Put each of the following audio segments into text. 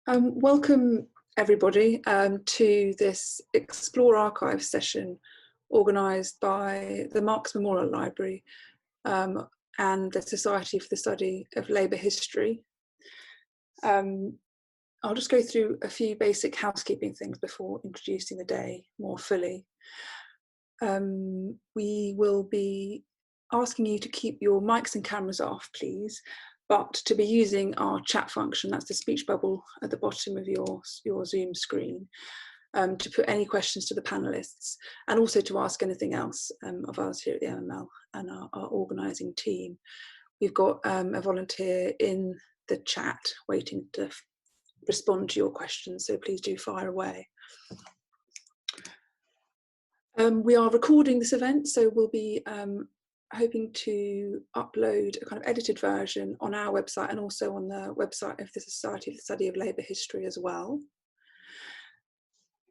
Welcome everybody to this Explore Archive session organised by the Marx Memorial Library and the Society for the Study of Labour History. I'll just go through a few basic housekeeping things before introducing the day more fully. We will be asking you to keep your mics and cameras off, please, but to be using our chat function, that's the speech bubble at the bottom of your Zoom screen, to put any questions to the panelists and also to ask anything else of us here at the MML and our organising team. We've got a volunteer in the chat waiting to respond to your questions, so please do fire away. We are recording this event, so we'll be hoping to upload a kind of edited version on our website and also on the website of the Society for the Study of Labour History as well.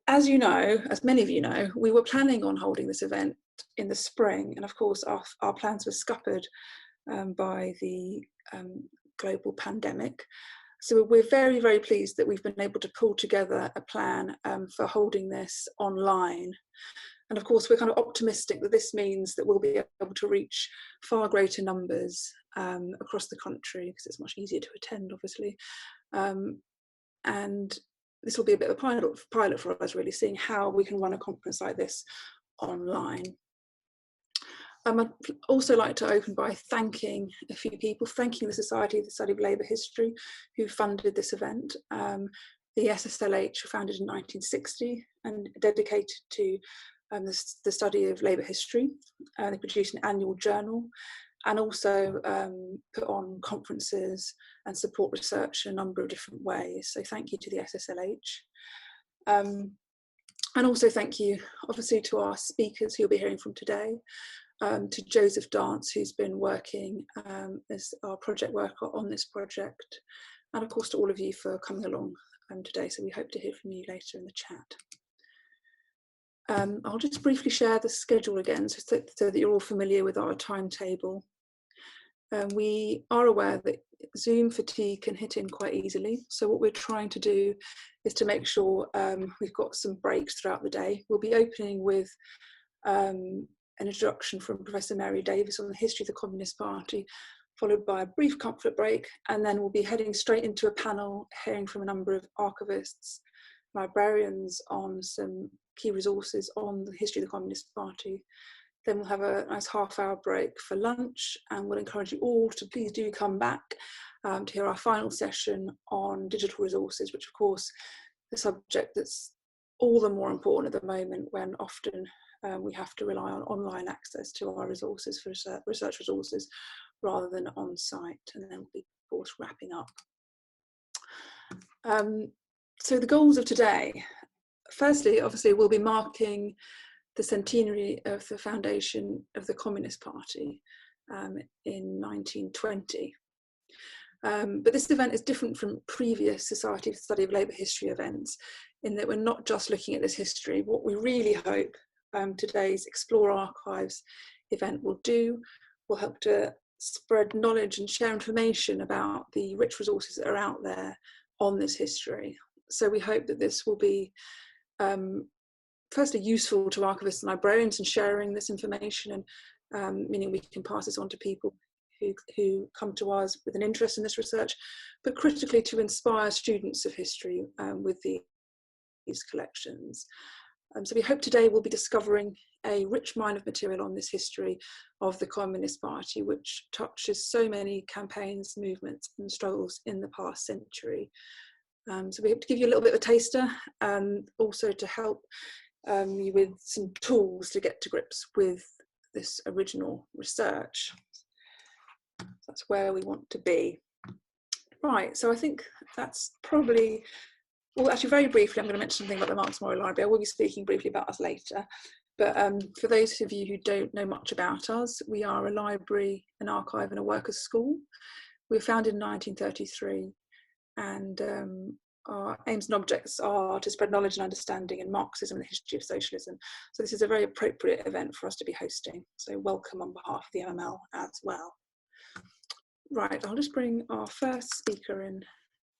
As you know, as many of you know, we were planning on holding this event in the spring, and of course our plans were scuppered by the global pandemic. So we're very, very pleased that we've been able to pull together a plan for holding this online. And of course, we're kind of optimistic that this means that we'll be able to reach far greater numbers across the country, because it's much easier to attend, obviously. And this will be a bit of a pilot for us, really, seeing how we can run a conference like this online. I'd also like to open by thanking a few people, thanking the Society for the Study of Labour History, who funded this event. The SSLH were founded in 1960 and dedicated to the study of labour history. They produce an annual journal and also put on conferences and support research in a number of different ways. So thank you to the SSLH. And also thank you, obviously, to our speakers who you'll be hearing from today, to Joseph Dance, who's been working as our project worker on this project, and of course to all of you for coming along today. So we hope to hear from you later in the chat. I'll just briefly share the schedule again so that you're all familiar with our timetable. We are aware that Zoom fatigue can hit in quite easily, so what we're trying to do is to make sure we've got some breaks throughout the day. We'll be opening with an introduction from Professor Mary Davis on the history of the Communist Party, followed by a brief comfort break, and then we'll be heading straight into a panel hearing from a number of archivists, librarians on some key resources on the history of the Communist Party. Then we'll have a nice half-hour break for lunch, and we'll encourage you all to please do come back to hear our final session on digital resources, which of course the subject that's all the more important at the moment, when often we have to rely on online access to our resources for research resources rather than on site. And then we'll be, of course, wrapping up. So the goals of today. Firstly, obviously, we'll be marking the centenary of the foundation of the Communist Party in 1920. But this event is different from previous Society for the Study of Labour History events in that we're not just looking at this history. What we really hope today's Explore Archives event will do will help to spread knowledge and share information about the rich resources that are out there on this history. So we hope that this will be firstly useful to archivists and librarians in sharing this information, and meaning we can pass this on to people who come to us with an interest in this research, but critically to inspire students of history with these collections. So we hope today we'll be discovering a rich mine of material on this history of the Communist Party, which touches so many campaigns, movements and struggles in the past century. So we hope to give you a little bit of a taster, and also to help you with some tools to get to grips with this original research. That's where we want to be. Right, so I think that's probably, well, actually very briefly, I'm going to mention something about the Marx Memorial Library. I will be speaking briefly about us later. But for those of you who don't know much about us, we are a library, an archive and a workers' school. We were founded in 1933. And our aims and objects are to spread knowledge and understanding in Marxism and the history of socialism. So this is a very appropriate event for us to be hosting. So welcome on behalf of the MML as well. Right, I'll just bring our first speaker in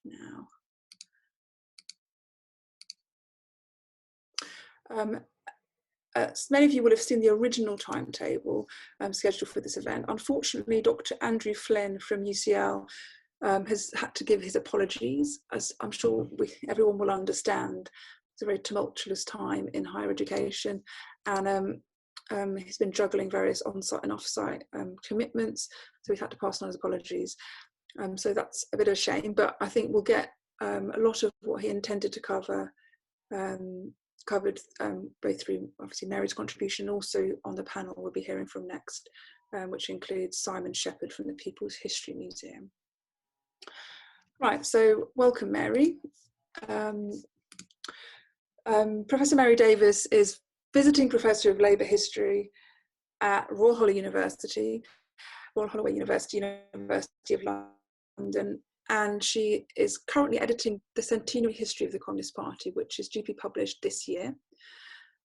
now. Um, many of you will have seen the original timetable scheduled for this event. Unfortunately, Dr. Andrew Flynn from UCL has had to give his apologies, as I'm sure everyone will understand. It's a very tumultuous time in higher education, and he's been juggling various on-site and off-site commitments, so we've had to pass on his apologies. So that's a bit of a shame, but I think we'll get a lot of what he intended to cover covered both through obviously Mary's contribution, also on the panel we'll be hearing from next, which includes Simon Sheppard from the People's History Museum. Right, so welcome Mary. Professor Mary Davis is visiting Professor of Labour History at Royal Holloway University of London, and she is currently editing the Centenary History of the Communist Party, which is due to be published this year.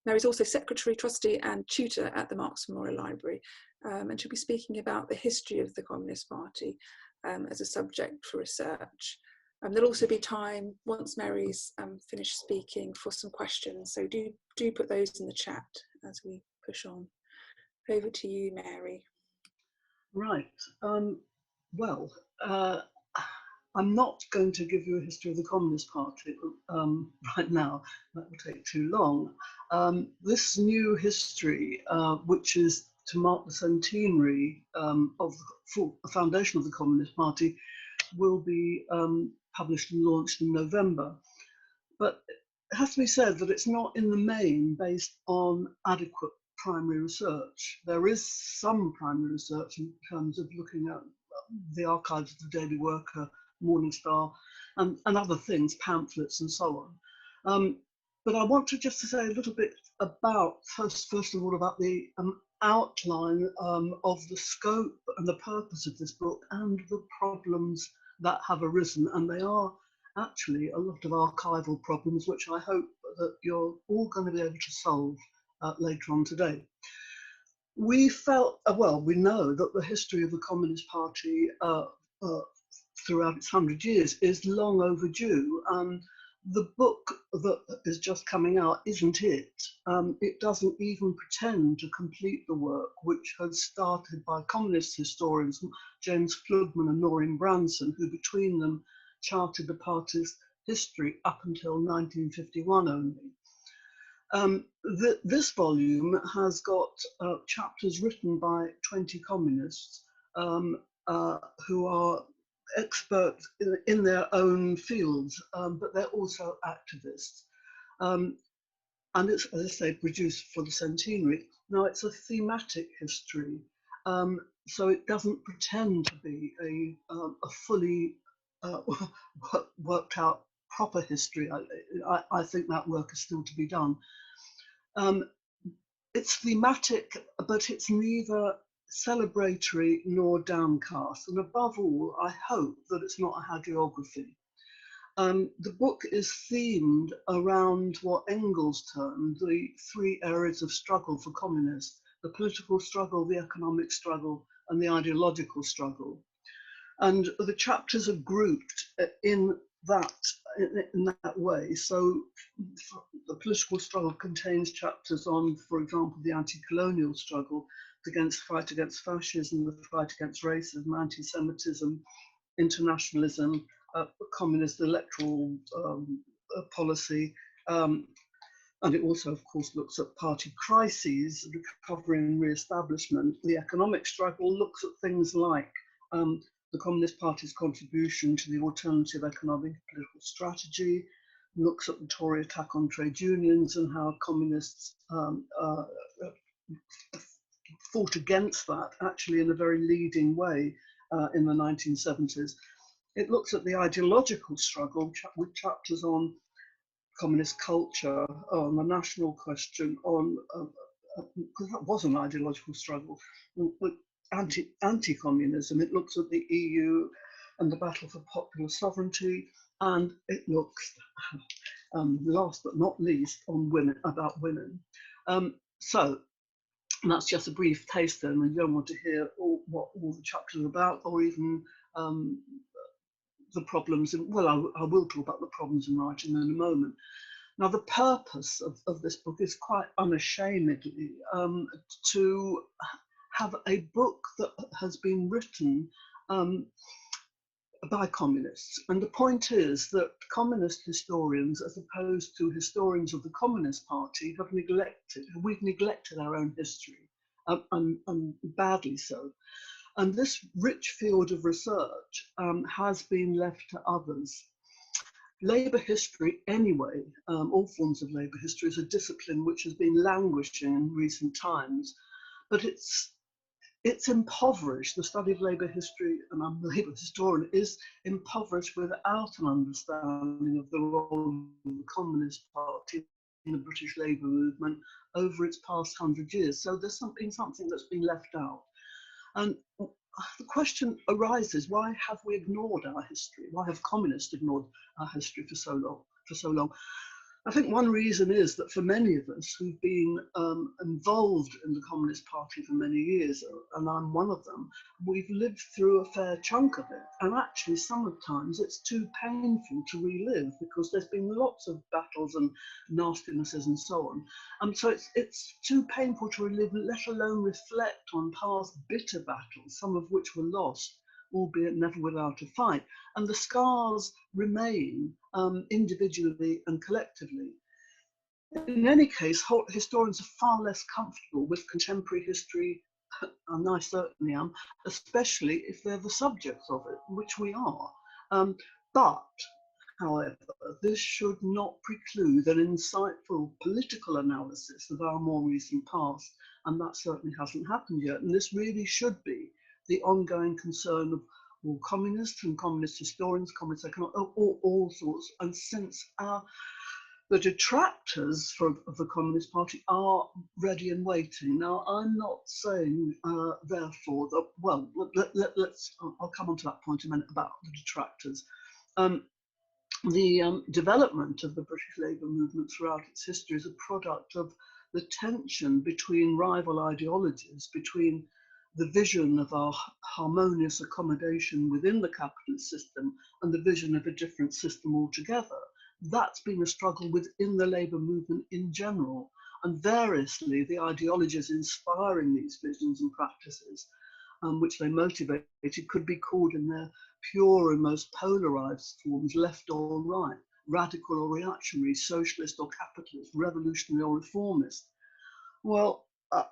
Mary's also secretary, trustee and tutor at the Marx Memorial Library, and she'll be speaking about the history of the Communist Party as a subject for research. There'll also be time, once Mary's finished speaking, for some questions, so do put those in the chat as we push on. Over to you, Mary. Right. I'm not going to give you a history of the Communist Party right now. That will take too long. This new history, which is to mark the centenary of the foundation of the Communist Party, will be published and launched in November. But it has to be said that it's not in the main based on adequate primary research. There is some primary research in terms of looking at the archives of the Daily Worker, Morning Star, and other things, pamphlets and so on. But I want to just say a little bit about, first of all, about the outline of the scope and the purpose of this book and the problems that have arisen. And they are actually a lot of archival problems, which I hope that you're all going to be able to solve later on today. We felt, we know that the history of the Communist Party throughout its 100 years is long overdue. The book that is just coming out isn't it. It doesn't even pretend to complete the work which has started by communist historians James Flugman and Noreen Branson, who between them charted the party's history up until 1951 only. This volume has got chapters written by 20 communists who are experts in their own fields, but they're also activists. And it's, as I say, produced for the centenary. Now, it's a thematic history, so it doesn't pretend to be a fully worked out proper history. I think that work is still to be done. It's thematic, but it's neither celebratory nor downcast. And above all, I hope that it's not a hagiography. The book is themed around what Engels termed the three areas of struggle for communists: the political struggle, the economic struggle, and the ideological struggle. And the chapters are grouped in that way. So the political struggle contains chapters on, for example, the anti-colonial struggle, the fight against fascism, the fight against racism, anti-Semitism, internationalism, communist electoral policy, and it also, of course, looks at party crises, recovery and re-establishment. The economic struggle looks at things like the Communist Party's contribution to the alternative economic and political strategy, looks at the Tory attack on trade unions and how communists fought against that, actually in a very leading way in the 1970s. It looks at the ideological struggle with chapters on communist culture, on the national question, on because that was an ideological struggle, anti-communism. It looks at the EU and the battle for popular sovereignty, and it looks, last but not least, on women, about women. So that's just a brief taster, and you don't want to hear what all the chapters are about, or even the problems. I will talk about the problems in writing in a moment. Now, the purpose of this book is quite unashamedly to have a book that has been written by communists. And the point is that communist historians, as opposed to historians of the Communist Party, we've neglected our own history, and badly so. And this rich field of research has been left to others. Labour history, anyway, all forms of labour history, is a discipline which has been languishing in recent times, but it's impoverished. The study of labour history, and I'm a labour historian, is impoverished without an understanding of the role of the Communist Party in the British labour movement over its past 100 years. So there's something that's been left out. And the question arises, why have we ignored our history? Why have communists ignored our history for so long? I think one reason is that for many of us who've been involved in the Communist Party for many years, and I'm one of them, we've lived through a fair chunk of it. And actually, sometimes it's too painful to relive because there's been lots of battles and nastinesses and so on. So it's too painful to relive, let alone reflect on past bitter battles, some of which were lost, albeit never without a fight. And the scars remain individually and collectively. In any case, historians are far less comfortable with contemporary history, and I certainly am, especially if they're the subjects of it, which we are. But, however, this should not preclude an insightful political analysis of our more recent past, and that certainly hasn't happened yet. And this really should be the ongoing concern of all communists and communist historians, communist economists, all sorts. And since the detractors of the Communist Party are ready and waiting. Now, I'm not saying, therefore, that, well, I'll come on to that point in a minute about the detractors. The development of the British labour movement throughout its history is a product of the tension between rival ideologies, between the vision of our harmonious accommodation within the capitalist system and the vision of a different system altogether. That's been a struggle within the labour movement in general, and variously the ideologies inspiring these visions and practices, which they motivated, could be called in their pure and most polarised forms left or right, radical or reactionary, socialist or capitalist, revolutionary or reformist. Well,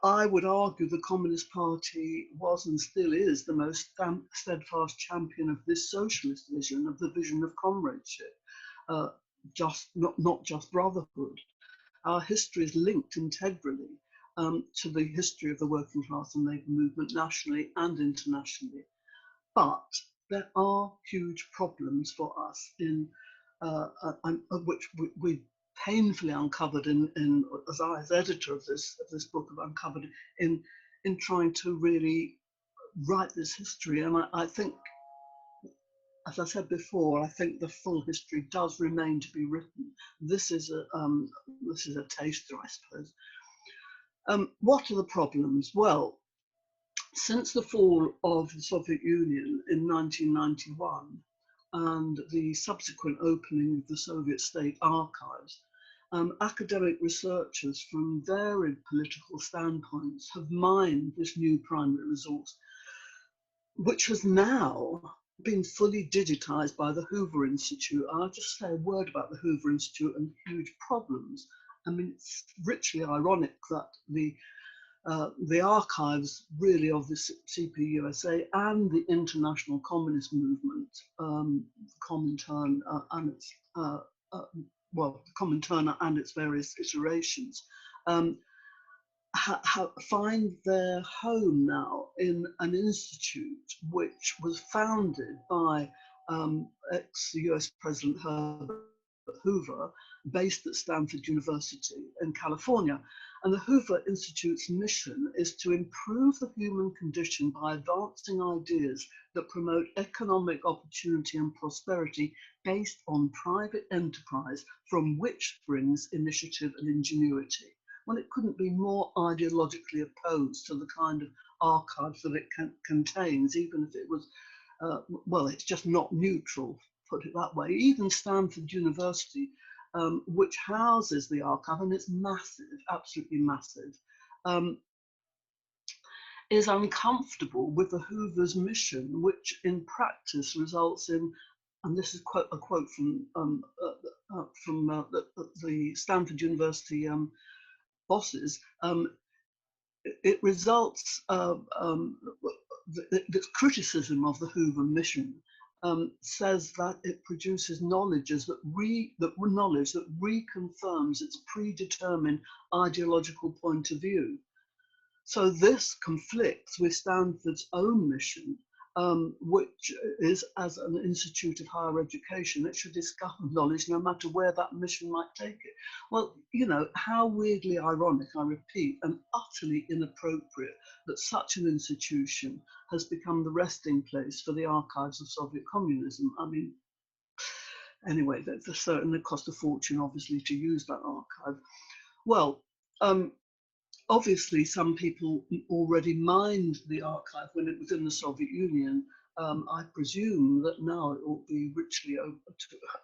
I would argue the Communist Party was and still is the most steadfast champion of this socialist vision, of the vision of comradeship, not just brotherhood. Our history is linked integrally to the history of the working class and labour movement nationally and internationally. But there are huge problems for us in which we painfully uncovered as I, as editor of this book, have uncovered in trying to really write this history. And I think, as I said before, I think the full history does remain to be written. This is a taster, I suppose. What are the problems? Well, since the fall of the Soviet Union in 1991 and the subsequent opening of the Soviet state archives, academic researchers from varied political standpoints have mined this new primary resource, which has now been fully digitized by the Hoover Institute. I'll just say a word about the Hoover Institute and huge problems. I mean, it's richly ironic that the archives really of the CPUSA and the international communist movement, Comintern and its Comintern and its various iterations, find their home now in an institute which was founded by ex-US President Herbert Hoover, based at Stanford University in California. And the Hoover Institute's mission is to improve the human condition by advancing ideas that promote economic opportunity and prosperity based on private enterprise, from which springs initiative and ingenuity. Well, it couldn't be more ideologically opposed to the kind of archives that it contains, even if it was, well, it's just not neutral, put it that way. Even Stanford University which houses the archive, and it's massive, absolutely massive, is uncomfortable with the Hoover's mission, which in practice results in, and this is a quote from the Stanford University bosses, it results, the criticism of the Hoover mission says that it produces knowledge that reconfirms its predetermined ideological point of view. So this conflicts with Stanford's own mission, which is, as an institute of higher education, it should discover knowledge no matter where that mission might take it. Well, you know, how weirdly ironic, I repeat, and utterly inappropriate that such an institution has become the resting place for the archives of Soviet communism. I mean, anyway, there's certainly cost a fortune, obviously, to use that archive. Well, obviously, some people already mined the archive when it was in the Soviet Union. I presume that now it will be richly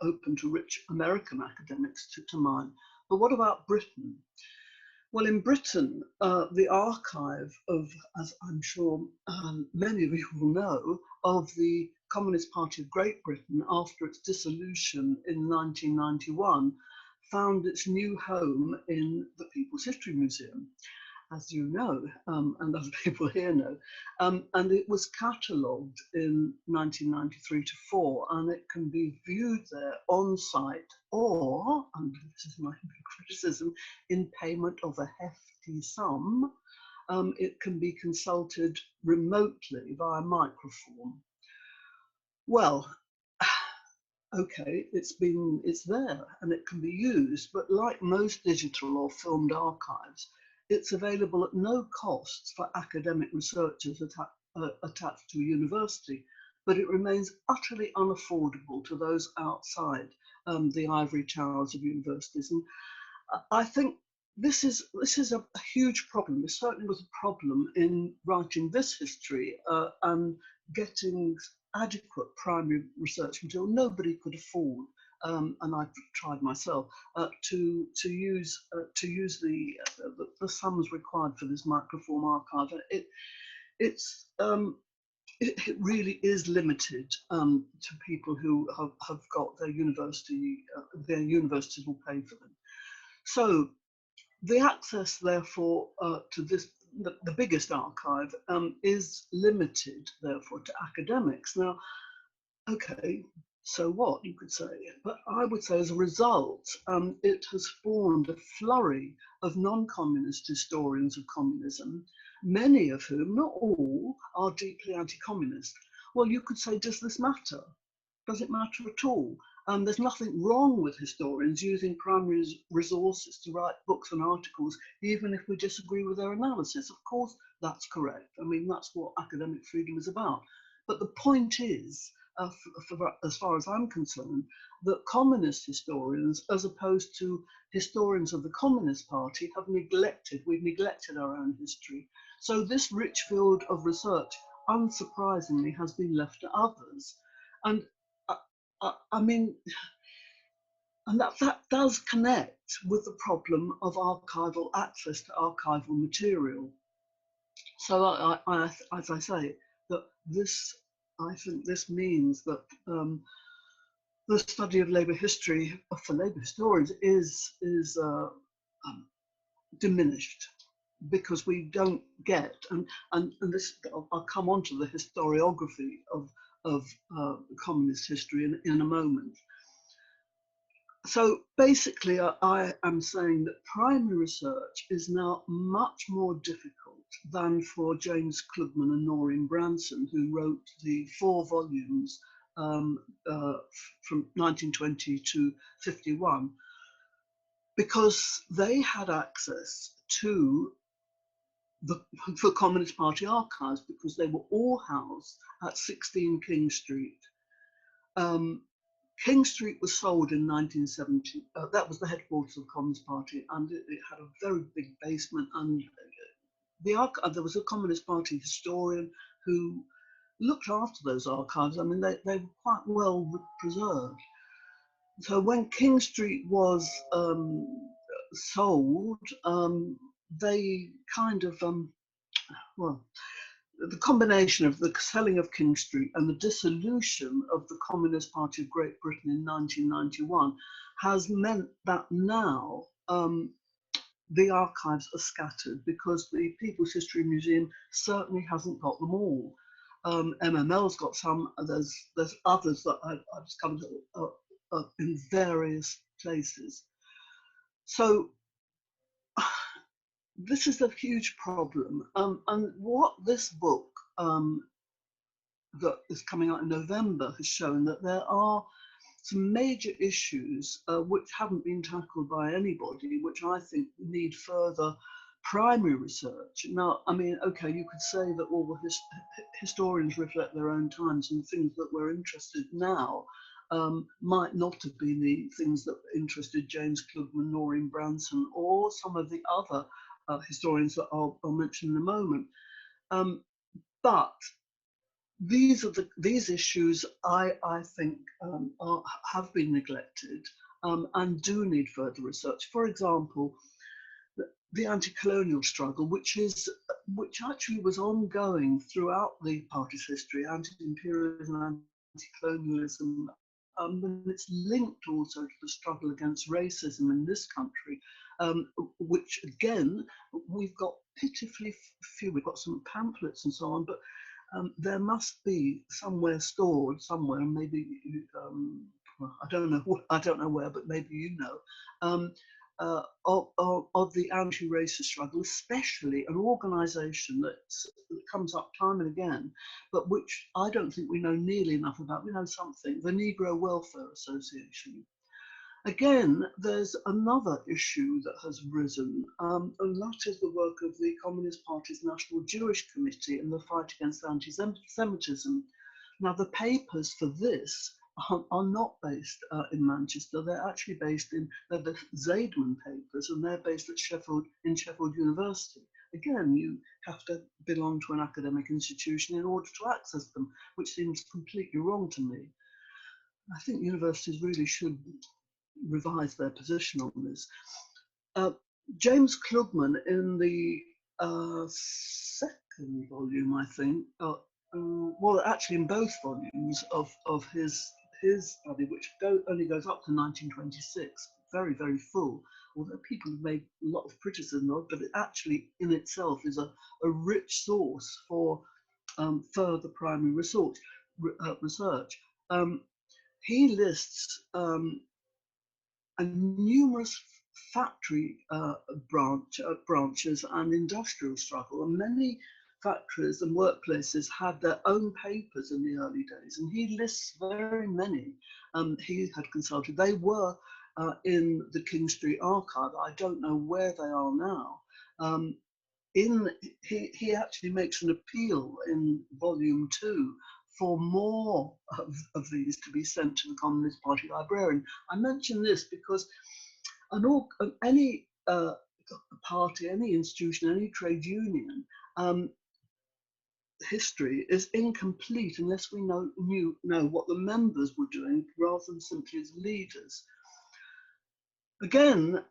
open to rich American academics to mine. But what about Britain? Well, in Britain, the archive of, as I'm sure many of you will know, of the Communist Party of Great Britain after its dissolution in 1991 found its new home in the People's History Museum, as you know, and other people here know. And it was catalogued in 1993 to 4, and it can be viewed there on site or, and this is my criticism, in payment of a hefty sum. It can be consulted remotely via microform. Well, okay, it's there and it can be used, but like most digital or filmed archives, it's available at no cost for academic researchers attached to a university, but it remains utterly unaffordable to those outside the ivory towers of universities. And I think this is a huge problem. It certainly was a problem in writing this history and getting adequate primary research material. Nobody could afford, and I've tried myself, to use the sums required for this microform archive. It really is limited to people who have got their universities will pay for them. So the access, therefore, to this, the biggest archive, is limited, therefore, to academics. Now, okay, so what, you could say, but I would say as a result, it has spawned a flurry of non-communist historians of communism, many of whom, not all, are deeply anti-communist. Well, you could say, does this matter? Does it matter at all? There's nothing wrong with historians using primary resources to write books and articles, even if we disagree with their analysis. Of course, that's correct. I mean, that's what academic freedom is about. But the point is, as far as I'm concerned, that communist historians, as opposed to historians of the Communist Party, we've neglected our own history. So this rich field of research, unsurprisingly, has been left to others. And I mean, and that does connect with the problem of archival access to archival material. So as I say, that I think this means that the study of labour history for labour historians is diminished, because we don't get, and this, I'll come on to the historiography of communist history in a moment. So basically, I am saying that primary research is now much more difficult than for James Klugman and Noreen Branson, who wrote the 4 volumes from 1920 to 51, because they had access to the Communist Party archives, because they were all housed at 16 King Street. King Street was sold in 1970. That was the headquarters of the Communist Party, and it had a very big basement. And there was a Communist Party historian who looked after those archives. I mean, they were quite well preserved. So when King Street was sold, they kind of, well, the combination of the selling of King Street and the dissolution of the Communist Party of Great Britain in 1991 has meant that now the archives are scattered because the People's History Museum certainly hasn't got them all. MML's got some, there's others that I've discovered in various places. So this is a huge problem. And what this book that is coming out in November has shown that there are some major issues which haven't been tackled by anybody, which I think need further primary research. Now, I mean, okay, you could say that all the historians reflect their own times, and the things that we're interested in now might not have been the things that interested James Klugman, Noreen Branson, or some of the other historians that I'll mention in a moment. But these issues I think have been neglected and do need further research. For example, the anti-colonial struggle, which actually was ongoing throughout the party's history, anti-imperialism, anti-colonialism, and it's linked also to the struggle against racism in this country, which again we've got pitifully few. We've got some pamphlets and so on, but there must be somewhere stored somewhere, maybe well, I don't know where, but maybe you know, of the anti-racist struggle, especially an organisation that comes up time and again, but which I don't think we know nearly enough about. We know something, the Negro Welfare Association. Again, there's another issue that has risen, and that is the work of the Communist Party's National Jewish Committee in the fight against anti-Semitism. Now, the papers for this are not based in Manchester. They're actually based they're the Zaidman papers, and they're based at Sheffield University. Again, you have to belong to an academic institution in order to access them, which seems completely wrong to me. I think universities really should revise their position on this. James Klugman, in the second volume, I think, well, actually in both volumes of his study, which only goes up to 1926, very, very full, although people have made a lot of criticism of it, but it actually in itself is a rich source for further primary research. He lists and numerous factory branches and industrial struggle, and many factories and workplaces had their own papers in the early days, and he lists very many he had consulted. They were in the King Street archive. I don't know where they are now. He actually makes an appeal in volume 2 for more of these to be sent to the Communist Party librarian. I mention this because any party, any institution, any trade union, history is incomplete unless we know what the members were doing rather than simply as leaders. Again,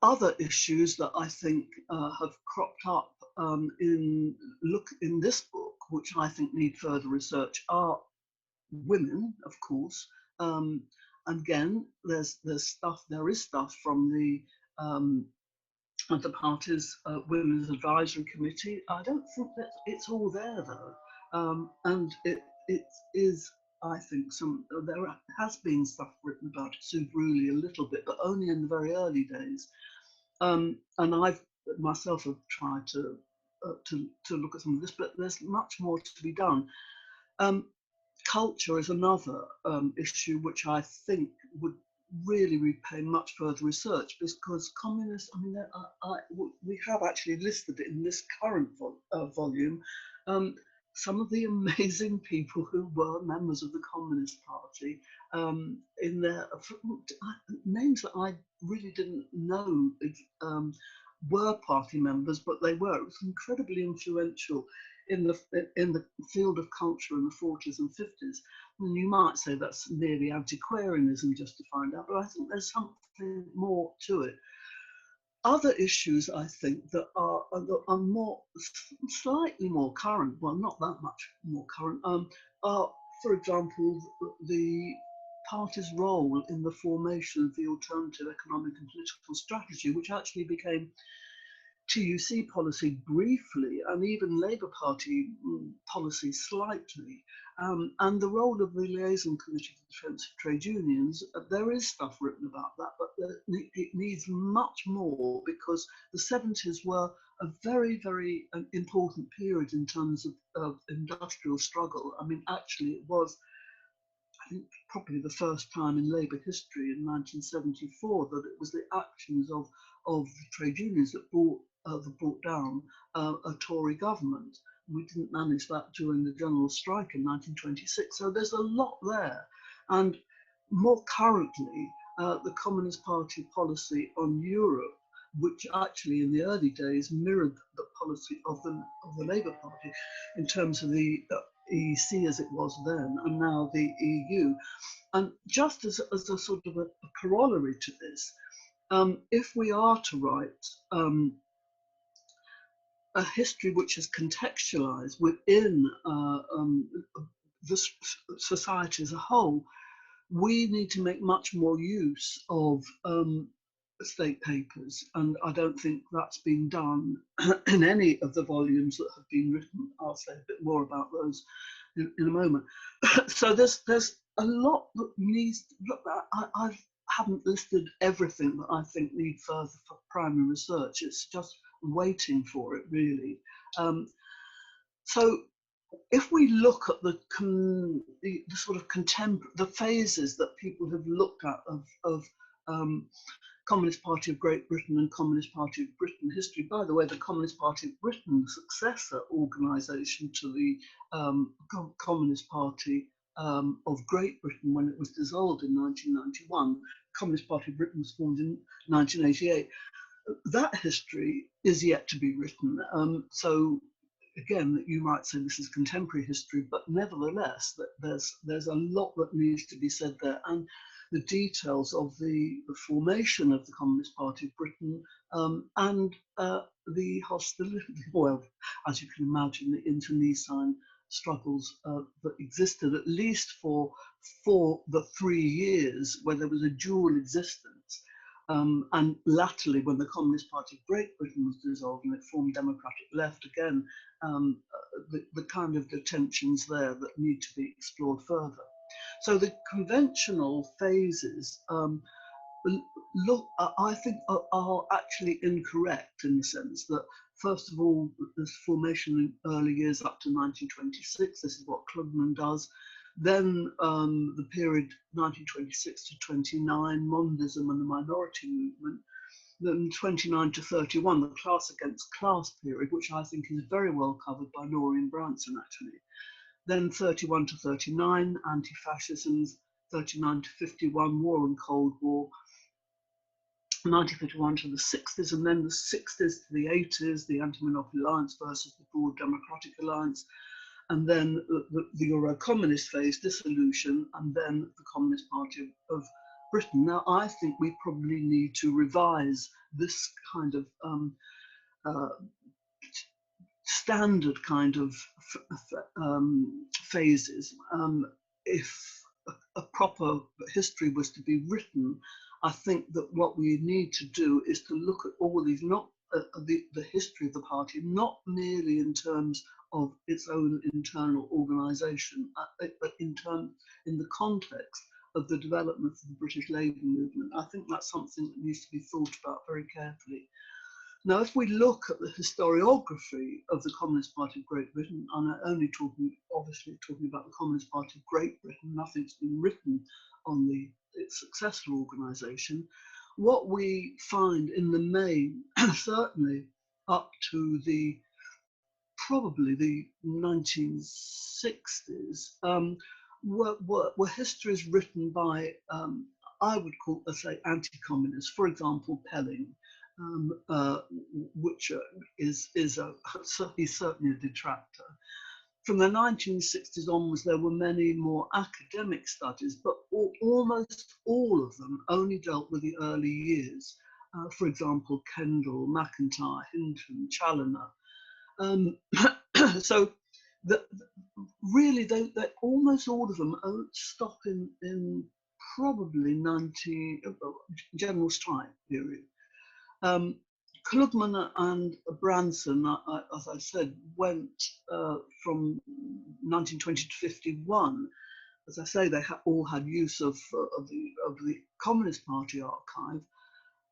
other issues that I think have cropped up in this book, which I think need further research, are women, of course. Again, there is stuff from the party's Women's Advisory Committee. I don't think that it's all there though, and it is. I think there has been stuff written about Sue Bruley a little bit, but only in the very early days. And I've myself have tried to look at some of this, but there's much more to be done. Culture is another issue which I think would really repay much further research, because communists, I mean, we have actually listed it in this current volume, some of the amazing people who were members of the Communist Party, in their names that I really didn't know were party members, but they were. It was incredibly influential in the field of culture in the 40s and 50s, then you might say that's merely antiquarianism just to find out, but I think there's something more to it. Other issues, I think, that are more slightly more current, well, not that much more current, are, for example, the party's role in the formation of the alternative economic and political strategy, which actually became TUC policy briefly, and even Labour Party policy slightly, and the role of the Liaison Committee for the Defence of Trade Unions. There is stuff written about that, but it needs much more, because the 70s were a very, very important period in terms of industrial struggle. I mean, actually, it was, I think, probably the first time in Labour history in 1974 that it was the actions of the trade unions that brought down a Tory government. We didn't manage that during the general strike in 1926. So there's a lot there. And more currently, the Communist Party policy on Europe, which actually in the early days mirrored the policy of the Labour Party in terms of the EEC as it was then, and now the EU. And just as a sort of a corollary to this, if we are to write a history which is contextualized within the society as a whole, we need to make much more use of state papers, and I don't think that's been done in any of the volumes that have been written. I'll say a bit more about those in a moment. So there's a lot that needs. I haven't listed everything that I think need further for primary research. It's just waiting for it, really. So if we look at the sort of the phases that people have looked at of Communist Party of Great Britain and Communist Party of Britain history. By the way, the Communist Party of Britain, successor organisation to the Communist Party of Great Britain when it was dissolved in 1991. Communist Party of Britain was formed in 1988. That history is yet to be written. So again, you might say this is contemporary history, but nevertheless, there's a lot that needs to be said there. And the details of the formation of the Communist Party of Britain and the hostility, well, as you can imagine, the internecine struggles that existed, at least for the 3 years where there was a dual existence. And latterly, when the Communist Party of Great Britain was dissolved and it formed Democratic Left again, the kind of the tensions there that need to be explored further. So the conventional phases, I think, are actually incorrect in the sense that, first of all, there's formation in early years up to 1926. This is what Klugman does. Then the period 1926 to 29, Mondism and the minority movement. Then 29 to 31, the class against class period, which I think is very well covered by Meirian Branson, actually. Then 31 to 39, anti-fascisms, 39 to 51, war and Cold War, 1951 to the 60s, and then the 60s to the 80s, the Anti-Monopoly Alliance versus the Broad Democratic Alliance, and then the Euro-Communist phase, dissolution, and then the Communist Party of Britain. Now, I think we probably need to revise this kind of standard kind of phases. If a proper history was to be written, I think that what we need to do is to look at all these, not the history of the party, not merely in terms of its own internal organisation, but in the context of the development of the British Labour movement. I think that's something that needs to be thought about very carefully. Now, if we look at the historiography of the Communist Party of Great Britain, and I'm only obviously talking about the Communist Party of Great Britain, nothing's been written on its successor organisation, what we find in the main, certainly up to probably the 1960s, were histories written by, I would call, let's say, anti-communists. For example, Pelling, which is certainly a detractor. From the 1960s onwards, there were many more academic studies, but almost all of them only dealt with the early years. For example, Kendall, McIntyre, Hinton, Challoner. So really, they almost all of them stop in probably general strike period. Klugman and Branson, as I said, went from 1920 to 51. As I say, they all had use of the Communist Party archive.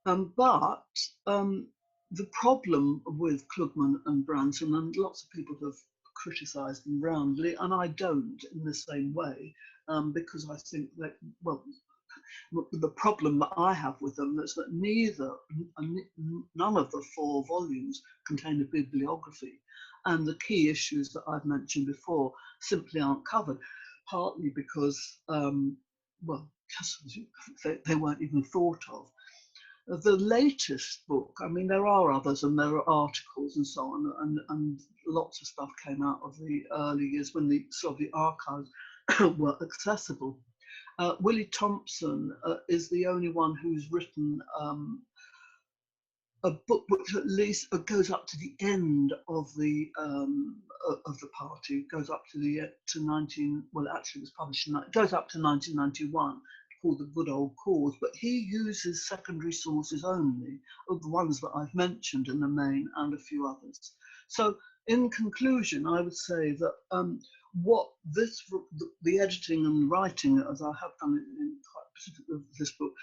But the problem with Klugman and Branson, and lots of people have criticised them roundly, and I don't in the same way, because I think that, well, the problem that I have with them is that none of the 4 volumes contain a bibliography, and the key issues that I've mentioned before simply aren't covered, partly because, well, they weren't even thought of. The latest book, I mean, there are others and there are articles and so on, and lots of stuff came out of the early years when the Soviet archives were accessible. Willie Thompson is the only one who's written a book which at least goes up to the end of the party, goes up to 19. Well, actually, it was published. It goes up to 1991, called The Good Old Cause. But he uses secondary sources only, of the ones that I've mentioned in the main, and a few others. So, in conclusion, I would say that what the editing and writing, as I have done in quite specific of this book,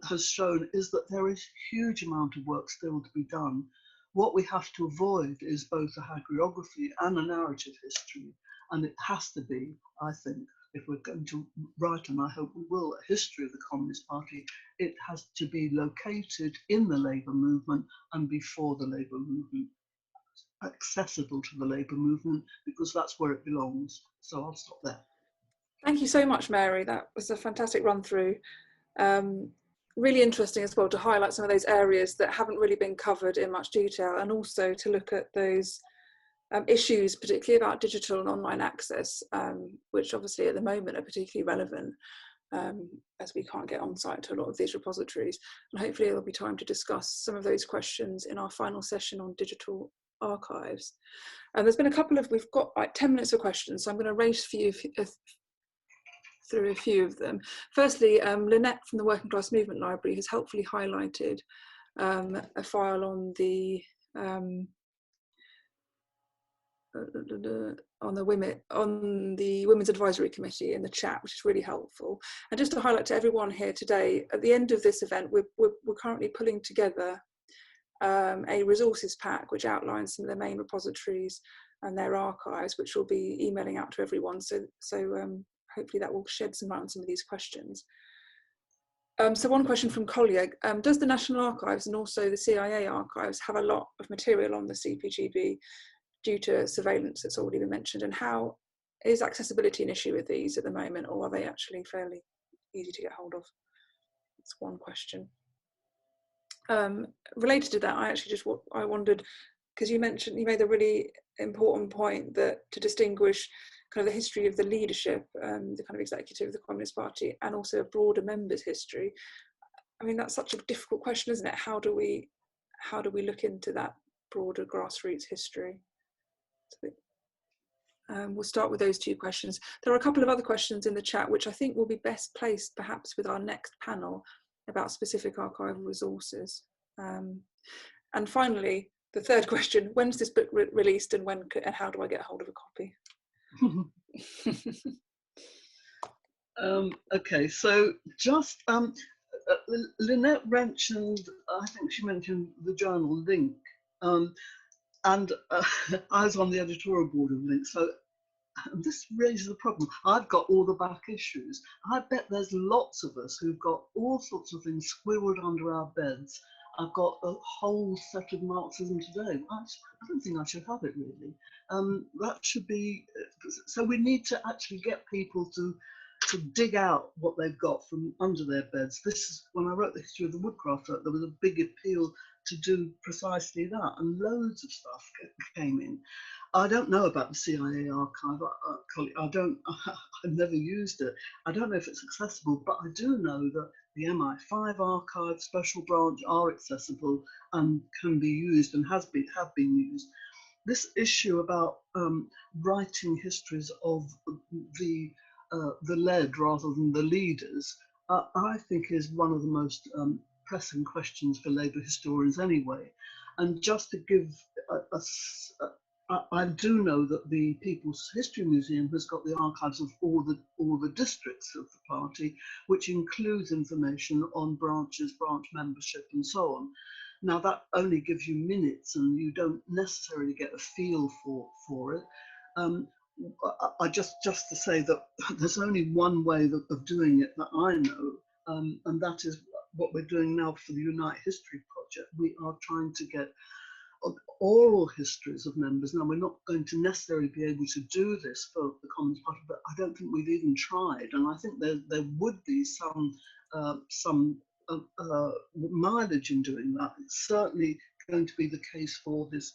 has shown is that there is a huge amount of work still to be done. What we have to avoid is both a hagiography and a narrative history, and it has to be, I think, if we're going to write, and I hope we will, a history of the Communist Party, it has to be located in the labour movement and before the labour movement, accessible to the labour movement, because that's where it belongs. So I'll stop there. Thank you so much, Mary. That was a fantastic run through. Really interesting as well to highlight some of those areas that haven't really been covered in much detail, and also to look at those issues, particularly about digital and online access, which obviously at the moment are particularly relevant, as we can't get on site to a lot of these repositories. And hopefully there'll be time to discuss some of those questions in our final session on digital archives. And there's been a couple of, we've got like 10 minutes of questions, so I'm going to race for you through a few of them. Firstly, Lynette from the Working Class Movement Library has helpfully highlighted a file on the Women's Advisory Committee in the chat, which is really helpful. And just to highlight to everyone here today, at the end of this event, we're currently pulling together a resources pack which outlines some of the main repositories and their archives, which will be emailing out to everyone. So hopefully that will shed some light on some of these questions. So one question from Collier, does the National Archives and also the CIA archives have a lot of material on the CPGB due to surveillance that's already been mentioned, and how is accessibility an issue with these at the moment, or are they actually fairly easy to get hold of? That's one question. Related to that, I wondered, because you made a really important point that to distinguish kind of the history of the leadership, the kind of executive of the Communist Party, and also a broader members' history. I mean, that's such a difficult question, isn't it? How do we look into that broader grassroots history? We'll start with those two questions. There are a couple of other questions in the chat which I think will be best placed perhaps with our next panel about specific archival resources. And finally, the third question, when's this book released, and how do I get hold of a copy? Okay, so just Lynette mentioned, I think she mentioned the journal Link, and I was on the editorial board of Link, so this raises a problem. I've got all the back issues. I bet there's lots of us who've got all sorts of things squirreled under our beds. I've got a whole set of Marxism Today. I don't think I should have it, really. That should be, so we need to actually get people to to dig out what they've got from under their beds. This is when I wrote the history of the woodcraft, there was a big appeal to do precisely that, and loads of stuff came in. I don't know about the CIA archive. I've never used it. I don't know if it's accessible, but I do know that the MI5 archive, special branch are accessible and can be used and have been used. This issue about writing histories of the led rather than the leaders, I think is one of the most pressing questions for Labour historians anyway. And just to give I do know that the People's History Museum has got the archives of all the districts of the party, which includes information on branches, branch membership, and so on. Now that only gives you minutes, and you don't necessarily get a feel for it. I just to say that there's only one way of doing it that I know, and that is what we're doing now for the Unite History project. We are trying to get oral histories of members. Now, we're not going to necessarily be able to do this for the Communist Party, but I don't think we've even tried. And I think there would be some mileage in doing that. It's certainly going to be the case for this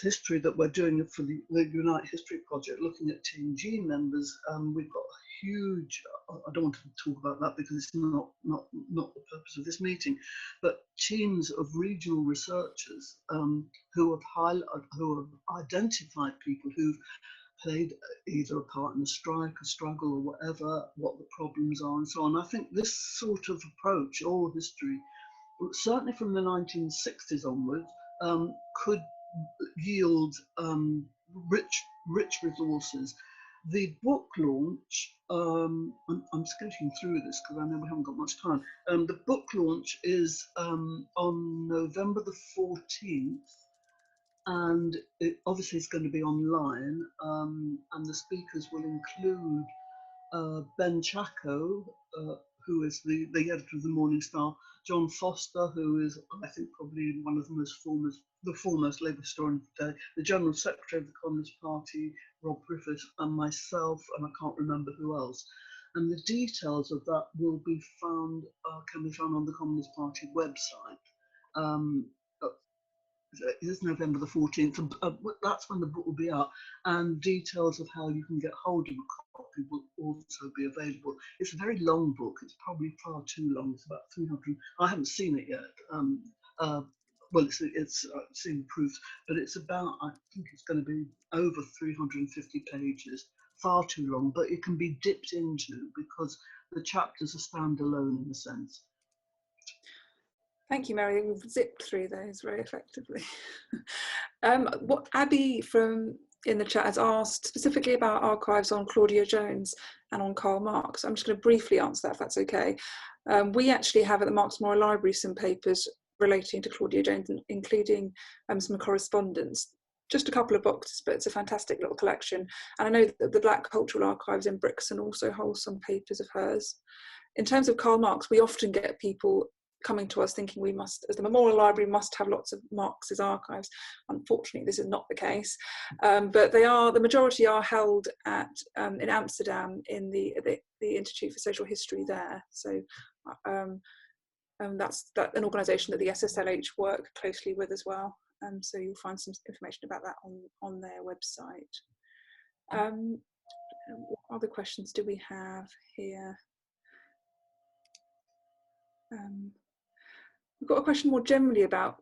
history that we're doing for the Unite History project, looking at TNG members. We've got a huge, I don't want to talk about that because it's not the purpose of this meeting, but teams of regional researchers who have identified people who've played either a part in a strike, a struggle, or whatever, what the problems are, and so on. I think this sort of approach, oral history, certainly from the 1960s onwards, could yield rich resources. The book launch, I'm skipping through this because I know we haven't got much time. The book launch is on November the 14th, and it obviously is going to be online, and the speakers will include Ben Chacko, who is the editor of the Morning Star, John Foster, who is, I think, probably one of the foremost Labour historian today, the General Secretary of the Communist Party, Rob Griffiths, and myself, and I can't remember who else. And the details of that will be found, can be found on the Communist Party website. It is November the 14th, that's when the book will be out, and details of how you can get hold of a copy will also be available. It's a very long book, it's probably far too long, it's about 300, I haven't seen it yet, well, it's seen the proofs, but it's about, I think it's going to be over 350 pages, far too long, but it can be dipped into because the chapters are standalone in a sense. Thank you, Mary. We've zipped through those very effectively. What Abby in the chat has asked specifically about archives on Claudia Jones and on Karl Marx. I'm just going to briefly answer that, if that's okay. We actually have at the Marx Memorial Library some papers relating to Claudia Jones, including some correspondence. Just a couple of boxes, but it's a fantastic little collection. And I know that the Black Cultural Archives in Brixton also holds some papers of hers. In terms of Karl Marx, we often get people coming to us thinking we must, as the Memorial Library, must have lots of Marx's archives. Unfortunately, this is not the case, but the majority are held at in Amsterdam in the Institute for Social History there. So that's an organisation that the SSLH work closely with as well. So you'll find some information about that on their website. What other questions do we have here? We've got a question more generally about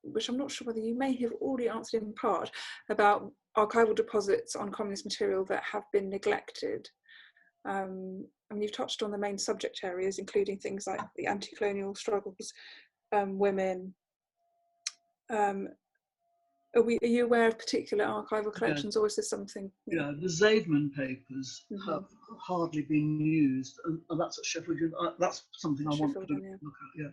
which I'm not sure whether you may have already answered in part, about archival deposits on communist material that have been neglected. I mean, you've touched on the main subject areas, including things like the anti-colonial struggles, women. Are you aware of particular archival collections, or is this something? Yeah, the Zaidman papers have hardly been used, and that's at Sheppard. That's something I want to look at. Yeah.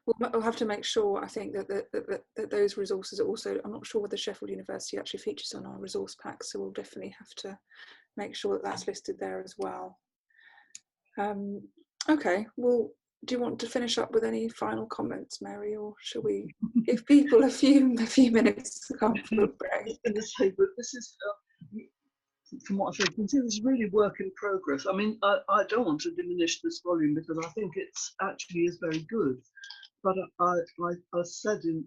We'll have to make sure, I think, that those resources are also, I'm not sure whether Sheffield University actually features on our resource pack, so we'll definitely have to make sure that that's listed there as well. Okay, well, do you want to finish up with any final comments, Mary, or shall we give people a few minutes to come for a break? I was going to say, but this is, from what I said, you can see this is really work in progress. I mean, I don't want to diminish this volume because I think it's actually is very good. But I said in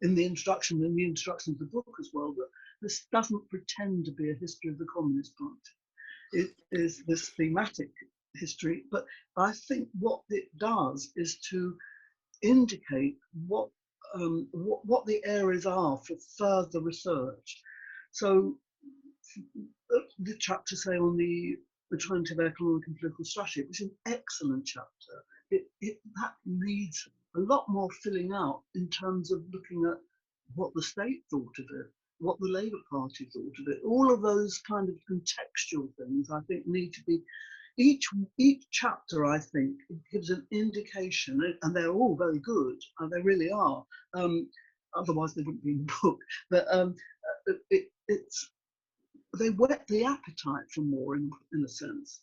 the introduction to the book as well, that this doesn't pretend to be a history of the Communist Party. It is this thematic history, but I think what it does is to indicate what the areas are for further research. So the chapter, say, on the alternative economic and political strategy, which is an excellent chapter. That needs a lot more filling out in terms of looking at what the state thought of it, what the Labour Party thought of it. All of those kind of contextual things, I think, need to be. Each chapter, I think, gives an indication, and they're all very good, and they really are. Otherwise, they wouldn't be in the book. But they whet the appetite for more, in a sense.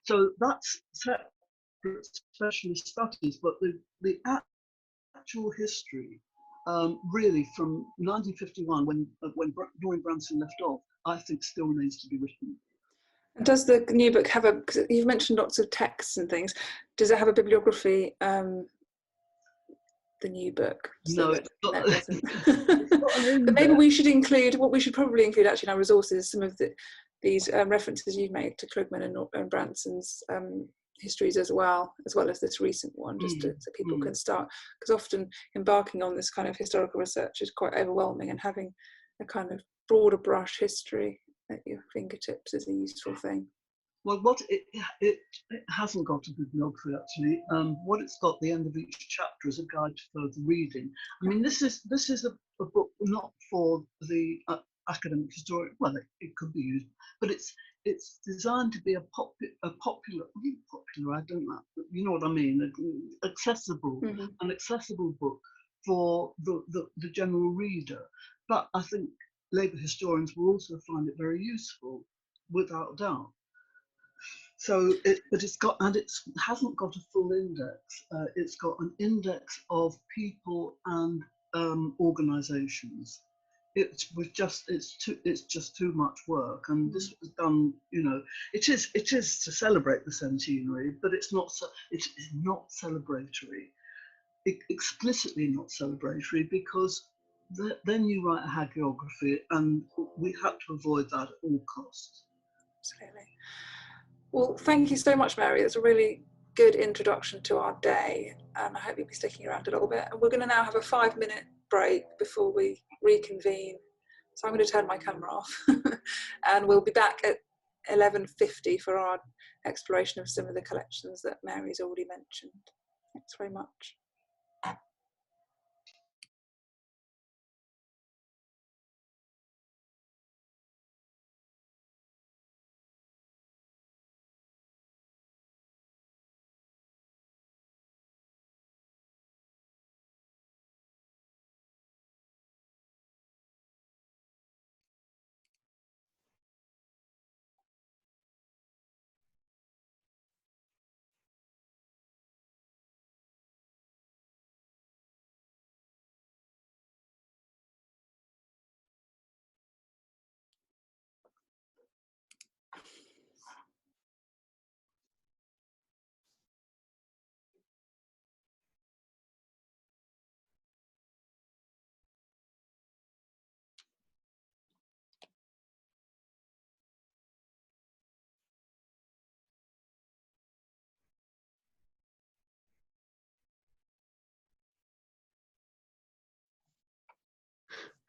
So that's separate specialist studies, but the actual history, really from 1951, when Dorian Branson left off, I think still needs to be written. Does the new book have a, cause you've mentioned lots of texts and things, does it have a bibliography, the new book? So no, it doesn't. But maybe we should include, what we should probably include actually in our resources, some of these references you've made to Krugman and Branson's histories as well as this recent one, just so people can start, because often embarking on this kind of historical research is quite overwhelming, and having a kind of broader brush history at your fingertips is a useful thing. Well, what it hasn't got a bibliography actually. What it's got at the end of each chapter is a guide to further reading. I mean, this is a book not for the academic historian. Well, it could be used, but it's designed to be a popular. I don't know. You know what I mean? Accessible, an accessible book for the general reader. But I think Labour historians will also find it very useful, without doubt. So, but it hasn't got a full index. It's got an index of people and organisations. It's just too much work, and this was done. You know, it is to celebrate the centenary, but it's not celebratory. Explicitly not celebratory, because then you write a hagiography, and we had to avoid that at all costs. Absolutely. Well, thank you so much, Mary. It's a really good introduction to our day, and I hope you'll be sticking around a little bit. And we're going to now have a 5-minute break before we reconvene. So I'm going to turn my camera off, and we'll be back at 11:50 for our exploration of some of the collections that Mary's already mentioned. Thanks very much.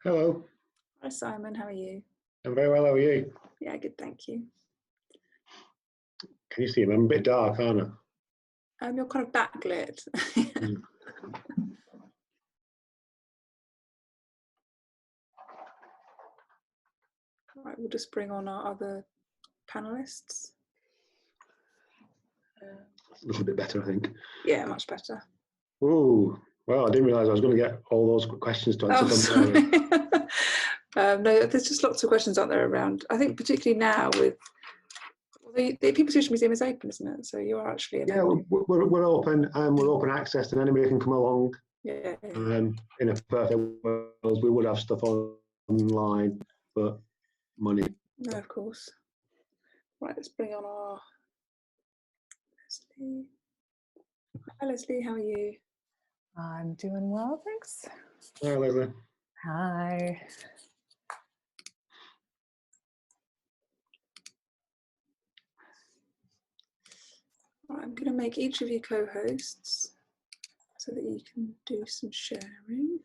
Hello. Hi Simon, how are you? I'm very well, how are you? Yeah, good, thank you. Can you see me? I'm a bit dark, aren't I? You're kind of backlit. Right, we'll just bring on our other panelists. A little bit better, I think. Yeah, much better. Oh, well, I didn't realise I was going to get all those questions to answer. Oh, sorry. No, there's just lots of questions out there around. I think particularly now with the People's History Museum is open, isn't it? So you are actually yeah, we're open, and we're open access, and anybody can come along. Yeah. In a perfect world, we would have stuff online, but money No, of course. Right, let's bring on our Leslie. Hi Leslie, how are you? I'm doing well, thanks. Hi, Leslie. Hi. Right, I'm going to make each of you co-hosts so that you can do some sharing.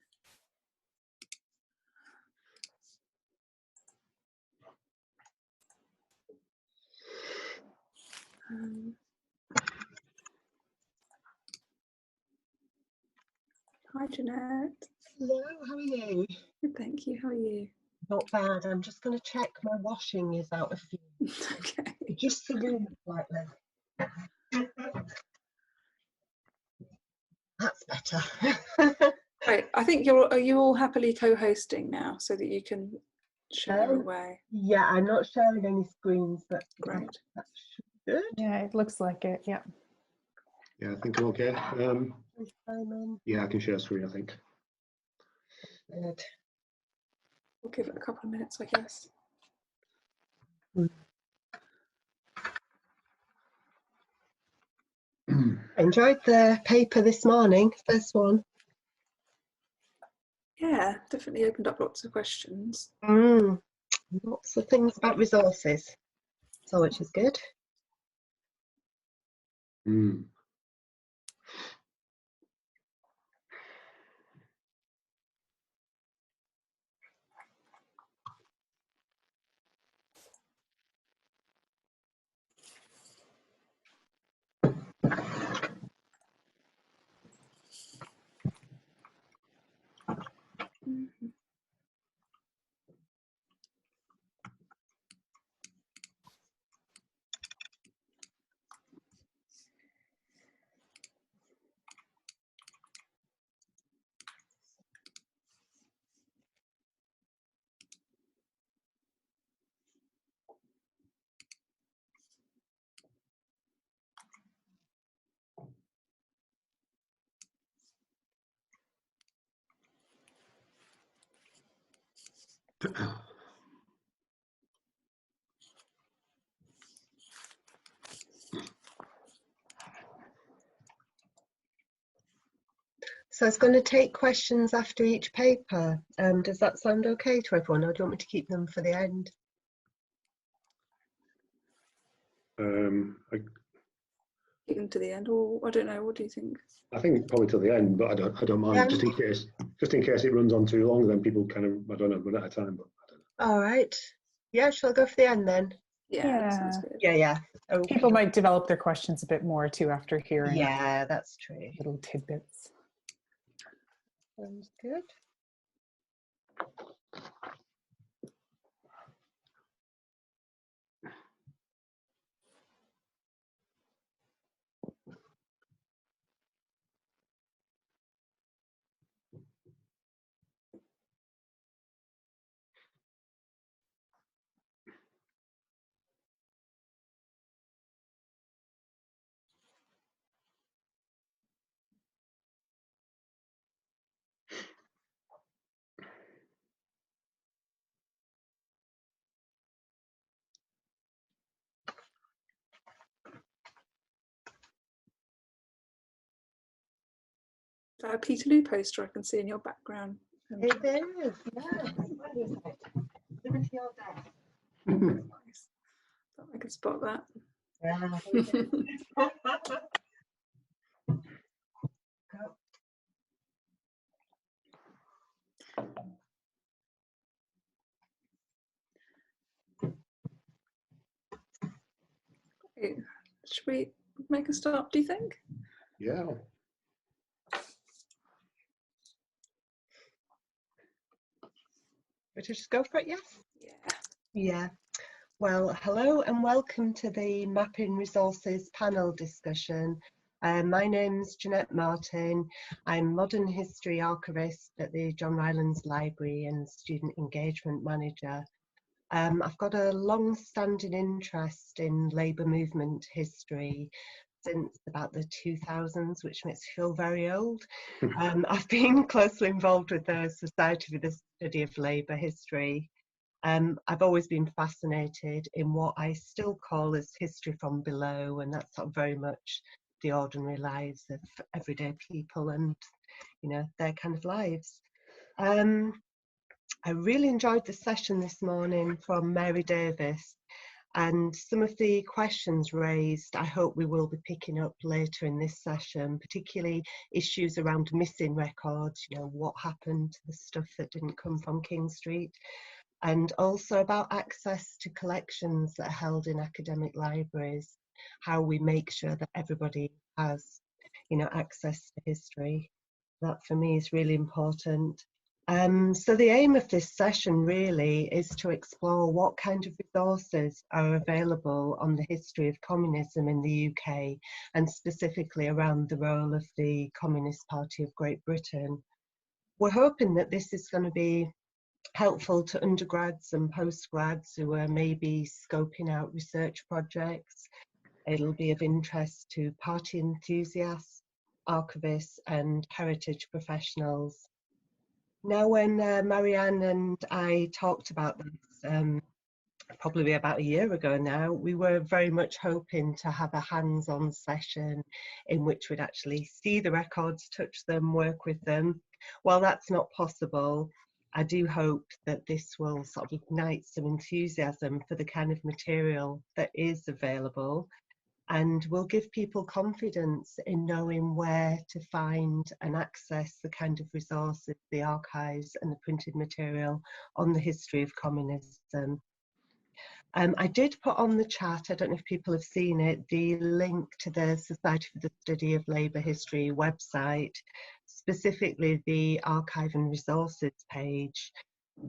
Hi Janette. Hello, how are you? Good, thank you. How are you? Not bad. I'm just going to check my washing is out of view. Okay. Just the room slightly. That's better. Right, I think are you all happily co-hosting now so that you can share away? Yeah, I'm not sharing any screens, but Great. that should be good. Yeah, it looks like it, yeah. Yeah, I think I'm okay. Simon. Yeah, I can share screen, I think. Good. We'll give it a couple of minutes, I guess. Enjoyed the paper this morning, first one. Yeah, definitely opened up lots of questions. Lots of things about resources, so which is good. So it's going to take questions after each paper. Does that sound okay to everyone, or do you want me to keep them for the end? Keep them to the end, or I don't know. What do you think? I think probably till the end, but I don't mind. Yeah. Just in case it runs on too long, then people kind of, I don't know, run out of time. But I don't know. All right. Yeah, shall I go for the end then? Yeah, that sounds good. Yeah. Okay. People might develop their questions a bit more too after hearing Yeah, that's true. little tidbits. Sounds good. Peterloo poster I can see in your background. It is, yeah. Where is it? Liberty or death? Nice. Thought I could spot that. Yeah. Should we make a start, do you think? Yeah. Would you just go for it, yes? Yeah. Yeah. Well, hello and welcome to the Mapping Resources panel discussion. My name's Janette Martin. I'm Modern History Archivist at the John Rylands Library and Student Engagement Manager. I've got a long-standing interest in labour movement history since about the 2000s, which makes me feel very old. I've been closely involved with the Society for the Study of Labour History I've always been fascinated in what I still call as history from below, and that's sort of very much the ordinary lives of everyday people and, you know, their kind of lives. I really enjoyed the session this morning from Mary Davis, and some of the questions raised I hope we will be picking up later in this session, particularly issues around missing records, you know, what happened to the stuff that didn't come from King Street, and also about access to collections that are held in academic libraries, how we make sure that everybody has, you know, access to history. That for me is really important. So the aim of this session really is to explore what kind of resources are available on the history of communism in the UK, and specifically around the role of the Communist Party of Great Britain. We're hoping that this is going to be helpful to undergrads and postgrads who are maybe scoping out research projects. It'll be of interest to party enthusiasts, archivists and heritage professionals. Now, when Meirian and I talked about this, probably about a year ago now, we were very much hoping to have a hands-on session in which we'd actually see the records, touch them, work with them. While that's not possible, I do hope that this will sort of ignite some enthusiasm for the kind of material that is available, and will give people confidence in knowing where to find and access the kind of resources, the archives and the printed material on the history of communism. I did put on the chat, I don't know if people have seen it, the link to the Society for the Study of Labour History website, specifically the Archive and Resources page.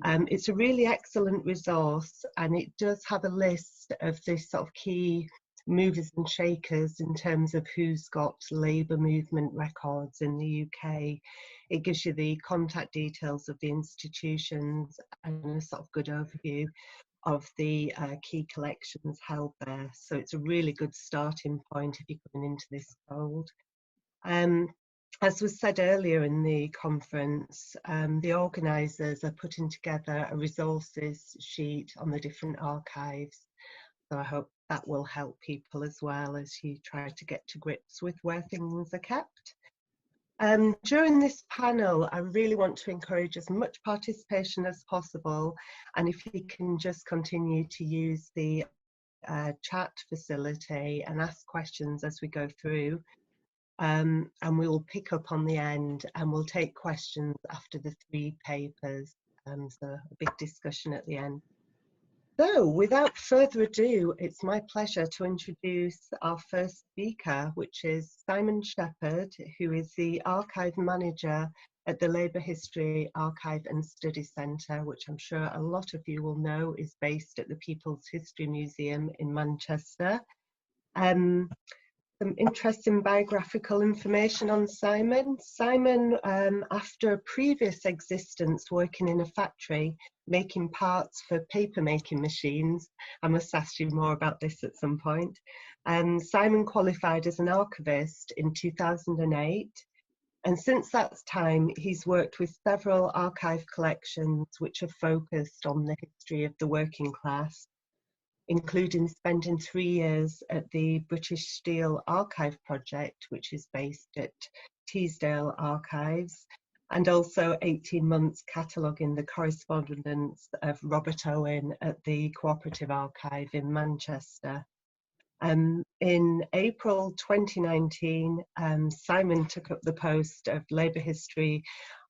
It's a really excellent resource, and it does have a list of the sort of key movers and shakers in terms of who's got labour movement records in the UK. It gives you the contact details of the institutions and a sort of good overview of the key collections held there. So it's a really good starting point if you're coming into this field. As was said earlier in the conference, the organisers are putting together a resources sheet on the different archives. So I hope that will help people as well as you try to get to grips with where things are kept. During this panel, I really want to encourage as much participation as possible, and if you can just continue to use the chat facility and ask questions as we go through, and we'll pick up on the end and we'll take questions after the 3 papers, so a big discussion at the end. So without further ado, it's my pleasure to introduce our first speaker, which is Simon Sheppard, who is the Archive Manager at the Labour History Archive and Study Centre, which I'm sure a lot of you will know is based at the People's History Museum in Manchester. Some interesting biographical information on Simon. Simon, after a previous existence working in a factory making parts for paper making machines, I must ask you more about this at some point, Simon qualified as an archivist in 2008, and since that time he's worked with several archive collections which are focused on the history of the working class, including spending 3 years at the British Steel Archive Project, which is based at Teesdale Archives, and also 18 months cataloguing the correspondence of Robert Owen at the Cooperative Archive in Manchester. In April 2019, Simon took up the post of Labour History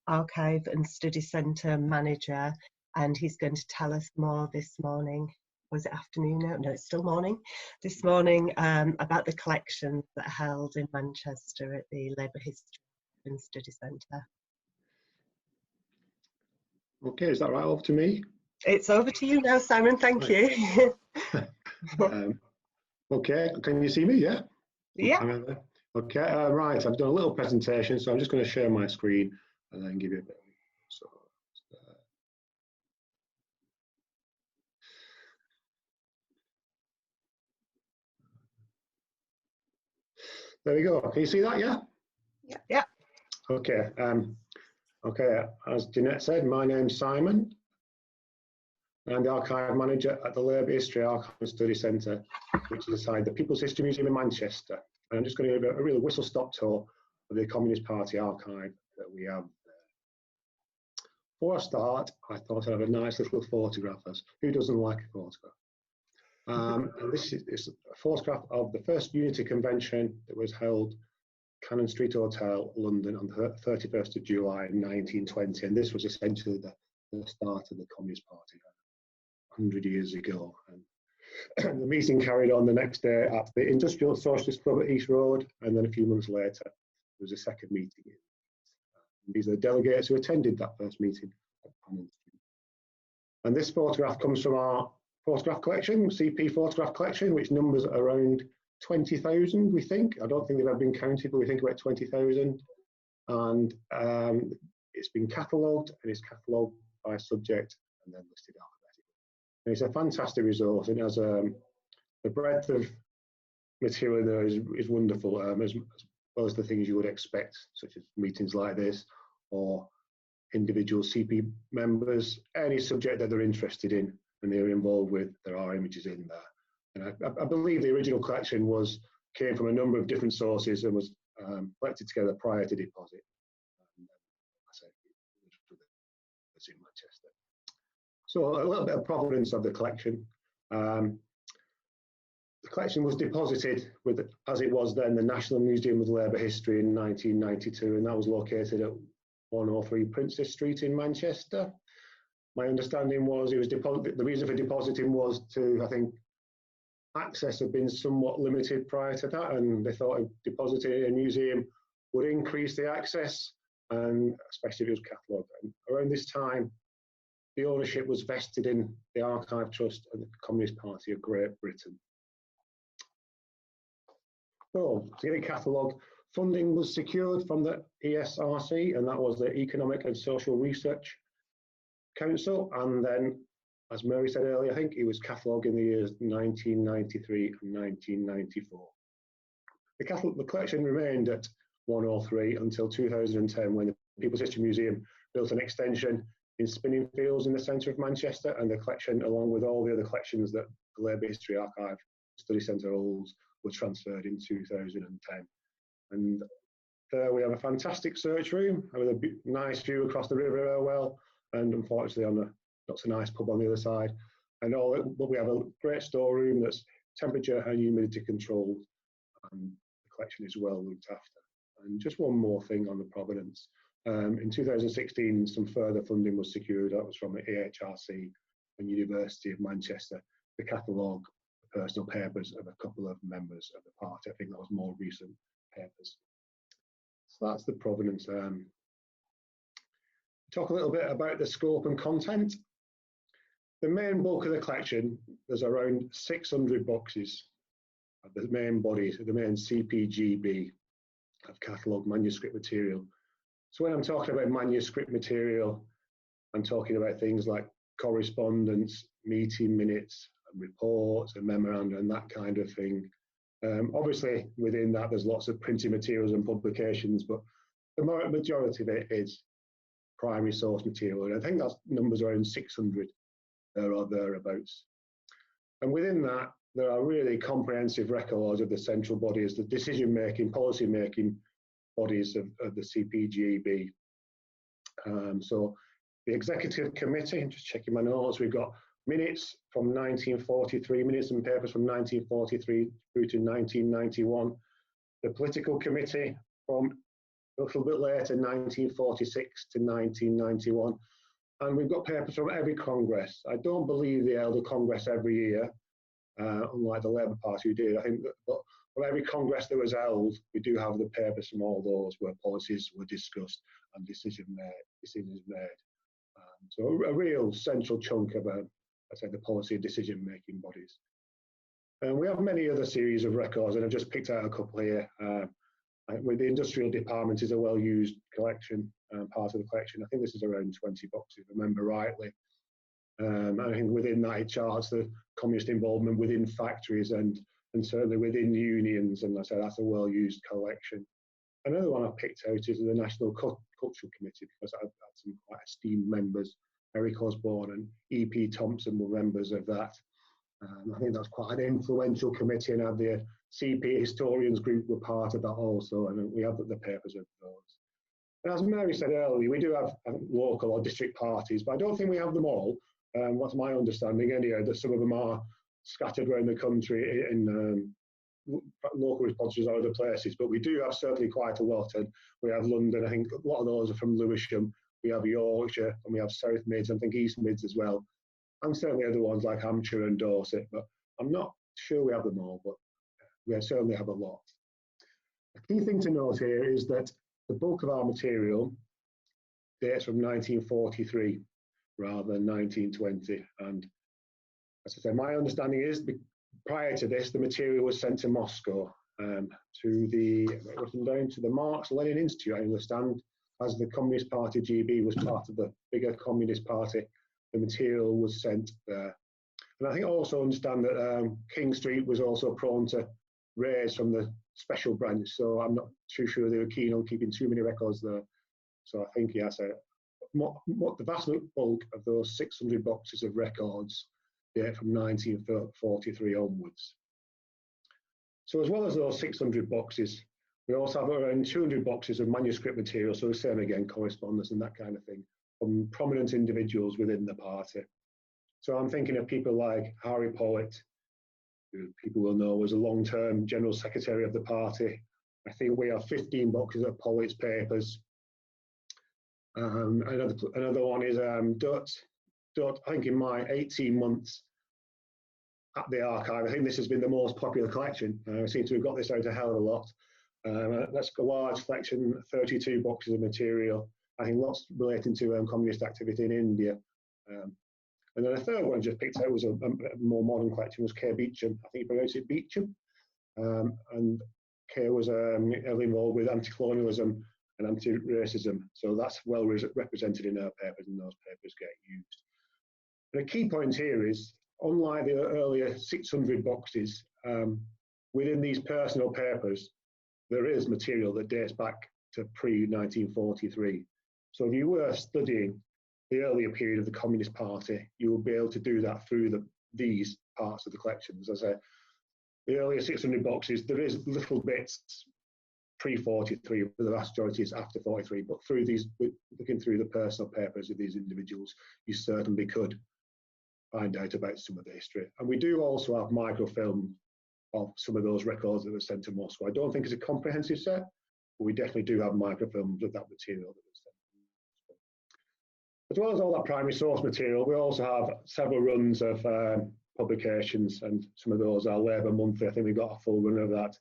Archive and Study Centre Manager, and he's going to tell us more this morning. Was it afternoon now? No, it's still morning. This morning about the collections that are held in Manchester at the Labour History and Study Centre. Okay, is that right? Over to me? It's over to you now, Simon. Thank you. Okay, can you see me? Yeah? Yeah. Okay, right, I've done a little presentation, so I'm just going to share my screen and then give you a bit. So, there we go. Can you see that? Yeah. Yeah. Okay. Okay. As Janette said, my name's Simon. I'm the archive manager at the Labour History Archive and Study Centre, which is inside the People's History Museum in Manchester. And I'm just going to give a real whistle-stop tour of the Communist Party archive that we have there. Before I start, I thought I'd have a nice little photograph. Who doesn't like a photograph? And this is a photograph of the first Unity Convention that was held Cannon Street Hotel, London, on the 31st of July 1920. And this was essentially the start of the Communist Party 100 years ago. And the meeting carried on the next day at the Industrial Socialist Club at East Road, and then a few months later there was a second meeting. These are the delegates who attended that first meeting at Cannon Street. And this photograph comes from our photograph collection, CP photograph collection, which numbers around 20,000, we think. I don't think they've ever been counted, but we think about 20,000. And it's been catalogued, and it's catalogued by subject and then listed alphabetically. And it's a fantastic resource, and it has the breadth of material there is wonderful, as well as the things you would expect, such as meetings like this, or individual CP members, any subject that they're interested in and they're involved with, there are images in there. And I believe the original collection came from a number of different sources and was collected together prior to deposit. I say it was in Manchester. So a little bit of provenance of the collection. The collection was deposited with, as it was then, the National Museum of Labour History in 1992, and that was located at 103 Princess Street in Manchester. My understanding was the reason for depositing was to, I think, access had been somewhat limited prior to that, and they thought depositing in a museum would increase the access, and especially if it was catalogued. And around this time, the ownership was vested in the Archive Trust and the Communist Party of Great Britain. So, to get it catalogued, funding was secured from the ESRC, and that was the Economic and Social Research Council. And then, as Mary said earlier, I think it was catalogued in the years 1993 and 1994. The collection remained at 103 until 2010, when the People's History Museum built an extension in Spinning Fields in the centre of Manchester, and the collection, along with all the other collections that the Labour History Archive Study Centre holds, were transferred in 2010. And there we have a fantastic search room with a nice view across the River Irwell, and unfortunately on a not so nice pub on the other side. But we have a great storeroom that's temperature and humidity controlled, and the collection is well looked after. And just one more thing on the provenance. In 2016, some further funding was secured. That was from the AHRC and University of Manchester to catalogue the personal papers of a couple of members of the party. I think that was more recent papers. So that's the provenance. Talk a little bit about the scope and content. The main bulk of the collection, there's around 600 boxes of the main body, the main CPGB of catalogued manuscript material. So when I'm talking about manuscript material, I'm talking about things like correspondence, meeting minutes, and reports, and memoranda, and that kind of thing. Obviously, within that, there's lots of printed materials and publications, but the majority of it is primary source material, and I think that number's around 600 there or thereabouts. And within that, there are really comprehensive records of the central bodies, the decision-making, policy-making bodies of the CPGB. So the executive committee, I'm just checking my notes, we've got minutes from 1943, minutes and papers from 1943 through to 1991. The political committee from a little bit later, 1946 to 1991. And we've got papers from every Congress. I don't believe they held a Congress every year, unlike the Labour Party who did. I think that from every Congress that was held, we do have the papers from all those where policies were discussed and decisions made. So a real central chunk of, I say, the policy and decision-making bodies. And we have many other series of records, and I've just picked out a couple here. With the industrial department is a well-used collection, part of the collection. I think this is around 20 boxes, if I remember rightly. And I think within that it charts the communist involvement within factories and certainly within unions, and I said that's a well-used collection. Another one I picked out is the National Cultural Committee, because I've had some quite esteemed members Eric Osborne and E.P. Thompson were members of that. I think that's quite an influential committee, and had the CP historians group were part of that also, and we have the papers of those. And as Mary said earlier, we do have local or district parties, but I don't think we have them all. What's my understanding anyway, that some of them are scattered around the country in local repositories or other places, but we do have certainly quite a lot, and we have London. I think a lot of those are from Lewisham, we have Yorkshire, and we have South Mids, I think East Mids as well, and certainly other ones like Hampshire and Dorset, but I'm not sure we have them all, but we certainly have a lot. A key thing to note here is that the bulk of our material dates from 1943 rather than 1920, and as I say, my understanding is prior to this, the material was sent to Moscow, to the Marx Lenin Institute, I understand, as the Communist Party GB was part of the bigger Communist Party, the material was sent there. And I think I also understand that King Street was also prone to raids from the special branch, so I'm not too sure they were keen on keeping too many records there. So I think, yes, the vast bulk of those 600 boxes of records date from 1943 onwards. So as well as those 600 boxes, we also have around 200 boxes of manuscript material, so the same again, correspondence and that kind of thing, from prominent individuals within the party. So I'm thinking of people like Harry Pollitt, who people will know was a long-term General Secretary of the party. I think we have 15 boxes of Pollitt's papers. Another one is I think in my 18 months at the archive, I think this has been the most popular collection. I seem to have got this out a hell of a lot. That's a large collection, 32 boxes of material. I think lots relating to communist activity in India. And then a third one I just picked out was a more modern collection, was K. Beecham. I think you pronounce it Beecham. And K was heavily involved with anti-colonialism and anti-racism. So that's well represented in our papers, and those papers get used. And a key point here is, unlike the earlier 600 boxes, within these personal papers, there is material that dates back to pre-1943. So if you were studying the earlier period of the Communist Party, you will be able to do that through these parts of the collections. As I say, the earlier 600 boxes, there is little bits pre-43, but the vast majority is after 43. But through these, looking through the personal papers of these individuals, you certainly could find out about some of the history. And we do also have microfilm of some of those records that were sent to Moscow. I don't think it's a comprehensive set, but we definitely do have microfilms of that material that was sent to Moscow. As well as all that primary source material, we also have several runs of publications, and some of those are Labour Monthly. I think we got a full run of that.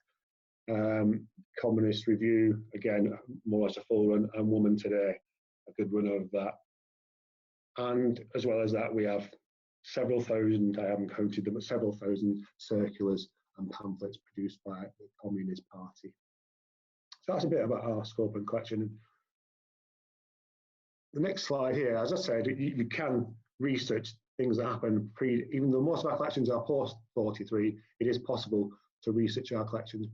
Communist Review, again, more or less a full run, and Woman Today, a good run of that. And as well as that, we have several thousand, I haven't counted them, but several thousand circulars and pamphlets produced by the Communist Party. So that's a bit about our scope and collection. The next slide here, as I said, you can research things that happen even though most of our collections are post-43, it is possible to research our collections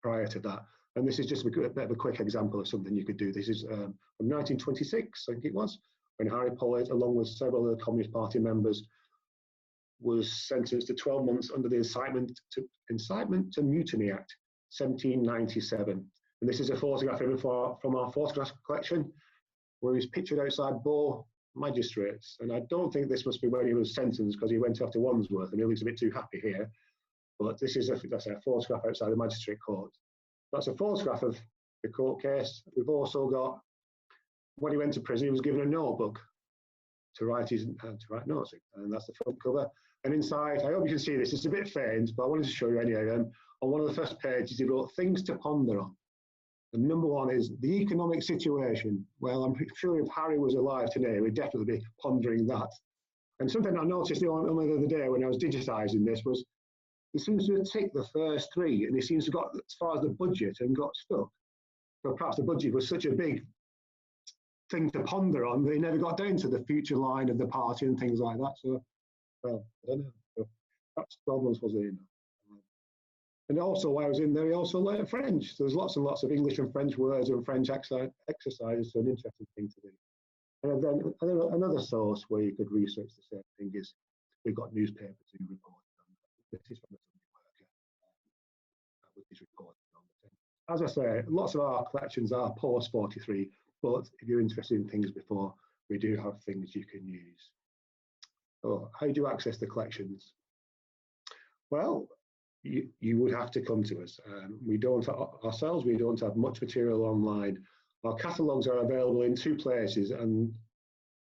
prior to that. And this is just a bit of a quick example of something you could do. This is from 1926, I think it was, when Harry Pollitt, along with several other Communist Party members, was sentenced to 12 months under the Incitement to Mutiny Act, 1797. And this is a photograph of him from our photograph collection, where he's pictured outside Bow Magistrates. And I don't think this must be when he was sentenced, because he went off to Wandsworth and he looks a bit too happy here. But this is that's a photograph outside the magistrate court. That's a photograph of the court case. We've also got, when he went to prison, he was given a notebook to write notes, and that's the front cover. And inside, I hope you can see this, it's a bit faint, but I wanted to show you anyway. On one of the first pages, he wrote things to ponder on. And number one is the economic situation. Well, I'm sure if Harry was alive today, we'd definitely be pondering that. And something I noticed only the other day when I was digitising this was, he seems to have ticked the first three, and he seems to have got as far as the budget and got stuck. So perhaps the budget was such a big thing to ponder on that he never got down to the future line of the party and things like that. So, well, I don't know. So perhaps 12 months was in. And also, while I was in there, he also learned French. So there's lots and lots of English and French words and French exercises, so an interesting thing to do. And then another source where you could research the same thing is we've got newspapers who report on this is from the Sunday Worker, which is reported on the thing. As I say, lots of our collections are post 43, but if you're interested in things before, we do have things you can use. So how do you access the collections? Well, you would have to come to us. We don't ourselves, we don't have much material online. Our catalogues are available in 2 places, and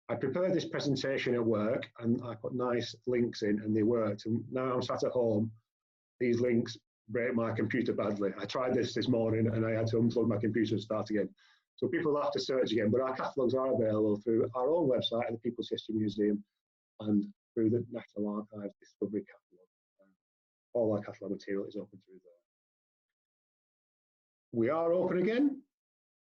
I prepared this presentation at work and I put nice links in and they worked. And now I'm sat at home, these links break my computer badly. I tried this morning and I had to unplug my computer and start again. So people will have to search again, but our catalogues are available through our own website at the People's History Museum and through the National Archives Discovery Catalogue. All our catalogue material is open through there. We are open again,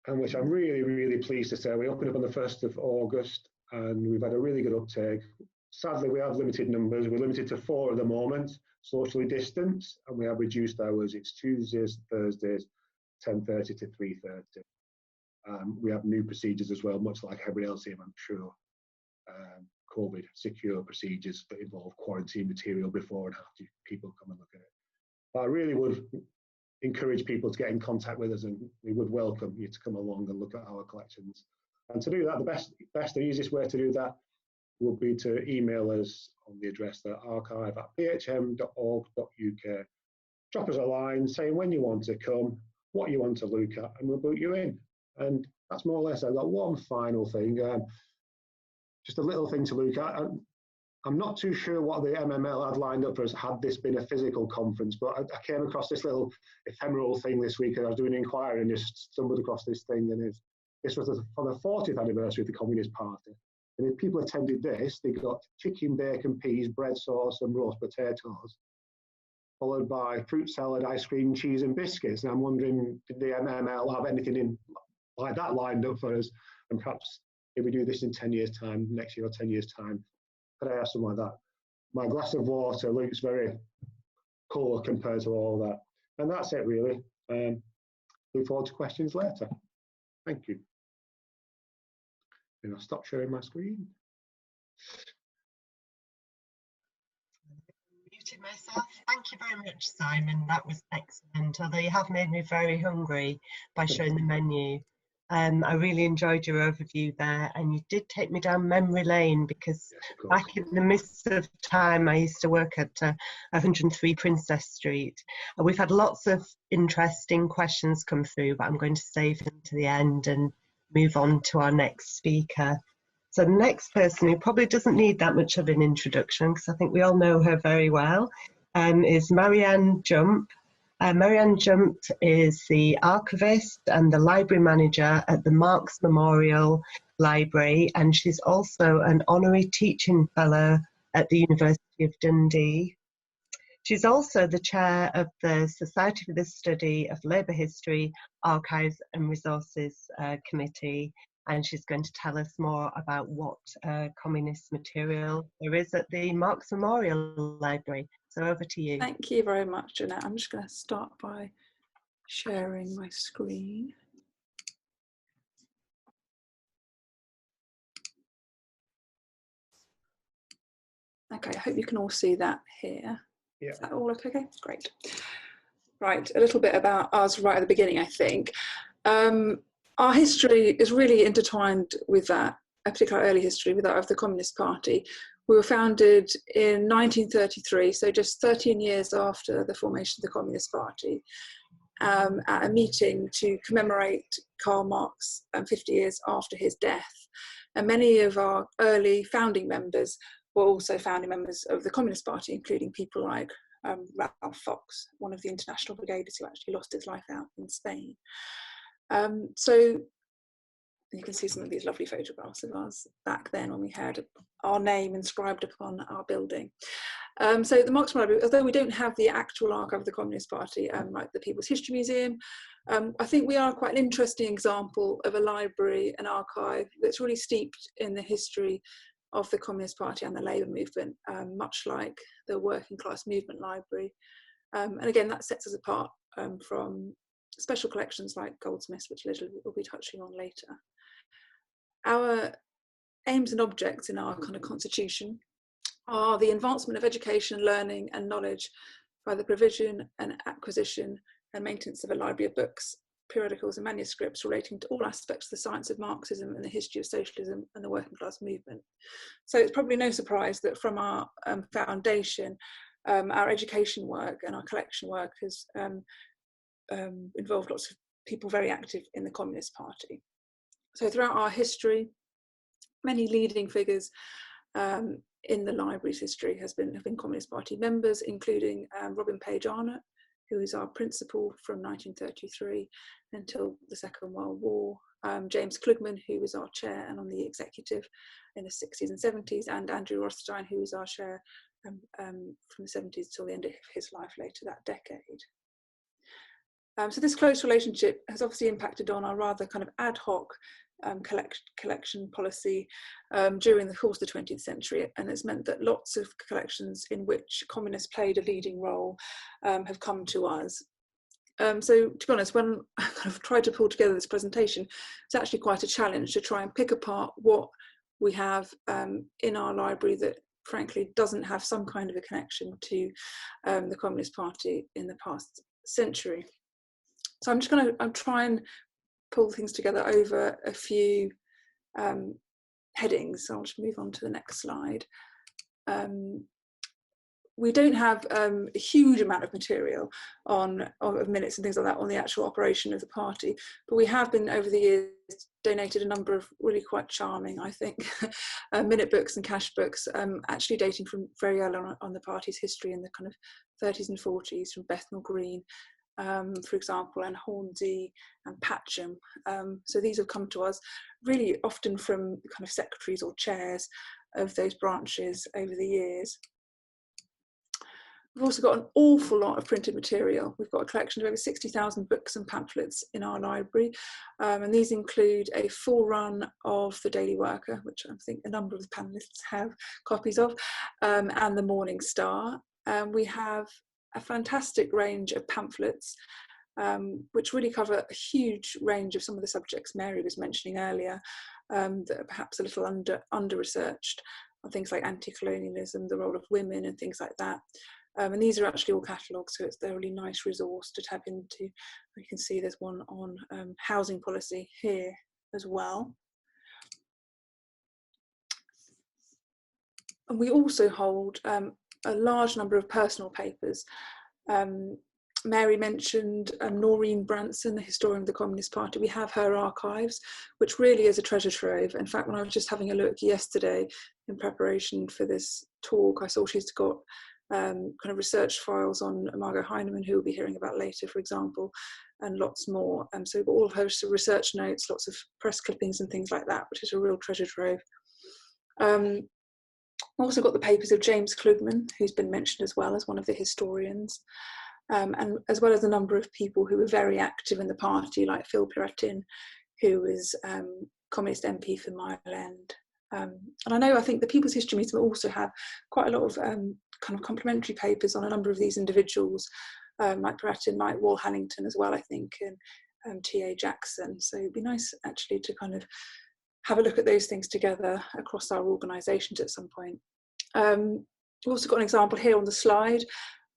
and which I'm really, really pleased to say. We opened up on the 1st of August and we've had a really good uptake. Sadly, we have limited numbers. We're limited to 4 at the moment, socially distanced, and we have reduced hours. It's Tuesdays, Thursdays, 10:30 to 3:30. We have new procedures as well, much like everybody else here, I'm sure. COVID secure procedures that involve quarantine material before and after people come and look at it. But I really would encourage people to get in contact with us, and we would welcome you to come along and look at our collections. And to do that, the best and easiest way to do that would be to email us on the address that archive@phm.org.uk. Drop us a line saying when you want to come, what you want to look at, and we'll book you in. And that's more or less. I've got one final thing, just a little thing to look at. I'm not too sure what the MML had lined up for us had this been a physical conference, but I came across this little ephemeral thing this week, and I was doing an inquiry and just stumbled across this thing, and this was for the 40th anniversary of the Communist Party. And if people attended this, they got chicken, bacon, peas, bread sauce and roast potatoes, followed by fruit salad, ice cream, cheese and biscuits. And I'm wondering, did the MML have anything in like that lined up for us? And perhaps if we do this in 10 years' time, next year or 10 years' time, could I have something like that? My glass of water looks very cool compared to all that. And that's it, really. Look forward to questions later. Thank you. And I'll stop sharing my screen. Muted myself. Thank you very much, Simon. That was excellent. Although you have made me very hungry by showing the menu. I really enjoyed your overview there, and you did take me down memory lane, because back in the midst of time I used to work at 103 Princess Street. We've had lots of interesting questions come through, but I'm going to save them to the end and move on to our next speaker. So the next person, who probably doesn't need that much of an introduction because I think we all know her very well, is Meirian Jump. Meirian Jump is the archivist and the library manager at the Marx Memorial Library, and she's also an honorary teaching fellow at the University of Dundee. She's also the chair of the Society for the Study of Labour History, Archives and Resources Committee, and she's going to tell us more about what communist material there is at the Marx Memorial Library. So over to you. Thank you very much, Janette. I'm just going to start by sharing my screen. Okay, I hope you can all see that here. Yeah. Is that all okay? Great. Right, a little bit about us right at the beginning, I think. Our history is really intertwined with that, a particular early history, with that of the Communist Party. We were founded in 1933, so just 13 years after the formation of the Communist Party, at a meeting to commemorate Karl Marx 50 years after his death. And many of our early founding members were also founding members of the Communist Party, including people like Ralph Fox, one of the international brigaders who actually lost his life out in Spain. So you can see some of these lovely photographs of us back then when we had our name inscribed upon our building. So the Marx Memorial Library, although we don't have the actual archive of the Communist Party like the People's History Museum, I think we are quite an interesting example of a library, an archive that's really steeped in the history of the Communist Party and the labour movement, much like the Working Class Movement Library. And again, that sets us apart from special collections like Goldsmiths, which Liz will be touching on later. Our aims and objects in our kind of constitution are the advancement of education, learning and knowledge by the provision and acquisition and maintenance of a library of books, periodicals and manuscripts relating to all aspects of the science of Marxism and the history of socialism and the working class movement. So it's probably no surprise that from our foundation, our education work and our collection work has involved lots of people very active in the Communist Party. So throughout our history, many leading figures in the library's history have been Communist Party members, including Robin Page Arnott, who is our principal from 1933 until the Second World War, James Klugman, who was our chair and on the executive in the 60s and 70s, and Andrew Rothstein, who was our chair from the 70s till the end of his life later that decade. So this close relationship has obviously impacted on our rather kind of ad hoc collection policy during the course of the 20th century, and it's meant that lots of collections in which communists played a leading role have come to us. So to be honest, when I kind of tried to pull together this presentation, it's actually quite a challenge to try and pick apart what we have in our library that frankly doesn't have some kind of a connection to the Communist Party in the past century. So I'm just going to try and pull things together over a few headings. So I'll just move on to the next slide. We don't have a huge amount of material of minutes and things like that on the actual operation of the party, but we have been over the years donated a number of really quite charming, I think, minute books and cash books, actually dating from very early on the party's history in the kind of 30s and 40s, from Bethnal Green, for example, and Hornsey and Patcham. So these have come to us really often from kind of secretaries or chairs of those branches over the years. We've also got an awful lot of printed material. We've got a collection of over 60,000 books and pamphlets in our library, and these include a full run of the Daily Worker, which I think a number of the panellists have copies of, and the Morning Star. We have a fantastic range of pamphlets which really cover a huge range of some of the subjects Mary was mentioning earlier, that are perhaps a little under-researched, things like anti-colonialism, the role of women and things like that. And these are actually all catalogues, so it's a really nice resource to tap into. You can see there's one on housing policy here as well. And we also hold a large number of personal papers. Mary mentioned Noreen Branson, the historian of the Communist Party. We have her archives, which really is a treasure trove. In fact, when I was just having a look yesterday in preparation for this talk, I saw she's got kind of research files on Margot Heinemann, who we'll be hearing about later, for example, and lots more. So we've got all of her research notes, lots of press clippings and things like that, which is a real treasure trove. Also got the papers of James Klugman, who's been mentioned as well as one of the historians, and as well as a number of people who were very active in the party, like Phil Piratin, who was Communist MP for Mile End. And I think the People's History Museum also have quite a lot of kind of complimentary papers on a number of these individuals, like Piratin, like Wall Hannington as well, I think, and T.A. Jackson. So it'd be nice actually to kind of have a look at those things together across our organisations at some point. We've also got an example here on the slide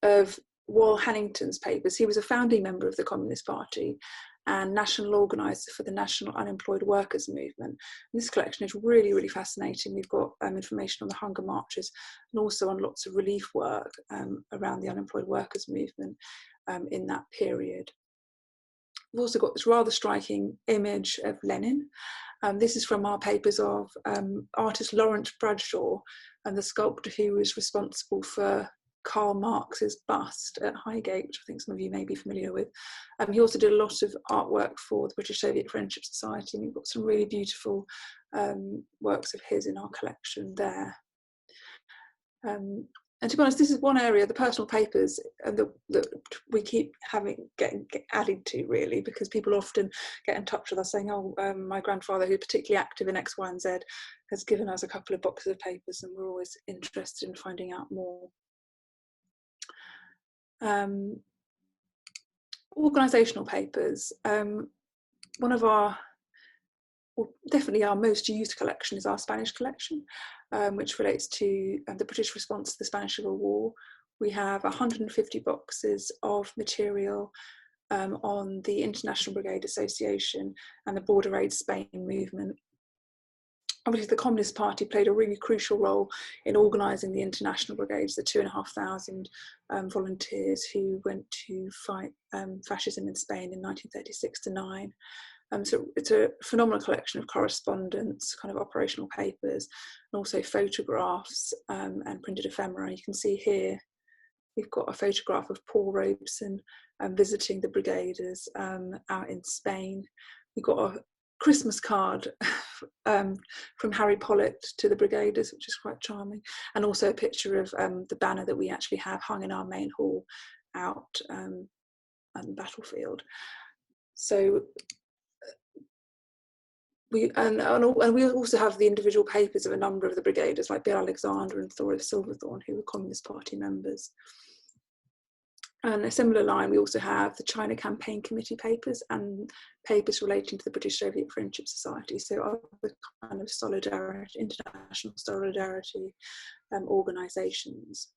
of Wall Hannington's papers. He was a founding member of the Communist Party and national organiser for the National Unemployed Workers Movement. And this collection is really, really fascinating. We've got information on the hunger marches and also on lots of relief work around the unemployed workers movement in that period. We've also got this rather striking image of Lenin. This is from our papers of artist Lawrence Bradshaw and the sculptor who was responsible for Karl Marx's bust at Highgate, which I think some of you may be familiar with. He also did a lot of artwork for the British Soviet Friendship Society, and we've got some really beautiful works of his in our collection there. And to be honest, this is one area, the personal papers, that we keep getting added to, really, because people often get in touch with us saying, oh, my grandfather, who's particularly active in X, Y, and Z, has given us a couple of boxes of papers, and we're always interested in finding out more. Organisational papers. One of our well, definitely our most used collection is our Spanish collection, which relates to the British response to the Spanish Civil War. We have 150 boxes of material on the International Brigade Association and the Border Aid Spain movement. Obviously, the Communist Party played a really crucial role in organising the international brigades, the 2,500 volunteers who went to fight fascism in Spain in 1936-9. So it's a phenomenal collection of correspondence, kind of operational papers, and also photographs and printed ephemera. You can see here, we've got a photograph of Paul Robeson visiting the brigaders out in Spain. We've got a Christmas card from Harry Pollitt to the brigaders, which is quite charming, and also a picture of the banner that we actually have hung in our main hall out at the battlefield. So we also have the individual papers of a number of the brigaders, like Bill Alexander and Thor of Silverthorne, who were Communist Party members. And a similar line, we also have the China Campaign Committee papers and papers relating to the British Soviet Friendship Society. So other kind of solidarity, international solidarity organisations.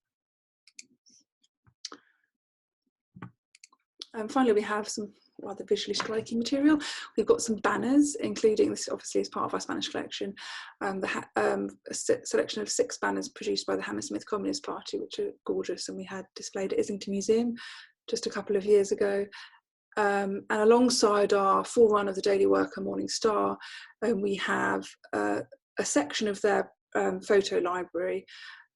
And finally, we have some rather visually striking material. We've got some banners, including, this obviously as part of our Spanish collection, a selection of 6 banners produced by the Hammersmith Communist Party, which are gorgeous, and we had displayed at Islington Museum just a couple of years ago. And alongside our forerunner of the Daily Worker, Morning Star, we have a section of their photo library.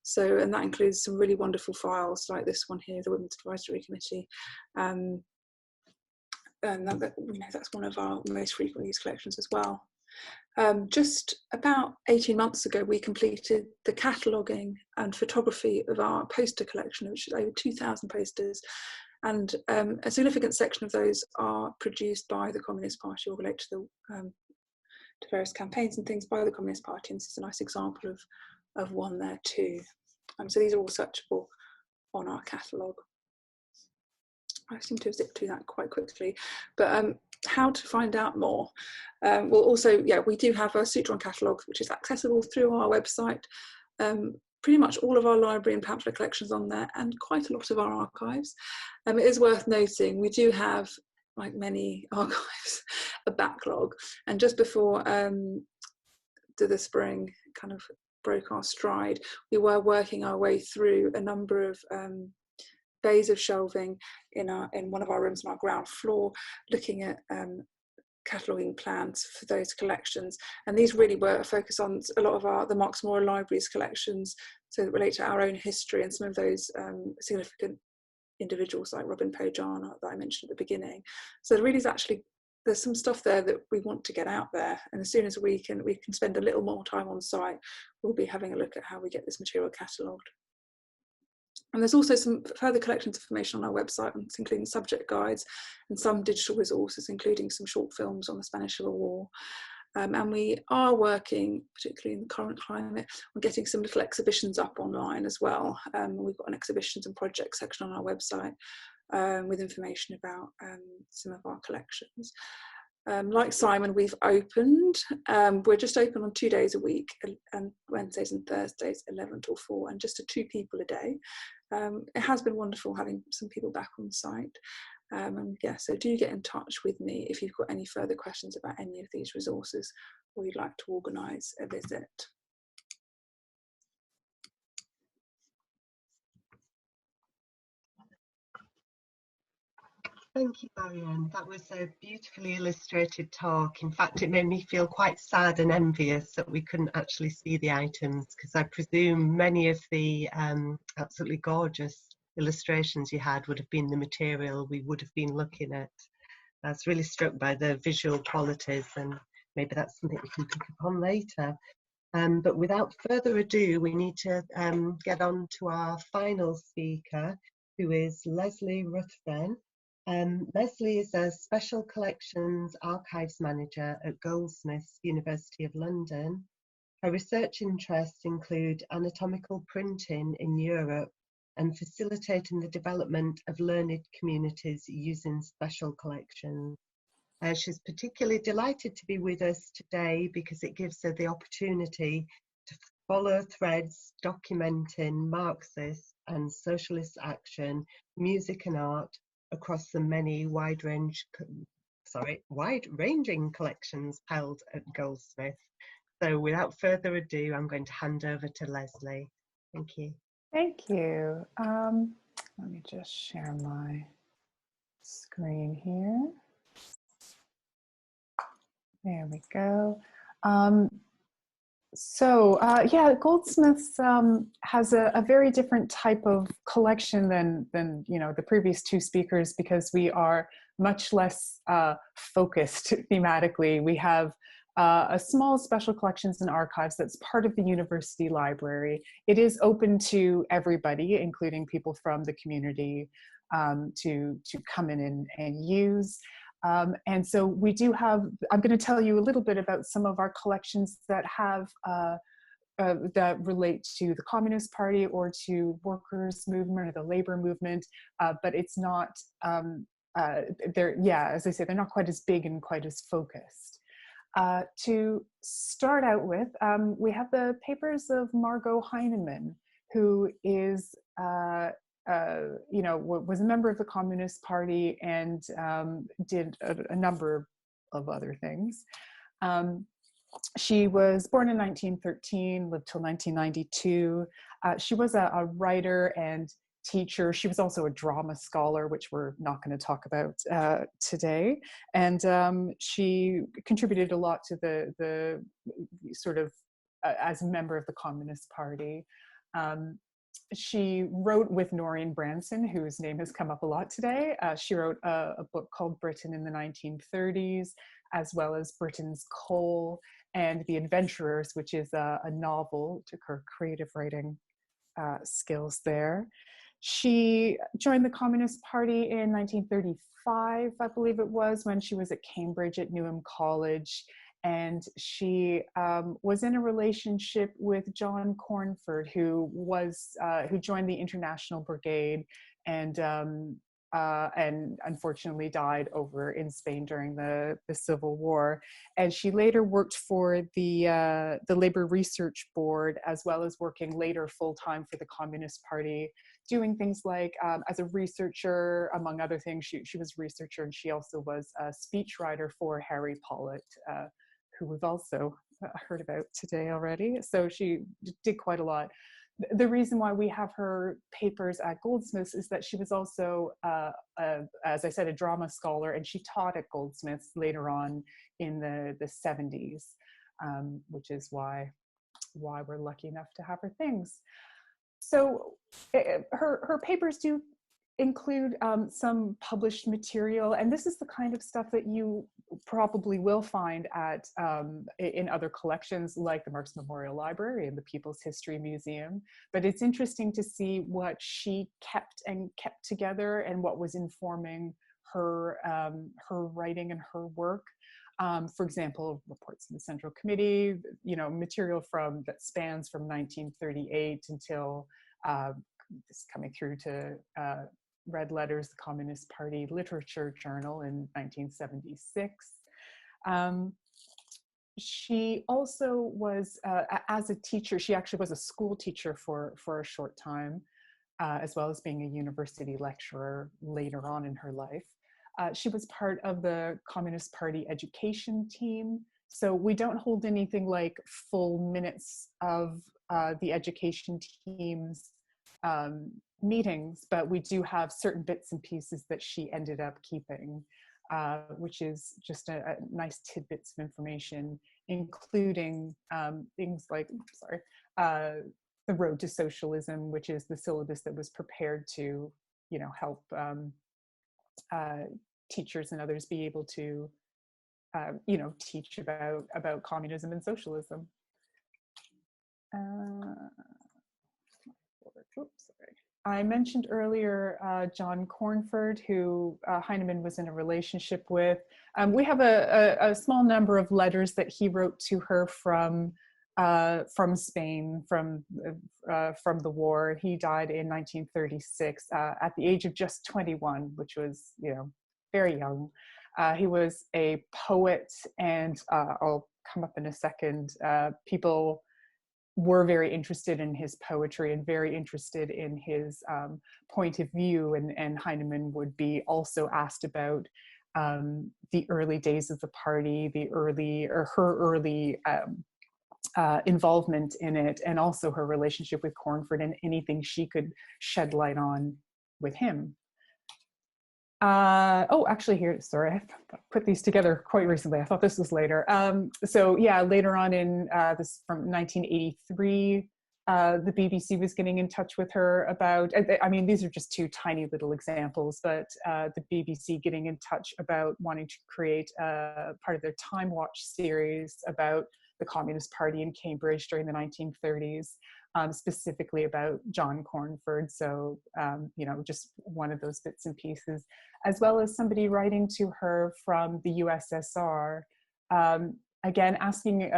So, and that includes some really wonderful files like this one here, the Women's Advisory Committee. And that, that's one of our most frequently used collections as well. Just about 18 months ago, we completed the cataloguing and photography of our poster collection, which is over 2,000 posters. And a significant section of those are produced by the Communist Party or relate to various campaigns and things by the Communist Party. And this is a nice example of one there too. So these are all searchable on our catalogue. I seem to have zipped through that quite quickly, but how to find out more? Well, also, yeah, we do have a Sutron catalogue, which is accessible through our website. Pretty much all of our library and pamphlet collections on there, and quite a lot of our archives. It is worth noting, we do have, like many archives, a backlog. And just before the spring kind of broke our stride, we were working our way through a number of bays of shelving in one of our rooms on our ground floor, looking at cataloguing plans for those collections. And these really were focused on a lot of the Marx Memorial Library's collections, so that relate to our own history and some of those significant individuals like Robin Pojana that I mentioned at the beginning. So there really is actually, there's some stuff there that we want to get out there, and as soon as we can spend a little more time on site, we'll be having a look at how we get this material catalogued. And there's also some further collections of information on our website, including subject guides and some digital resources, including some short films on the Spanish Civil War. And we are working, particularly in the current climate, on getting some little exhibitions up online as well. We've got an exhibitions and projects section on our website with information about some of our collections. Like Simon, we've opened, we're just open on 2 days a week, and Wednesdays and Thursdays, 11 till 4, and just to 2 people a day. It has been wonderful having some people back on site. And yeah, so do get in touch with me if you've got any further questions about any of these resources, or you'd like to organise a visit. Thank you, Meirian. That was a beautifully illustrated talk. In fact, it made me feel quite sad and envious that we couldn't actually see the items, because I presume many of the absolutely gorgeous illustrations you had would have been the material we would have been looking at. I was really struck by the visual qualities, and maybe that's something we can pick up on later. But without further ado, we need to get on to our final speaker, who is Leslie Ruthven. Leslie is a Special Collections Archives Manager at Goldsmiths, University of London. Her research interests include anatomical printing in Europe and facilitating the development of learned communities using special collections. She's particularly delighted to be with us today because it gives her the opportunity to follow threads documenting Marxist and socialist action, music and art across the many wide-ranging collections held at Goldsmith. So without further ado, I'm going to hand over to Leslie. Thank you. Thank you. Let me just share my screen here. There we go. Yeah, Goldsmiths has a very different type of collection than the previous two speakers, because we are much less focused thematically. We have a small special collections and archives that's part of the university library. It is open to everybody, including people from the community, to come in and use. And so we do have, I'm going to tell you a little bit about some of our collections that have that relate to the Communist Party or to workers' movement or the labor movement, but it's not, as I say, they're not quite as big and quite as focused. To start out with, we have the papers of Margot Heinemann, who is was a member of the Communist Party and did a number of other things. She was born in 1913, lived till 1992. She was a writer and teacher. She was also a drama scholar, which we're not going to talk about today. And she contributed a lot to the sort of, as a member of the Communist Party. She wrote with Noreen Branson, whose name has come up a lot today. She wrote a book called Britain in the 1930s, as well as Britain's Coal and The Adventurers, which is a novel. Took her creative writing skills there. She joined the Communist Party in 1935, I believe it was, when she was at Cambridge at Newham College. And she was in a relationship with John Cornford, who joined the International Brigade and unfortunately died over in Spain during the Civil War. And she later worked for the Labor Research Board, as well as working later full-time for the Communist Party, doing things like as a researcher, among other things. She was a researcher, and she also was a speechwriter for Harry Pollitt, who we've also heard about today already. So she did quite a lot. The reason why we have her papers at Goldsmiths is that she was also, as I said, a drama scholar, and she taught at Goldsmiths later on in the 70s, which is why we're lucky enough to have her things. So her papers do include some published material, and this is the kind of stuff that you probably will find at in other collections like the Marx Memorial Library and the People's History Museum. But it's interesting to see what she kept together and what was informing her her writing and her work. For example, reports from the Central Committee, material that spans from 1938 until this coming through to Red Letters, the Communist Party Literature Journal in 1976. She also was, as a teacher, she actually was a school teacher for a short time, as well as being a university lecturer later on in her life. She was part of the Communist Party education team. So we don't hold anything like full minutes of the education team's meetings, but we do have certain bits and pieces that she ended up keeping, which is just a nice tidbits of information, including things like, The Road to Socialism, which is the syllabus that was prepared to, help teachers and others be able to, teach about communism and socialism. Oops, sorry. I mentioned earlier John Cornford, who Heinemann was in a relationship with. We have a small number of letters that he wrote to her from Spain, from the war. He died in 1936 at the age of just 21, which was, very young. He was a poet, and I'll come up in a second. People were very interested in his poetry and very interested in his point of view, and Heinemann would be also asked about the early days of the party, her early involvement in it, and also her relationship with Cornford and anything she could shed light on with him. Oh, actually here, sorry, I put these together quite recently. I thought this was later. So yeah, later on in this, from 1983, the BBC was getting in touch with her about, I mean, these are just two tiny little examples, but the BBC getting in touch about wanting to create part of their Time Watch series about the Communist Party in Cambridge during the 1930s. Specifically about John Cornford. So, you know, just one of those bits and pieces, as well as somebody writing to her from the USSR, again, asking,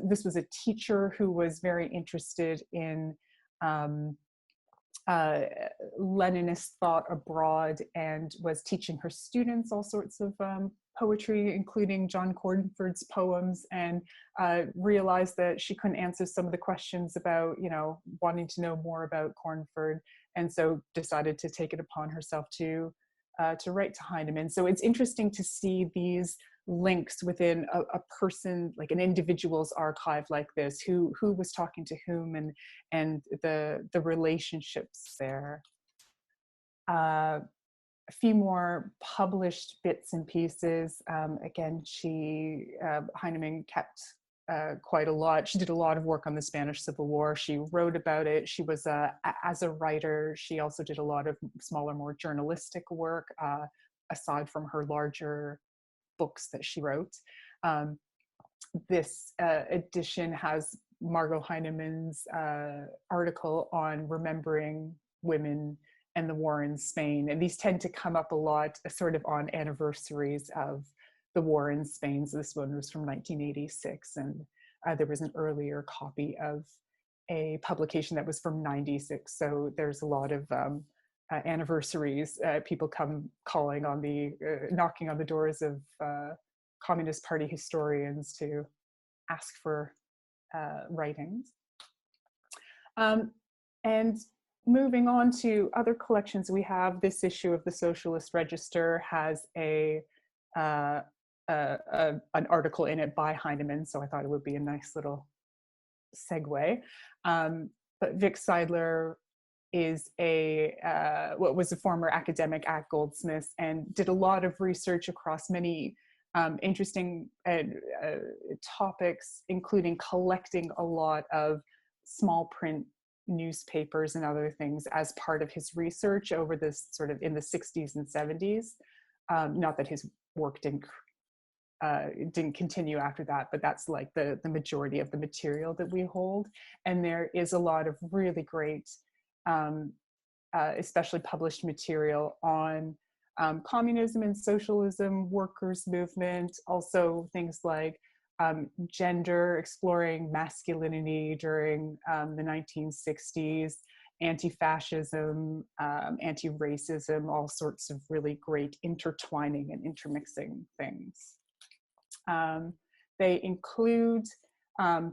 this was a teacher who was very interested in Leninist thought abroad and was teaching her students all sorts of poetry, including John Cornford's poems, and realized that she couldn't answer some of the questions about, you know, wanting to know more about Cornford, and so decided to take it upon herself to write to Heinemann. So it's interesting to see these links within a person, like an individual's archive like this, who was talking to whom, and the relationships there. A few more published bits and pieces. Again, Heinemann kept quite a lot. She did a lot of work on the Spanish Civil War. She wrote about it. She was, as a writer, she also did a lot of smaller, more journalistic work, aside from her larger books that she wrote. This edition has Margot Heinemann's article on remembering women and the war in Spain. And these tend to come up a lot sort of on anniversaries of the war in Spain. So this one was from 1986, and there was an earlier copy of a publication that was from 96. So there's a lot of anniversaries. People come calling on the, knocking on the doors of Communist Party historians to ask for writings. And moving on to other collections, we have this issue of the Socialist Register has an article in it by Heinemann, so I thought it would be a nice little segue. But Vic Seidler is what was a former academic at Goldsmiths and did a lot of research across many interesting topics, including collecting a lot of small print newspapers and other things as part of his research over this sort of in the 60s and 70s. Not that his work didn't continue after that, but that's like the majority of the material that we hold. And there is a lot of really great, especially published material on communism and socialism, workers' movement, also things like gender, exploring masculinity during the 1960s, anti-fascism, anti-racism, all sorts of really great intertwining and intermixing things. They include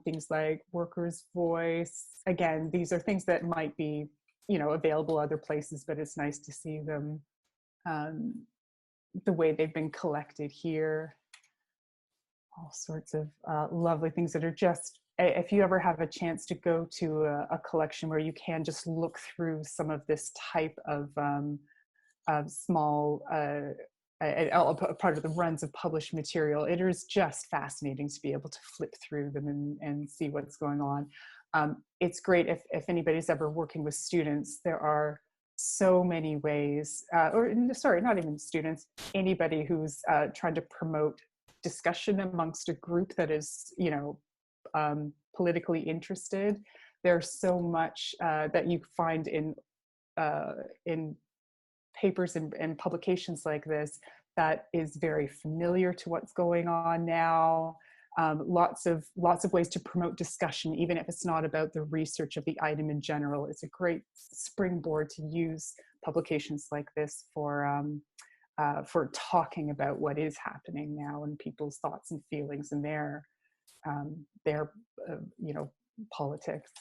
things like Workers' Voice. Again, these are things that might be, you know, available other places, but it's nice to see them the way they've been collected here. All sorts of lovely things that are just, if you ever have a chance to go to a collection where you can just look through some of this type of small, part of the runs of published material, it is just fascinating to be able to flip through them and see what's going on. It's great if anybody's ever working with students. There are so many ways, or sorry, not even students, anybody who's trying to promote discussion amongst a group that is, you know, politically interested. There's so much that you find in papers and publications like this that is very familiar to what's going on now. Lots of ways to promote discussion, even if it's not about the research of the item in general. It's a great springboard to use publications like this for for talking about what is happening now and people's thoughts and feelings and their you know, politics.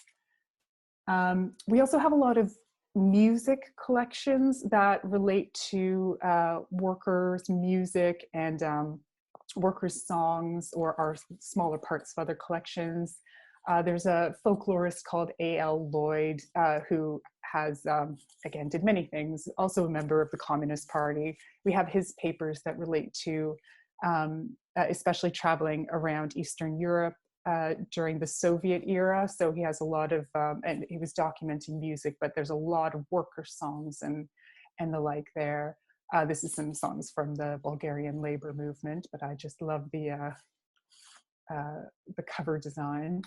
We also have a lot of music collections that relate to workers' music and workers' songs, or are smaller parts of other collections. There's a folklorist called A.L. Lloyd who has, again, did many things, also a member of the Communist Party. We have his papers that relate to especially traveling around Eastern Europe during the Soviet era. So he has a lot of, and he was documenting music, but there's a lot of worker songs and the like there. This is some songs from the Bulgarian labor movement, but I just love the cover design.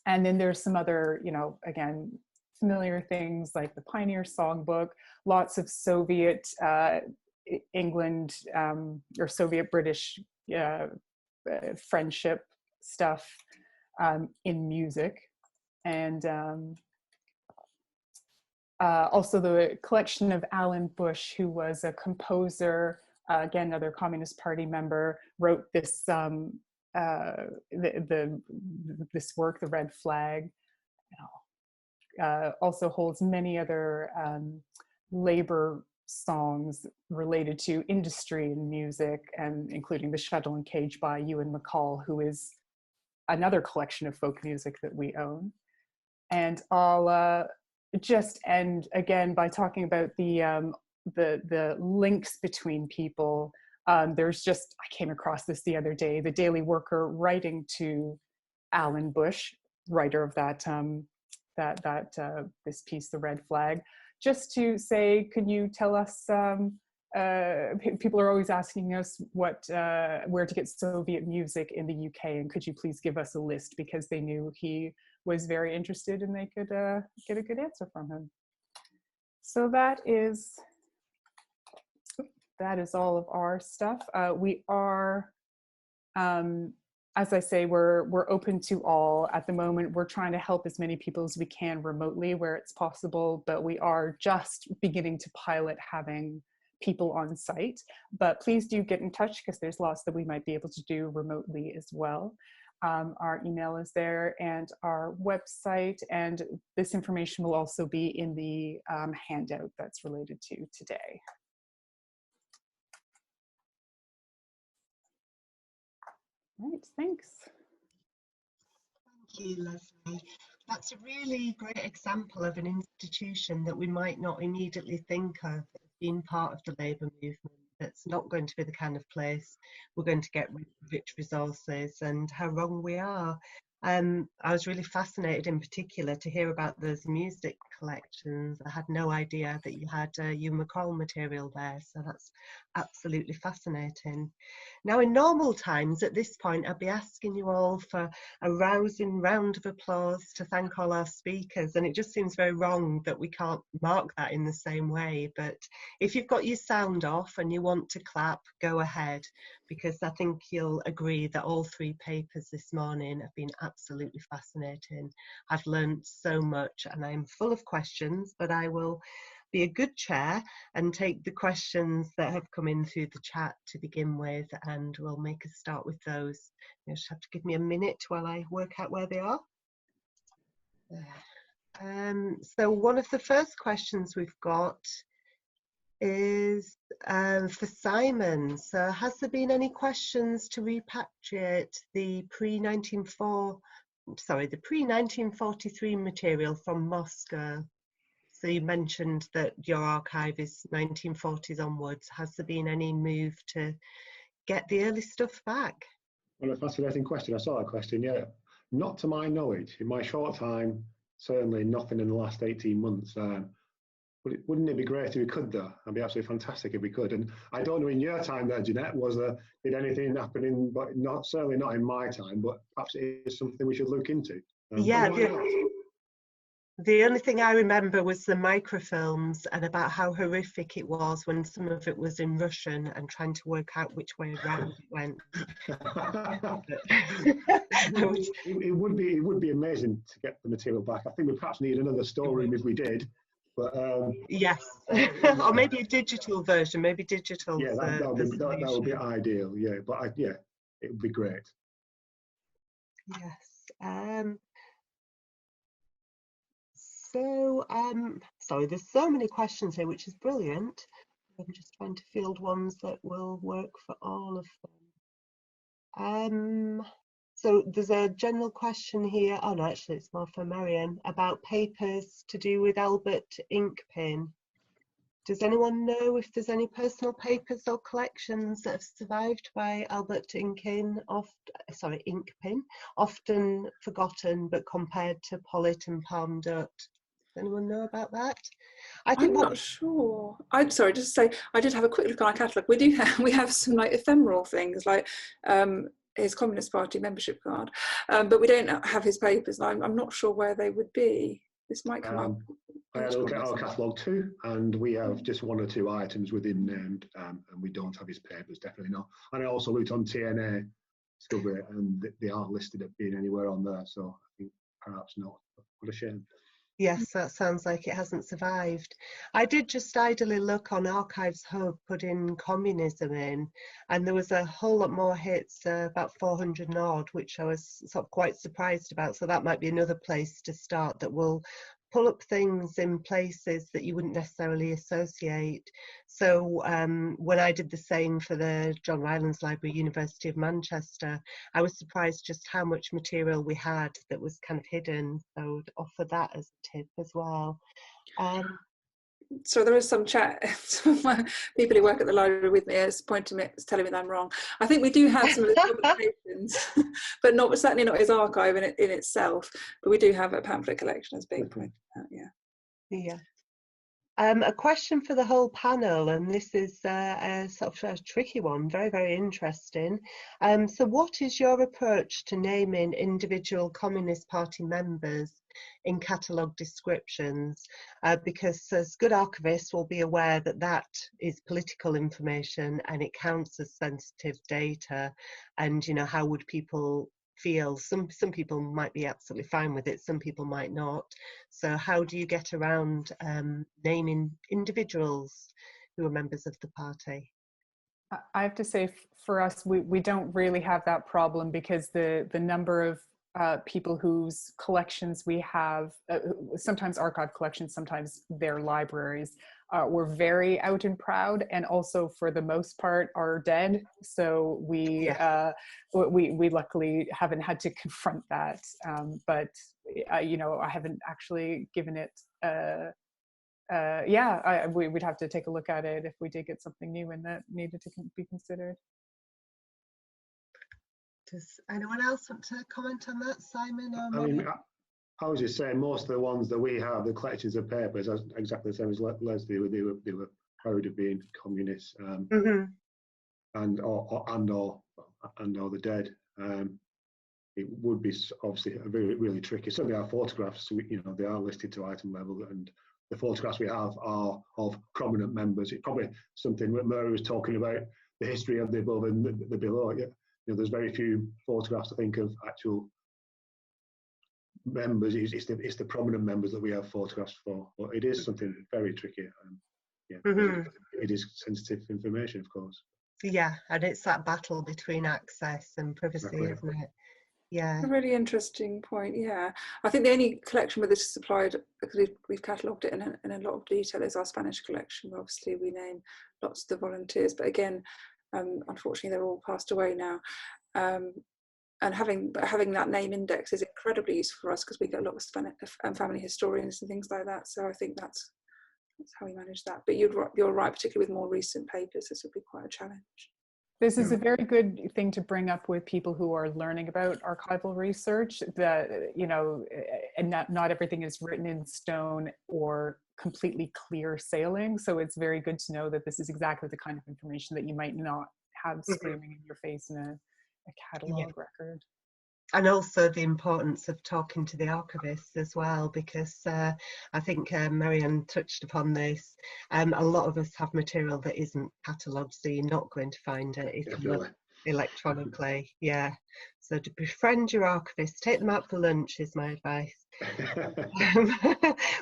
And then there's some other, you know, again, familiar things like the Pioneer Songbook, lots of Soviet England or Soviet British friendship stuff in music. And also the collection of Alan Bush, who was a composer, again, another Communist Party member, wrote this this work, The Red Flag. Also holds many other labor songs related to industry and music, and including The Shuttle and Cage by Ewan MacColl, who is another collection of folk music that we own. And I'll just end again by talking about the links between people. There's just, I came across this the other day, the Daily Worker writing to Alan Bush, writer of that this piece, The Red Flag, just to say, can you tell us, people are always asking us where to get Soviet music in the UK, and could you please give us a list, because they knew he was very interested and they could get a good answer from him. So that is all of our stuff. We are, as I say, we're open to all. At the moment, we're trying to help as many people as we can remotely where it's possible, but we are just beginning to pilot having people on site. But please do get in touch, because there's lots that we might be able to do remotely as well. Our email is there and our website, and this information will also be in the handout that's related to today. Right, thanks. Thank you, Leslie. That's a really great example of an institution that we might not immediately think of as being part of the labour movement. That's not going to be the kind of place we're going to get rich resources, and how wrong we are. I was really fascinated in particular to hear about those music collections. I had no idea that you had Ewan MacColl material there, so that's absolutely fascinating. Now, in normal times, at this point, I'd be asking you all for a rousing round of applause to thank all our speakers, and it just seems very wrong that we can't mark that in the same way. But if you've got your sound off and you want to clap, go ahead, because I think you'll agree that all three papers this morning have been absolutely fascinating. I've learned so much, and I'm full of questions, but I will be a good chair and take the questions that have come in through the chat to begin with, and we'll make a start with those. You just have to give me a minute while I work out where they are. So one of the first questions we've got is for Simon. So has there been any questions to repatriate the pre-1943 material from Moscow? So you mentioned that your archive is 1940s onwards. Has there been any move to get the early stuff back? Well, a fascinating question. I saw that question, yeah. Not to my knowledge. In my short time, certainly nothing in the last 18 months. But wouldn't it be great if we could, though? It'd be absolutely fantastic if we could. And I don't know, in your time there, Janette, did anything happen in, but certainly not in my time, but perhaps it is something we should look into. Yeah, the only thing I remember was the microfilms and about how horrific it was when some of it was in Russian and trying to work out which way around it went. It would be amazing to get the material back. I think we perhaps need another storeroom if we did. But yes, or maybe a digital version, maybe digital. yeah, that would be ideal. Yeah, but yeah, it would be great. Yes. Sorry, there's so many questions here, which is brilliant. I'm just trying to field ones that will work for all of them. So there's a general question here. Oh no, actually it's more for Meirian about papers to do with Albert Inkpin. Does anyone know if there's any personal papers or collections that have survived by Albert Inkpin, often forgotten but compared to Pollitt and Palm Dut? Does anyone know about that? I'm not sure. I'm sorry, just to say, I did have a quick look on our catalogue. We have some like ephemeral things, like his Communist Party membership card, but we don't have his papers. And I'm not sure where they would be. This might come up. I had a look at our catalogue too, and we have just 1 or 2 items within named, and we don't have his papers, definitely not. And I also looked on TNA Discovery, and they aren't listed at being anywhere on there, so I think perhaps not. What a shame. Yes, that sounds like it hasn't survived. I did just idly look on Archives Hub, putting communism in, and there was a whole lot more hits, about 400 and odd, which I was sort of quite surprised about. So that might be another place to start that will pull up things in places that you wouldn't necessarily associate. So when I did the same for the John Rylands Library, University of Manchester, I was surprised just how much material we had that was kind of hidden. So I would offer that as a tip as well. So there is some chat. Some of my people who work at the library with me is pointing me, is telling me that I'm wrong. I think we do have some of the publications, but certainly not his archive in itself. But we do have a pamphlet collection, as being pointed out. Yeah. Yeah. A question for the whole panel, and this is a sort of a tricky one, very, very interesting. So what is your approach to naming individual Communist Party members in catalogue descriptions? Because as good archivists will be aware that that is political information and it counts as sensitive data, and you know, how would people feel? Some people might be absolutely fine with it, some people might not. So how do you get around naming individuals who are members of the party? I have to say, for us, we don't really have that problem, because the number of people whose collections we have, sometimes archive collections, sometimes their libraries, were very out and proud, and also for the most part are dead. So we luckily haven't had to confront that. But you know, I haven't actually given it. We'd have to take a look at it if we did get something new and that needed to be considered. Does anyone else want to comment on that, Simon? Or I mean, I was just saying, most of the ones that we have, the collections of papers, are exactly the same as Leslie. They were proud of being communists, and or the dead. It would be obviously really tricky. Certainly our photographs, you know, they are listed to item level, and the photographs we have are of prominent members. It's probably something that Murray was talking about, the history of the above and the below. Yeah. You know, there's very few photographs, I think, of actual members. It's the prominent members that we have photographs for. But it is something very tricky. It is sensitive information, of course. Yeah, and it's that battle between access and privacy, Exactly. isn't it? Yeah. A really interesting point. Yeah, I think the only collection where this is supplied, because we've catalogued it in a lot of detail, is our Spanish collection. Obviously, we name lots of the volunteers, but again, unfortunately, they're all passed away now. And having that name index is incredibly useful for us, because we get a lot of Spanish family historians and things like that. So I think that's how we manage that. But you're right, particularly with more recent papers, this would be quite a challenge. This is a very good thing to bring up with people who are learning about archival research, that, you know, and not everything is written in stone or completely clear sailing. So it's very good to know that this is exactly the kind of information that you might not have screaming in your face in a catalogue record. And also the importance of talking to the archivists as well, because I think Meirian touched upon this. A lot of us have material that isn't catalogued, so you're not going to find it if electronically, yeah. So to befriend your archivists, take them out for lunch is my advice.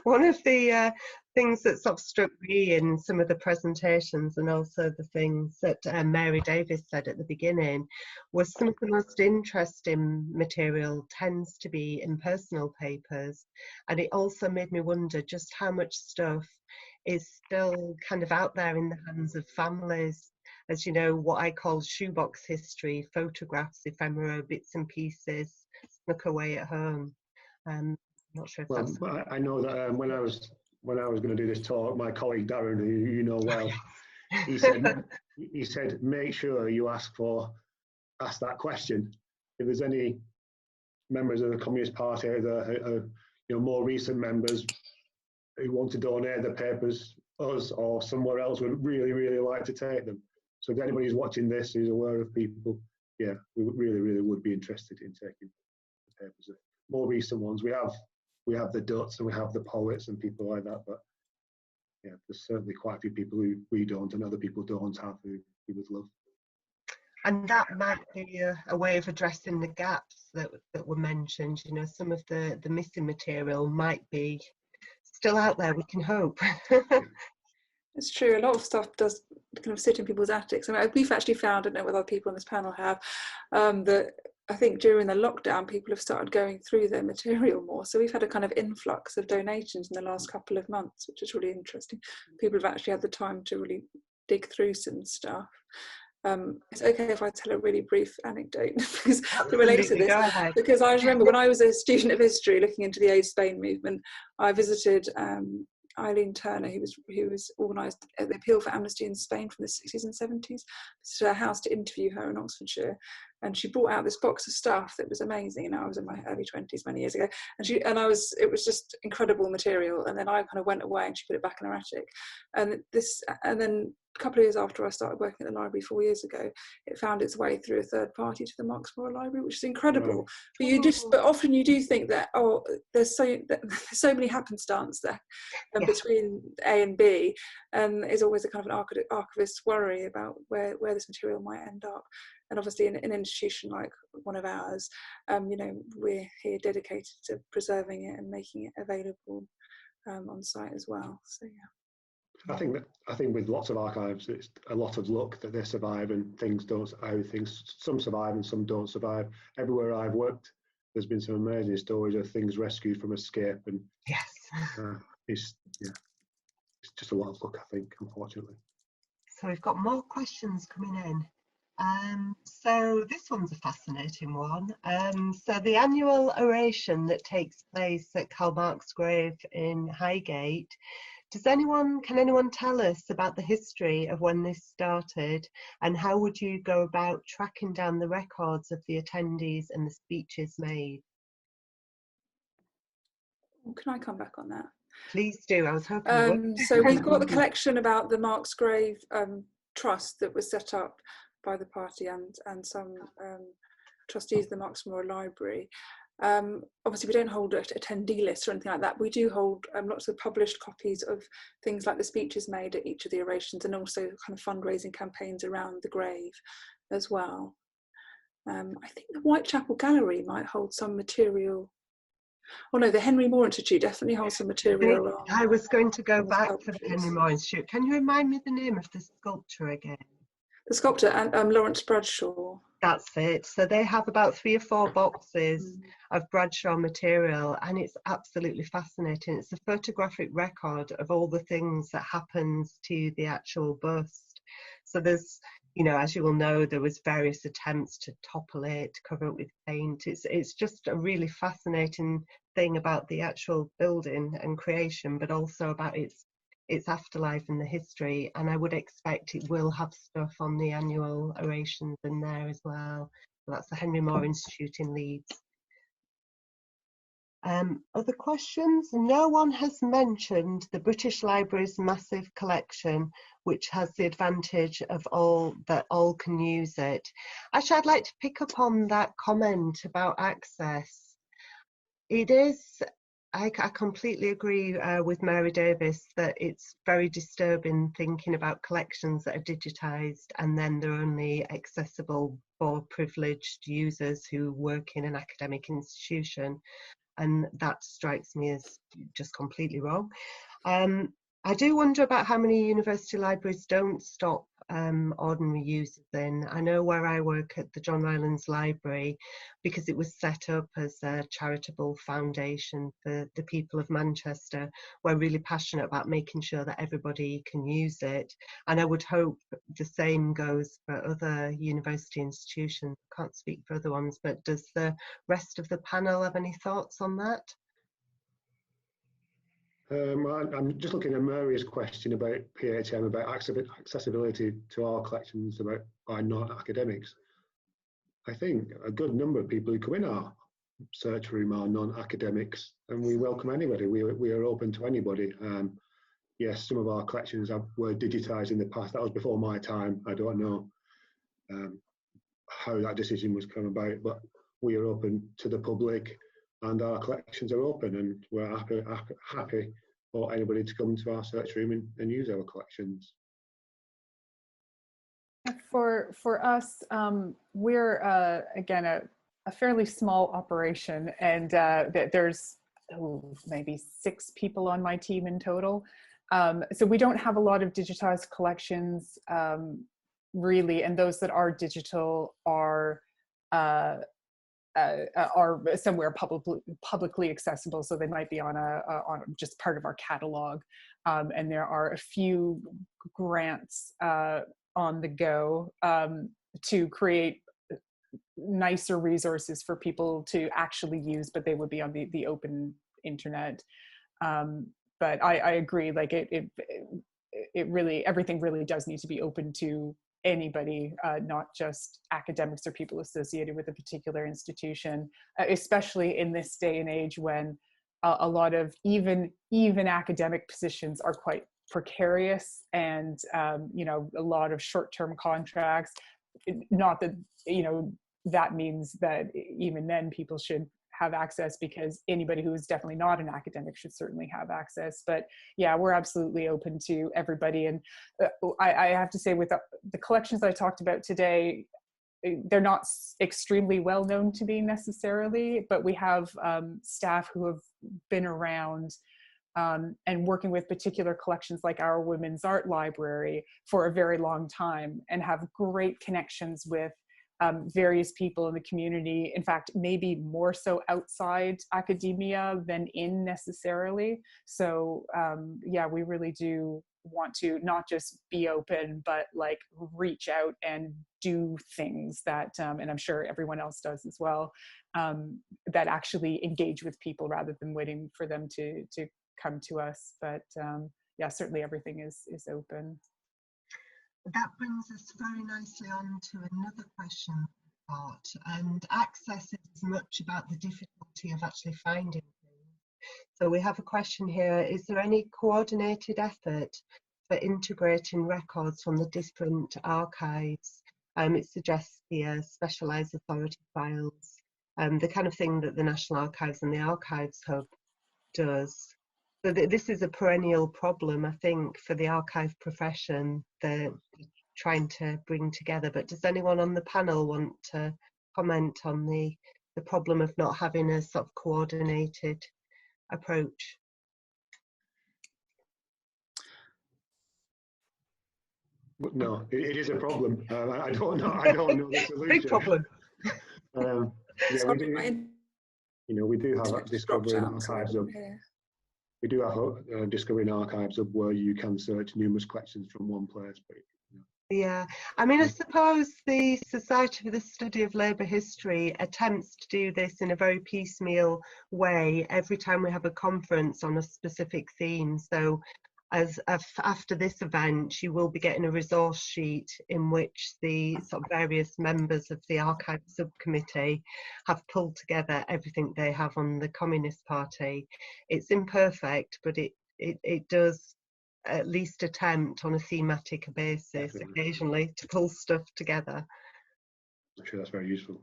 One of the things that sort of struck me in some of the presentations, and also the things that Mary Davis said at the beginning, was some of the most interesting material tends to be in personal papers, and it also made me wonder just how much stuff is still kind of out there in the hands of families. As you know, what I call shoebox history, photographs, ephemera, bits and pieces snuck away at home. I'm not sure if that's... I know that when I was going to do this talk, my colleague Darren, who you know well, he said make sure you ask that question. If there's any members of the Communist Party, more recent members who want to donate their papers, us or somewhere else, would really, really like to take them. So if anybody who's watching this who's aware of people, yeah, we really, really would be interested in taking the papers. More recent ones, we have the Duts and we have the poets and people like that, but yeah, there's certainly quite a few people who we don't and other people don't have who we would love. And that might be a way of addressing the gaps that were mentioned. You know, some of the missing material might be still out there, we can hope. It's true, a lot of stuff does kind of sit in people's attics. I mean, we've actually found, I don't know whether other people on this panel have, that I think during the lockdown, people have started going through their material more. So we've had a kind of influx of donations in the last couple of months, which is really interesting. People have actually had the time to really dig through some stuff. It's okay if I tell a really brief anecdote because it relates to this. Because I remember when I was a student of history looking into the Aid Spain movement, I visited Eileen Turner, who was organised the Appeal for Amnesty in Spain from the 60s and 70s, to her house to interview her in Oxfordshire, and she brought out this box of stuff that was amazing. And I was in my early 20s many years ago, and it was just incredible material. And then I kind of went away, and she put it back in her attic. And then a couple of years after I started working at the library 4 years ago, it found its way through a third party to the Marx Memorial Library, which is incredible. But often you do think that, oh, there's so many happenstance there between A and B, and there's always a kind of an archivist's worry about where this material might end up. And obviously in an institution like one of ours, we're here dedicated to preserving it and making it available on site as well. So yeah. I think with lots of archives, it's a lot of luck that they survive and some survive and some don't survive. Everywhere I've worked, there's been some amazing stories of things rescued from escape, and it's just a lot of luck, I think, unfortunately. So we've got more questions coming in. So this one's a fascinating one. So the annual oration that takes place at Karl Marx grave in Highgate, can anyone tell us about the history of when this started, and how would you go about tracking down the records of the attendees and the speeches made? Can I come back on that? Please do. I was hoping you would. So we've got the collection about the Marx grave trust that was set up by the party and some trustees of the Marx Memorial Library. Obviously we don't hold an attendee list or anything like that. We do hold lots of published copies of things like the speeches made at each of the orations, and also kind of fundraising campaigns around the grave as well. I think the Whitechapel Gallery might hold some material. Oh no, the Henry Moore Institute definitely holds some material. I was going to go back to the Henry Moore Institute. Can you remind me the name of the sculptor again? The sculptor, and Lawrence Bradshaw. That's it. So they have about 3 or 4 boxes of Bradshaw material, and it's absolutely fascinating. It's a photographic record of all the things that happens to the actual bust. So there's, as you will know, there was various attempts to topple it, cover it with paint. It's just a really fascinating thing about the actual building and creation, but also about its afterlife and the history. And I would expect it will have stuff on the annual orations in there as well. So that's the Henry Moore Institute in Leeds. Other questions? No one has mentioned the British Library's massive collection, which has the advantage of that all can use it. Actually, I'd like to pick up on that comment about access. It is I completely agree with Mary Davis that it's very disturbing thinking about collections that are digitised and then they're only accessible for privileged users who work in an academic institution, and that strikes me as just completely wrong. I do wonder about how many university libraries don't stop ordinary users in. I know where I work at the John Rylands Library, because it was set up as a charitable foundation for the people of Manchester, we're really passionate about making sure that everybody can use it. And I would hope the same goes for other university institutions. I can't speak for other ones, but does the rest of the panel have any thoughts on that? I'm just looking at Murray's question about PHM, about accessibility to our collections by non-academics. I think a good number of people who come in our search room are non-academics, and we welcome anybody. We are open to anybody. Yes, some of our collections were digitised in the past. That was before my time. I don't know how that decision was come about, but we are open to the public, and our collections are open, and we're happy for anybody to come to our search room and use our collections. For us, we're again a fairly small operation, and there's maybe 6 people on my team in total. So we don't have a lot of digitized collections really, and those that are digital are somewhere publicly accessible, so they might be on just part of our catalog, and there are a few grants on the go to create nicer resources for people to actually use, but they would be on the open internet. But I agree, like it really, everything really does need to be open to anybody, not just academics or people associated with a particular institution, especially in this day and age when a lot of even academic positions are quite precarious, and you know, a lot of short-term contracts. Not that, you know, that means that even then people should have access, because anybody who is definitely not an academic should certainly have access. But yeah, we're absolutely open to everybody. And I have to say, with the collections I talked about today, they're not extremely well known to be necessarily, but we have staff who have been around and working with particular collections like our women's art library for a very long time, and have great connections with various people in the community. In fact, maybe more so outside academia than in necessarily. So yeah, we really do want to not just be open, but like reach out and do things that, and I'm sure everyone else does as well, that actually engage with people rather than waiting for them to come to us. But yeah, certainly everything is open. That brings us very nicely on to another question part, and access is as much about the difficulty of actually finding things. So we have a question here: is there any coordinated effort for integrating records from the different archives? It suggests the specialised authority files, the kind of thing that the National Archives and the Archives Hub does. So this is a perennial problem, I think, for the archive profession, they're trying to bring together. But does anyone on the panel want to comment on the problem of not having a sort of coordinated approach? No, it is a problem. I don't know the solution. Big problem. Yeah, we do. You know, we do have Discovery and Archives Hub. We do have a Discovery and Archives Hub where you can search numerous collections from one place. But, you know. Yeah, I mean, I suppose the Society for the Study of Labour History attempts to do this in a very piecemeal way every time we have a conference on a specific theme. So after this event, you will be getting a resource sheet in which the sort of various members of the archive subcommittee have pulled together everything they have on the Communist Party. It's imperfect, but it does at least attempt on a thematic basis occasionally to pull stuff together. I'm sure that's very useful.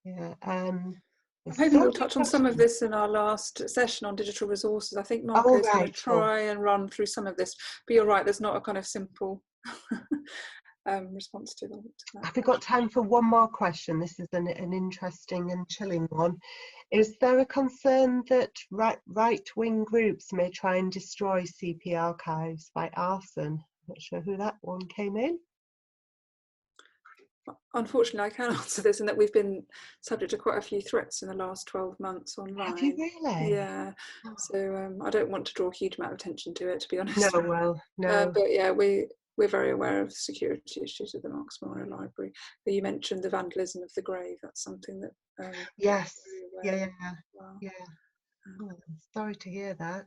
Yeah. I'm hoping we'll touch on some of this in our last session on digital resources. I think Marco is going to try and run through some of this, but you're right, there's not a kind of simple response to that. Have we got time for one more question? This is an interesting and chilling one. Is there a concern that right-wing groups may try and destroy CP archives by arson? Not sure who that one came in. Unfortunately, I can answer this in that we've been subject to quite a few threats in the last 12 months online. Have you really? Yeah. So I don't want to draw a huge amount of attention to it, to be honest. No, well, no. But yeah, we're very aware of the security issues at the Marx Memorial Library. But you mentioned the vandalism of the grave. That's something that. Yes. Yeah. Well. Yeah. Oh, sorry to hear that.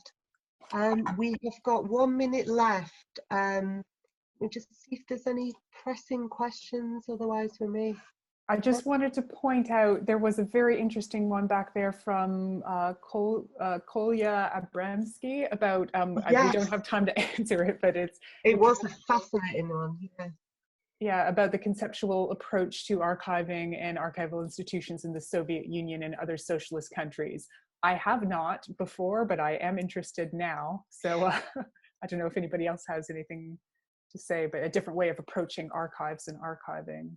We have got 1 minute left. We'll just see if there's any pressing questions, otherwise we may. I just wanted to point out there was a very interesting one back there from Kolya Abramsky about, yes. We don't have time to answer it, but it was a fascinating one. Yeah. Yeah, about the conceptual approach to archiving and archival institutions in the Soviet Union and other socialist countries. I have not before, but I am interested now. So I don't know if anybody else has anything to say, but a different way of approaching archives and archiving.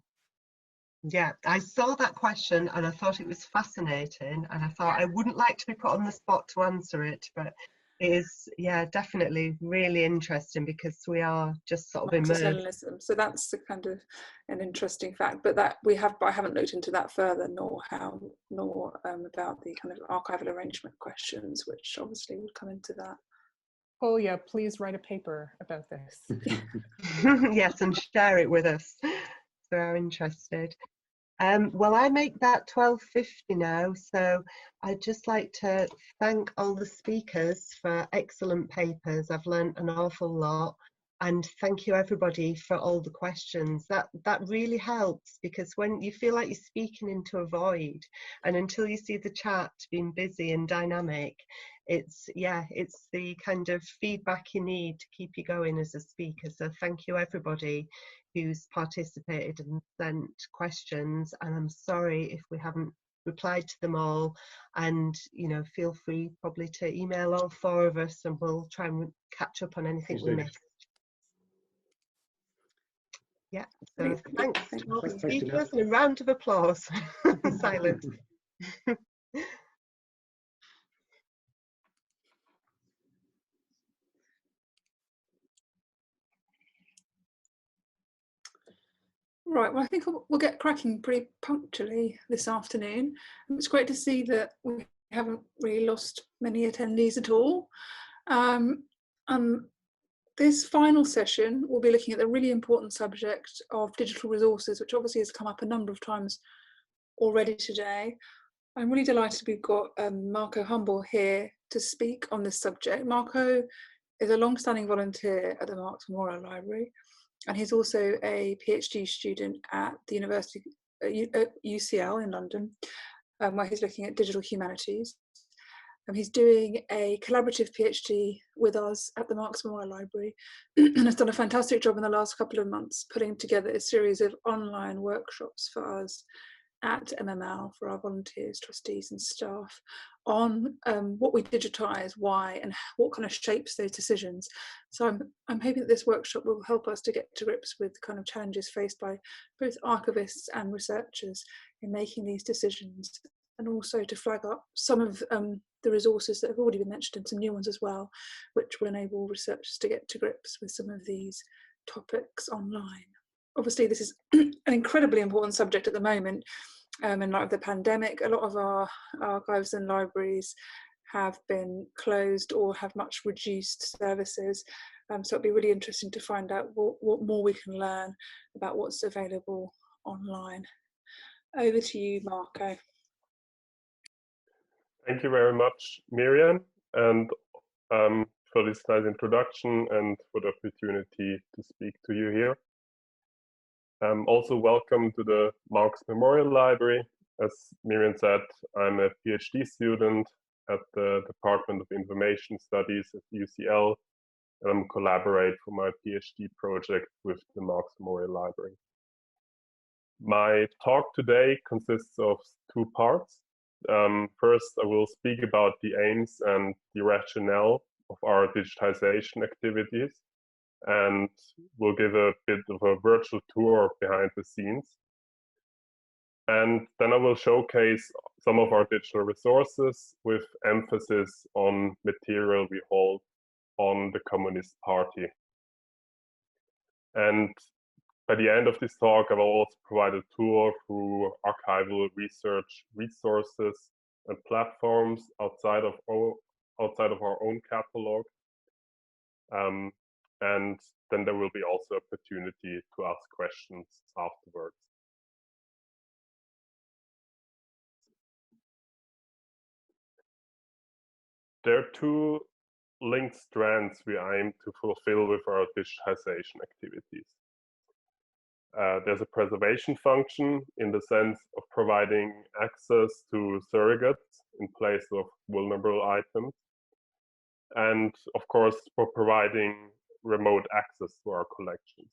Yeah, I saw that question and I thought it was fascinating, and I thought I wouldn't like to be put on the spot to answer it, but it is, yeah, definitely really interesting because we are just sort of immersed. So that's the kind of an interesting fact, but that I haven't looked into that further, nor about the kind of archival arrangement questions, which obviously would come into that. Kolya, please write a paper about this. Yes, and share it with us. So I'm interested. Well, I make that 12:50 now, so I'd just like to thank all the speakers for excellent papers. I've learnt an awful lot, and thank you everybody for all the questions. That really helps, because when you feel like you're speaking into a void, and until you see the chat being busy and dynamic, it's the kind of feedback you need to keep you going as a speaker. So thank you everybody who's participated and sent questions, and I'm sorry if we haven't replied to them all, and feel free probably to email all four of us and we'll try and catch up on anything we missed. Yeah, so thanks to all the speakers, and a round of applause. Silence. Right, well, I think we'll get cracking pretty punctually this afternoon. It's great to see that we haven't really lost many attendees at all. This final session, we'll be looking at the really important subject of digital resources, which obviously has come up a number of times already today. I'm really delighted we've got Marco Humble here to speak on this subject. Marco is a long-standing volunteer at the Marx Memorial Library, and he's also a PhD student at the University UCL in London, where he's looking at digital humanities. He's doing a collaborative PhD with us at the Marx Memorial Library and has done a fantastic job in the last couple of months putting together a series of online workshops for us at MML, for our volunteers, trustees and staff, on what we digitise, why, and what kind of shapes those decisions. So I'm hoping that this workshop will help us to get to grips with the kind of challenges faced by both archivists and researchers in making these decisions, and also to flag up some of the resources that have already been mentioned and some new ones as well, which will enable researchers to get to grips with some of these topics online. Obviously, this is an incredibly important subject at the moment. In light of the pandemic, a lot of our archives and libraries have been closed or have much reduced services. So it'll be really interesting to find out what more we can learn about what's available online. Over to you, Marco. Thank you very much, Meirian, and for this nice introduction and for the opportunity to speak to you here. Also welcome to the Marx Memorial Library. As Meirian said, I'm a PhD student at the Department of Information Studies at UCL, and I'm collaborate for my PhD project with the Marx Memorial Library. My talk today consists of two parts. First, I will speak about the aims and the rationale of our digitization activities, and we'll give a bit of a virtual tour behind the scenes. And then I will showcase some of our digital resources with emphasis on material we hold on the Communist Party. And by the end of this talk, I will also provide a tour through archival research resources and platforms outside of our own catalog. And then there will be also opportunity to ask questions afterwards. There are two linked strands we aim to fulfill with our digitization activities. There's a preservation function in the sense of providing access to surrogates in place of vulnerable items. And of course, for providing remote access to our collections.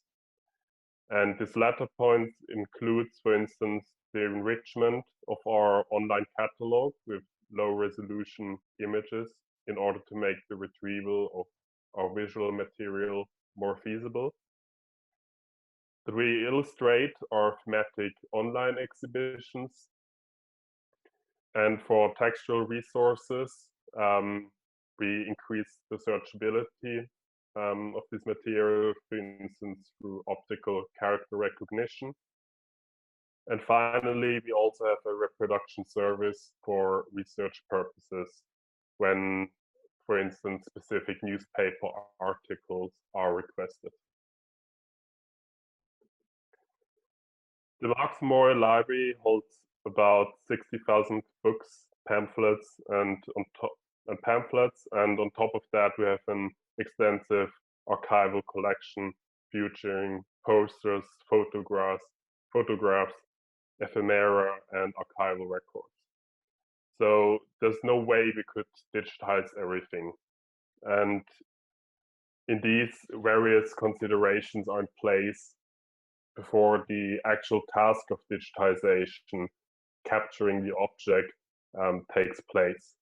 And this latter point includes, for instance, the enrichment of our online catalog with low resolution images in order to make the retrieval of our visual material more feasible. That we illustrate our thematic online exhibitions. And for textual resources, we increase the searchability of this material, for instance, through optical character recognition. And finally, we also have a reproduction service for research purposes when, for instance, specific newspaper articles are requested. The Marx Memorial Library holds about 60,000 books, pamphlets, and on top of that, we have an extensive archival collection featuring posters, photographs, ephemera, and archival records. So there's no way we could digitize everything. And in these various considerations are in place before the actual task of digitization, capturing the object, takes place.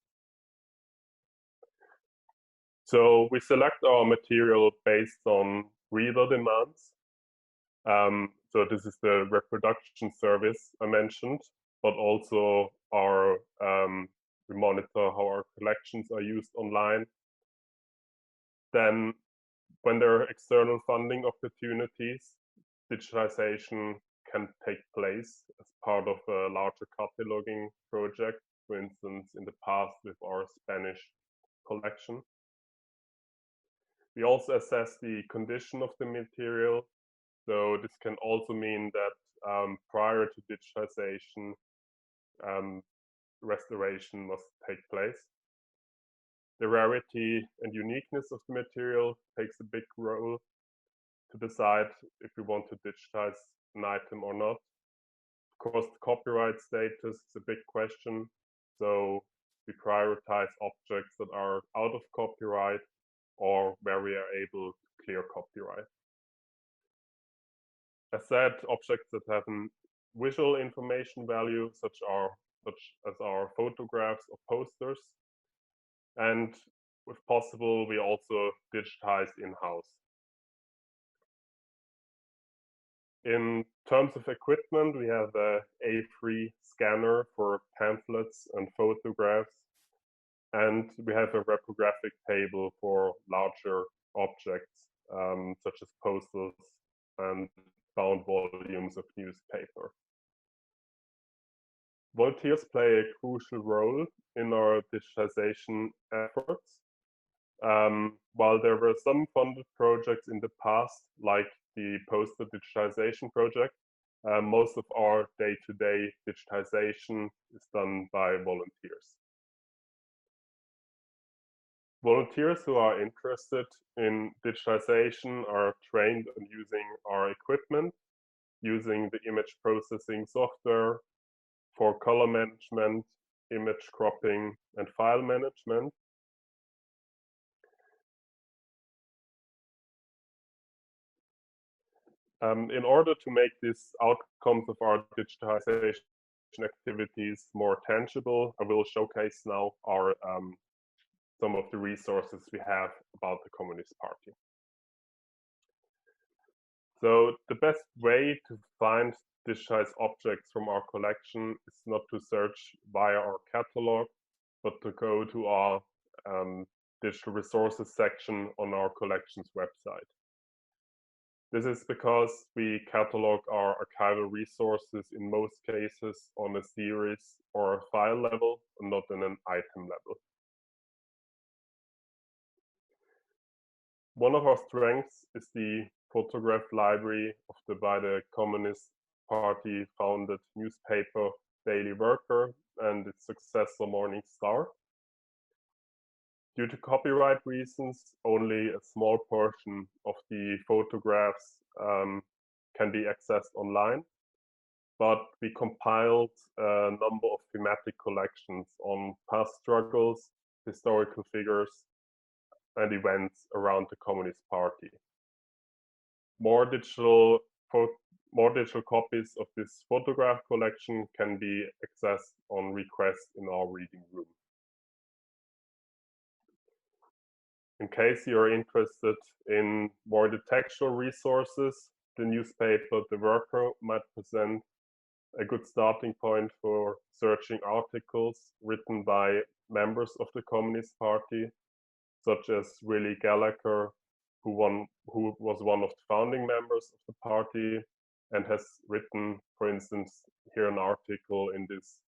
So we select our material based on reader demands. So this is the reproduction service I mentioned, but also we monitor how our collections are used online. Then when there are external funding opportunities, digitization can take place as part of a larger cataloging project, for instance, in the past with our Spanish collection. We also assess the condition of the material. So this can also mean that prior to digitization, restoration must take place. The rarity and uniqueness of the material takes a big role to decide if we want to digitize an item or not. Of course, the copyright status is a big question. So we prioritize objects that are out of copyright or where we are able to clear copyright. As said, objects that have a visual information value, such as our photographs or posters, and if possible, we also digitize in-house. In terms of equipment, we have the A3 scanner for pamphlets and photographs, and we have a reprographic table for larger objects, such as posters and bound volumes of newspaper. Volunteers play a crucial role in our digitization efforts. While there were some funded projects in the past, like the poster digitization project, most of our day-to-day digitization is done by volunteers. Volunteers who are interested in digitization are trained on using our equipment, using the image processing software for color management, image cropping, and file management. In order to make these outcomes of our digitization activities more tangible, I will showcase now some of the resources we have about the Communist Party. So the best way to find digitized objects from our collection is not to search via our catalog, but to go to our digital resources section on our collections website. This is because we catalog our archival resources in most cases on a series or a file level, and not on an item level. One of our strengths is the photograph library of the by the Communist Party founded newspaper Daily Worker and its successor Morning Star. Due to copyright reasons, only a small portion of the photographs can be accessed online, but we compiled a number of thematic collections on past struggles, historical figures, and events around the Communist Party. More digital copies of this photograph collection can be accessed on request in our reading room. In case you're interested in more the textual resources, the newspaper The Worker might present a good starting point for searching articles written by members of the Communist Party, such as Willy Gallagher, who was one of the founding members of the party and has written, for instance, here an article in this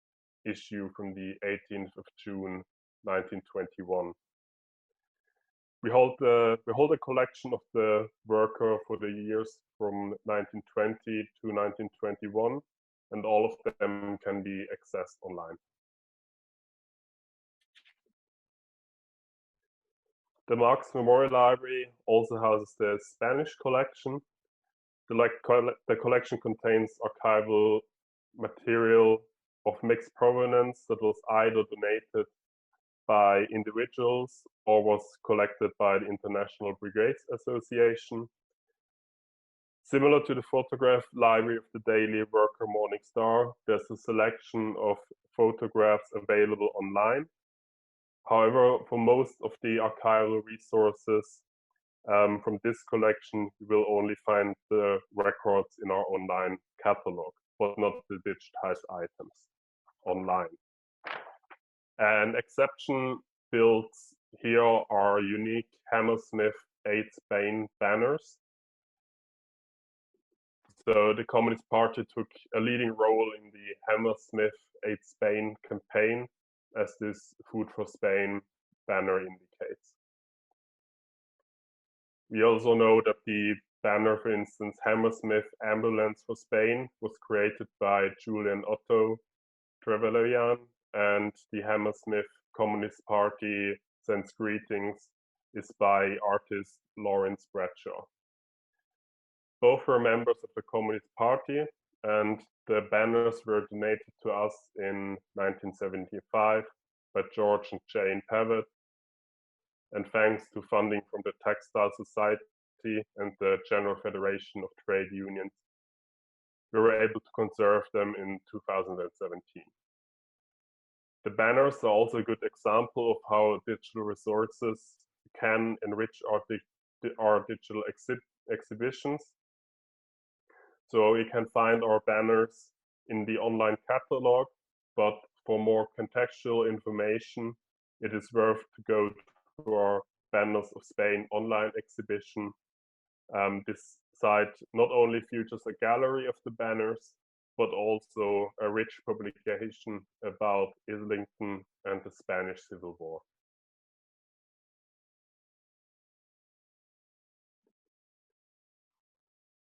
issue from the 18th of June, 1921. We hold a collection of the Worker for the years from 1920 to 1921, and all of them can be accessed online. The Marx Memorial Library also houses the Spanish collection. The collection contains archival material of mixed provenance that was either donated by individuals or was collected by the International Brigades Association. Similar to the photograph library of the Daily Worker Morning Star, there's a selection of photographs available online. However, for most of the archival resources from this collection, you will only find the records in our online catalog, but not the digitized items online. An exception built here are unique Hammersmith 8 Spain banners. So the Communist Party took a leading role in the Hammersmith 8 Spain campaign, as this Food for Spain banner indicates. We also know that the banner, for instance, Hammersmith Ambulance for Spain, was created by Julian Otto Trevelyan, and the Hammersmith Communist Party Sends Greetings is by artist Lawrence Bradshaw. Both were members of the Communist Party, and the banners were donated to us in 1975 by George and Jane Pavitt. And thanks to funding from the Textile Society and the General Federation of Trade Unions, we were able to conserve them in 2017. The banners are also a good example of how digital resources can enrich our digital exhibitions. So you can find our banners in the online catalog, but for more contextual information, it is worth to go to our Banners of Spain online exhibition. This site not only features a gallery of the banners, but also a rich publication about Islington and the Spanish Civil War.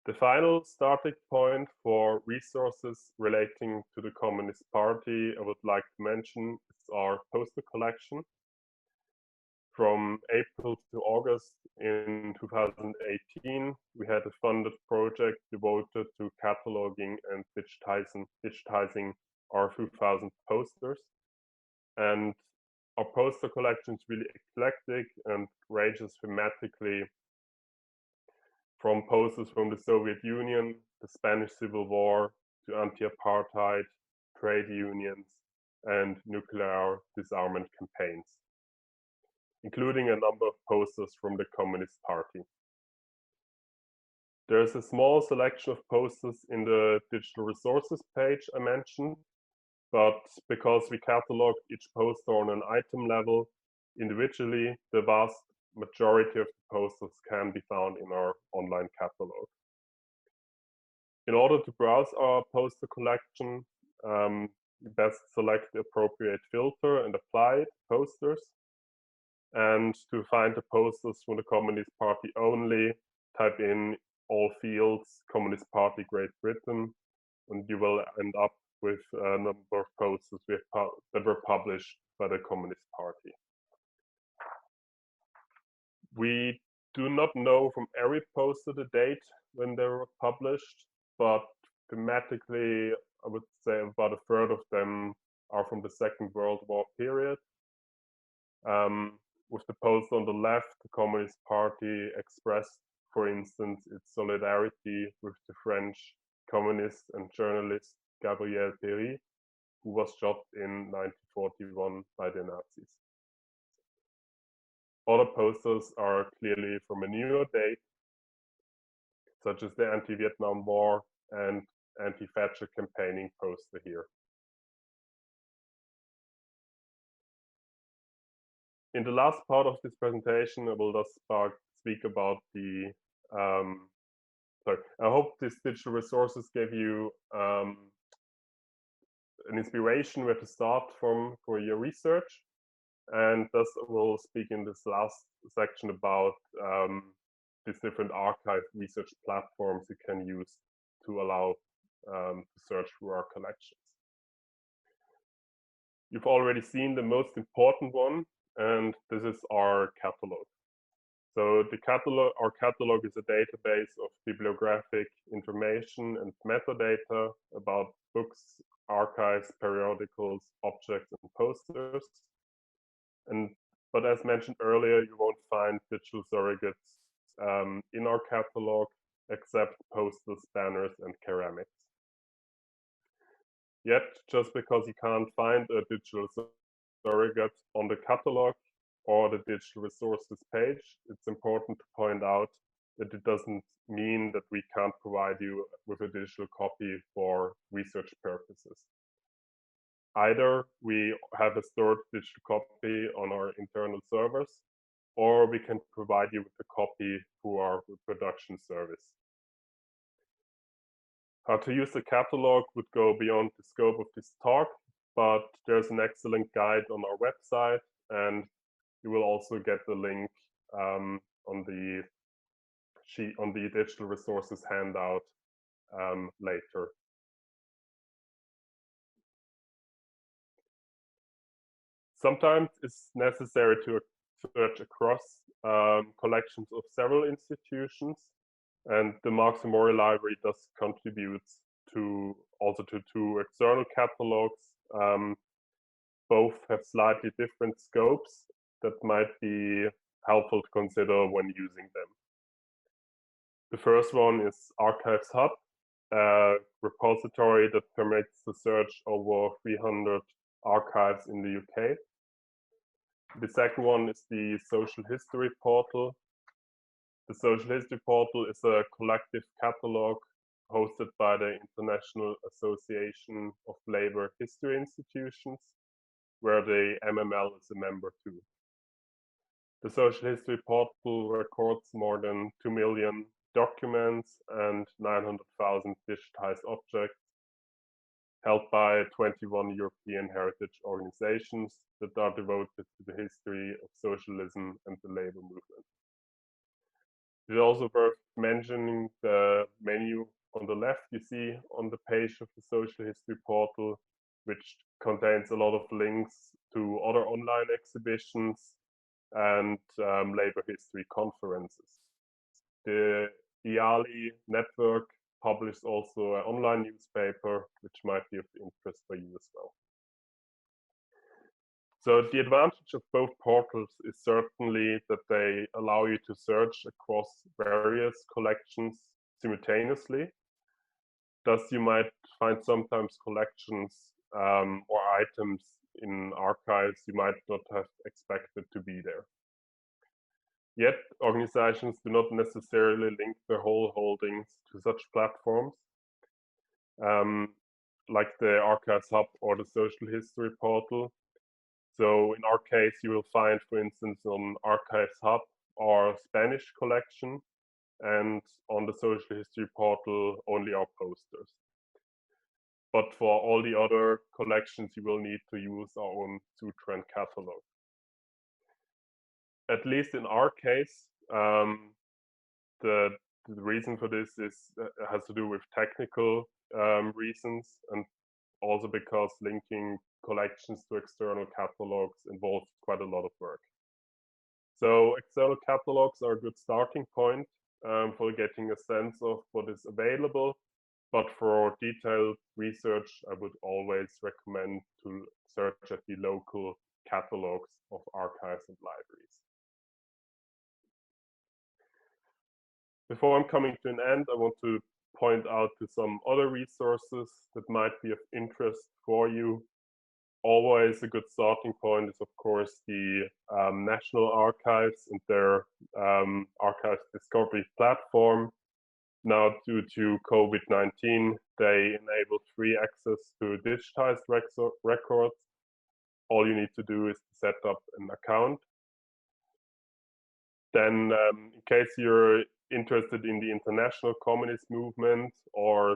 The final starting point for resources relating to the Communist Party I would like to mention is our poster collection. From April to August in 2018, we had a funded project devoted to cataloging and digitizing our 2,000 posters. And our poster collection is really eclectic and ranges thematically from posters from the Soviet Union, the Spanish Civil War, to anti-apartheid, trade unions, and nuclear disarmament campaigns, including a number of posters from the Communist Party. There's a small selection of posters in the digital resources page I mentioned, but because we cataloged each poster on an item level individually, the vast majority of the posters can be found in our online catalog. In order to browse our poster collection, you best select the appropriate filter and apply posters. And to find the posters from the Communist Party only, type in all fields Communist Party Great Britain, and you will end up with a number of posters that were published by the Communist Party. We do not know from every poster the date when they were published, but thematically, I would say about a third of them are from the Second World War period. With the poster on the left, the Communist Party expressed, for instance, its solidarity with the French communist and journalist Gabriel Péry, who was shot in 1941 by the Nazis. Other posters are clearly from a newer date, such as the anti-Vietnam War and anti-Thatcher campaigning poster here. In the last part of this presentation, I will just speak about the, I hope this digital resources gave you an inspiration where to start from for your research. And thus I will speak in this last section about these different archive research platforms you can use to allow to search through our collections. You've already seen the most important one, and this is our catalog. So our catalog is a database of bibliographic information and metadata about books, archives, periodicals, objects, and posters. But as mentioned earlier, you won't find digital surrogates in our catalog, except posters, banners, and ceramics. Yet, just because you can't find a digital surrogate on the catalog or the digital resources page, it's important to point out that it doesn't mean that we can't provide you with a digital copy for research purposes. Either we have a stored digital copy on our internal servers, or we can provide you with a copy through our reproduction service. How to use the catalog would go beyond the scope of this talk, but there's an excellent guide on our website, and you will also get the link on the digital resources handout later. Sometimes it's necessary to search across collections of several institutions, and the Marx Memorial Library does contribute to two external catalogs. Both have slightly different scopes that might be helpful to consider when using them. The first one is Archives Hub, a repository that permits the search over 300 archives in the UK. The second one is the Social History Portal. The Social History Portal is a collective catalog hosted by the International Association of Labour History Institutions, where the MML is a member too. The Social History Portal records more than 2 million documents and 900,000 digitized objects held by 21 European heritage organizations that are devoted to the history of socialism and the labor movement. It is also worth mentioning the menu on the left you see on the page of the Social History Portal, which contains a lot of links to other online exhibitions and labor history conferences. The IALI network publishes also an online newspaper, which might be of interest for you as well. So the advantage of both portals is certainly that they allow you to search across various collections simultaneously. Thus, you might find sometimes collections or items in archives you might not have expected to be there. Yet, organizations do not necessarily link their whole holdings to such platforms, like the Archives Hub or the Social History Portal. So in our case, you will find, for instance, on Archives Hub our Spanish collection, and on the Social History Portal, only our posters. But for all the other collections, you will need to use our own Sutren catalog. At least in our case, the reason for this has to do with technical reasons, and also because linking collections to external catalogs involves quite a lot of work. So external catalogs are a good starting point for getting a sense of what is available, but for detailed research, I would always recommend to search at the local catalogs of archives and libraries. Before I'm coming to an end, I want to point out to some other resources that might be of interest for you. Always a good starting point is, of course, the National Archives and their Archives Discovery platform. Now, due to COVID-19, they enabled free access to digitized records. All you need to do is set up an account. Then, in case you're interested in the international communist movement, or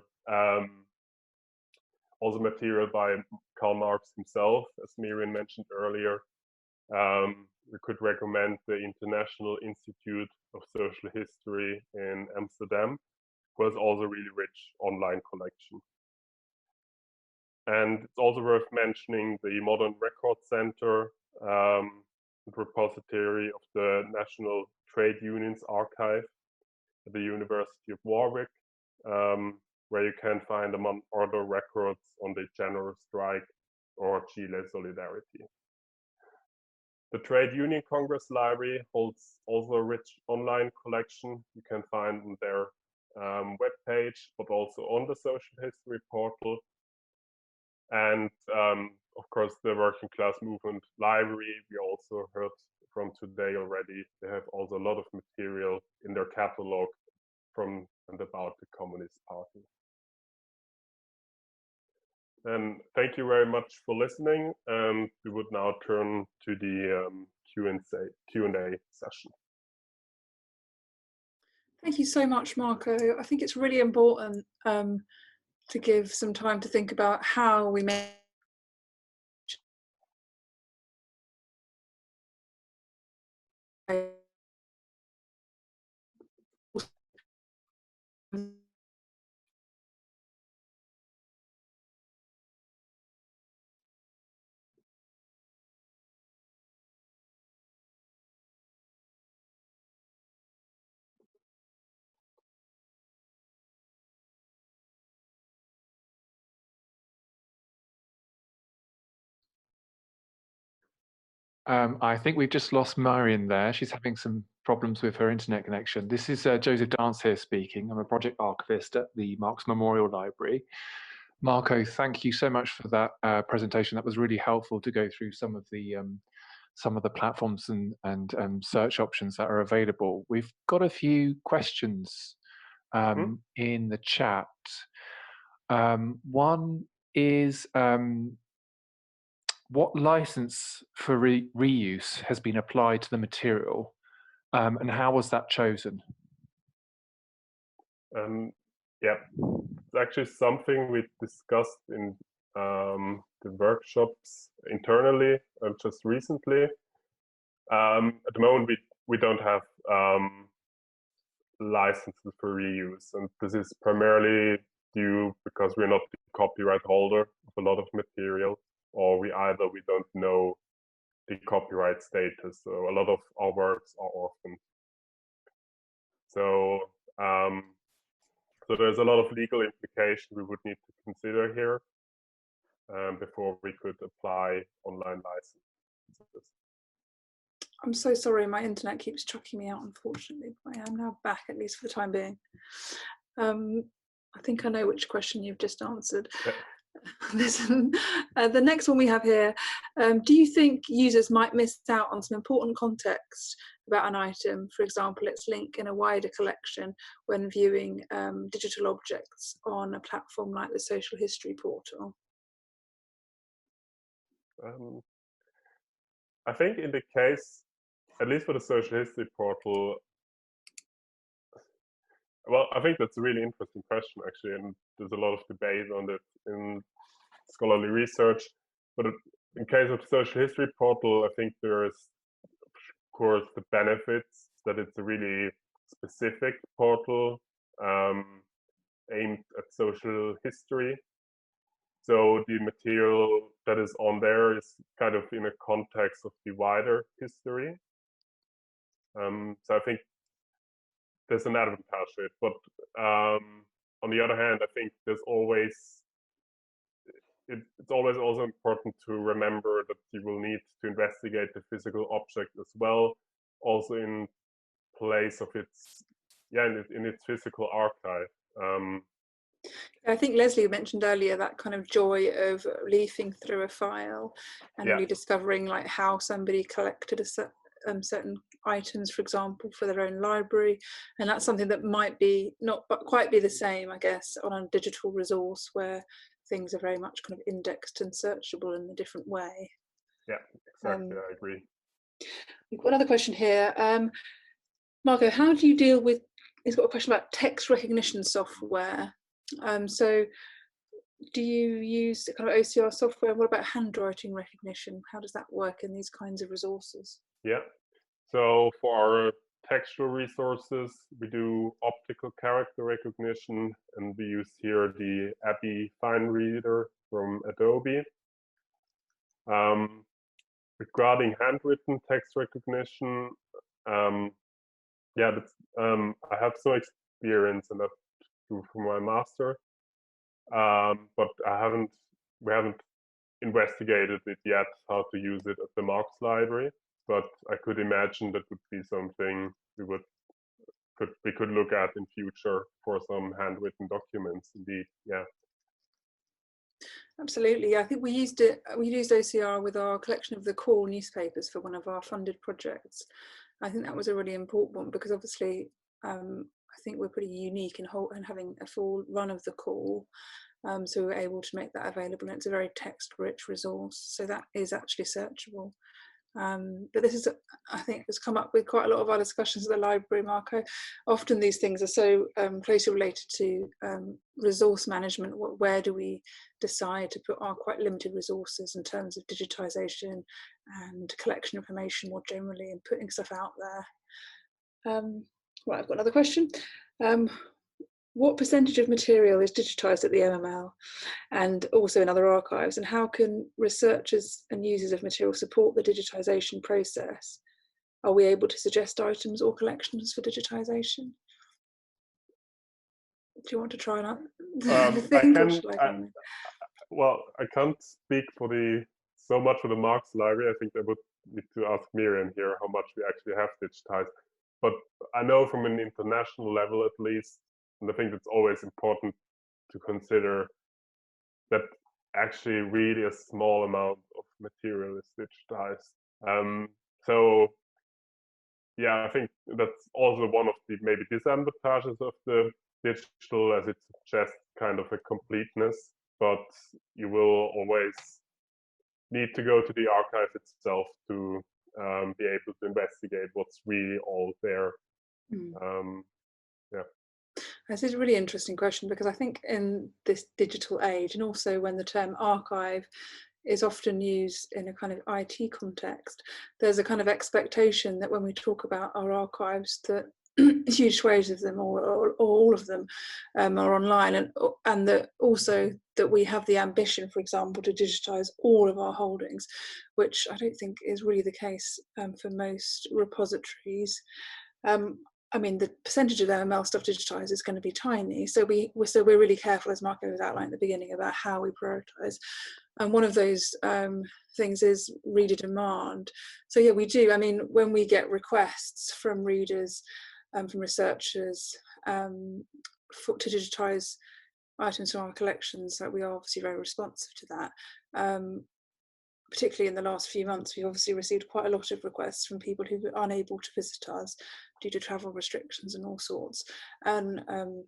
also material by Karl Marx himself, as Meirian mentioned earlier, we could recommend the International Institute of Social History in Amsterdam, who has also a really rich online collection. And it's also worth mentioning the Modern Record Center, repository of the National Trade Unions Archive at the University of Warwick, where you can find, among other records, on the general strike or Chile solidarity. The Trade Union Congress Library holds also a rich online collection you can find on their webpage, but also on the Social History Portal. And of course, the Working Class Movement Library, we also heard from today already. They have also a lot of material in their catalog from and about the Communist Party. And thank you very much for listening. We would now turn to the Q&A session. Thank you so much, Marco. I think it's really important to give some time to think about how we may I think we've just lost Meirian there. She's having some problems with her internet connection. This is Joseph Dance here speaking. I'm a project archivist at the Marx Memorial Library. Marco, thank you so much for that presentation. That was really helpful to go through some of the platforms and search options that are available. We've got a few questions in the chat. One is, what license for reuse has been applied to the material, and how was that chosen? Yeah, it's actually something we discussed in the workshops internally just recently. At the moment, we don't have licenses for reuse, and this is primarily due because we're not the copyright holder of a lot of material, or we don't know the copyright status. So a lot of our works are orphaned. So so there's a lot of legal implications we would need to consider here before we could apply online licenses. I'm so sorry, my internet keeps chucking me out, unfortunately. I am now back, at least for the time being. I think I know which question you've just answered. The next one we have here, do you think users might miss out on some important context about an item, for example, its link in a wider collection when viewing digital objects on a platform like the social history portal? I think in the case, at least for the social history portal, well, I think that's a really interesting question, actually, and there's a lot of debate on it in scholarly research. But in case of social history portal, I think there is, of course, the benefits that it's a really specific portal aimed at social history. So the material that is on there is kind of in a context of the wider history. So I think there's an advantage to it, but on the other hand, I think there's always it's always also important to remember that you will need to investigate the physical object as well, also in place of its in its physical archive. I think Leslie mentioned earlier that kind of joy of leafing through a file and really discovering like how somebody collected certain items, for example, for their own library, and that's something that might be not quite be the same, I guess, on a digital resource where things are very much kind of indexed and searchable in a different way. Yeah, exactly. I agree. We've got another question here. Marco, how do you deal with? He's got a question about text recognition software. So do you use kind of OCR software? What about handwriting recognition? How does that work in these kinds of resources? Yeah, so for our textual resources, we do optical character recognition, and we use here the Abby Fine Reader from Adobe. Regarding handwritten text recognition, I have some experience in that for my master, but we haven't investigated it yet how to use it at the Marx Library. But I could imagine that would be something we could look at in future for some handwritten documents. Indeed, yeah. Absolutely, I think we used it. We used OCR with our collection of the Call newspapers for one of our funded projects. I think that was a really important one because obviously I think we're pretty unique in having a full run of the Call. So we were able to make that available, and it's a very text-rich resource. So that is actually searchable. But this is, I think, has come up with quite a lot of our discussions at the library, Marco. Often these things are so closely related to resource management. Where do we decide to put our quite limited resources in terms of digitisation and collection information more generally and putting stuff out there? Right, I've got another question. What percentage of material is digitised at the MML and also in other archives, and how can researchers and users of material support the digitisation process? Are we able to suggest items or collections for digitisation? Do you want to try and well, I can't speak for so much for the Marx Library. I think I would need to ask Meirian here how much we actually have digitized. But I know from an international level at least, and I think it's always important to consider that actually really a small amount of material is digitized. So yeah, I think that's also one of the maybe disadvantages of the digital, as it suggests kind of a completeness, but you will always need to go to the archive itself to be able to investigate what's really all there. Yeah. This is a really interesting question because I think in this digital age, and also when the term archive is often used in a kind of IT context, there's a kind of expectation that when we talk about our archives that huge swathes of them or all of them are online, and that also that we have the ambition, for example, to digitize all of our holdings, which I don't think is really the case for most repositories. I mean, the percentage of MML stuff digitized is going to be tiny, so we're really careful, as Marco was outlined at the beginning, about how we prioritize. And one of those things is reader demand. So yeah, we do. I mean, when we get requests from readers, from researchers, to digitize items from our collections, we are obviously very responsive to that. Particularly in the last few months, we've obviously received quite a lot of requests from people who were unable to visit us due to travel restrictions and all sorts. And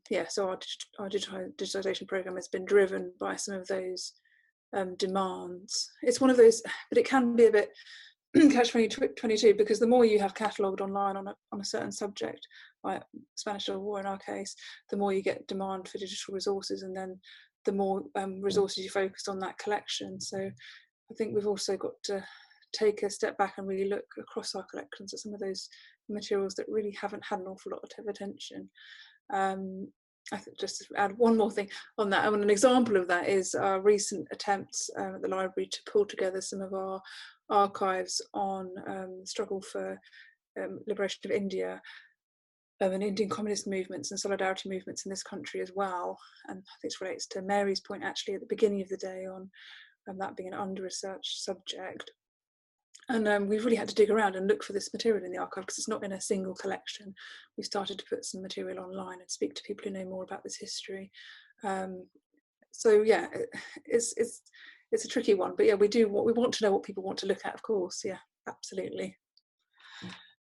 yeah, so our digitization program has been driven by some of those demands. It's one of those, but it can be a bit catch-22, because the more you have catalogued online on a certain subject, like Spanish Civil War in our case, the more you get demand for digital resources, and then the more resources you focus on that collection. So I think we've also got to take a step back and really look across our collections at some of those materials that really haven't had an awful lot of attention. I think just to add one more thing on that, and an example of that is our recent attempts at the library to pull together some of our archives on the struggle for liberation of India and Indian communist movements and solidarity movements in this country as well. And this relates to Mary's point actually at the beginning of the day on that being an under-researched subject. And we've really had to dig around and look for this material in the archive because it's not in a single collection. We've started to put some material online and speak to people who know more about this history. So yeah, it's a tricky one, but yeah, we want to know what people want to look at, of course. Yeah, absolutely.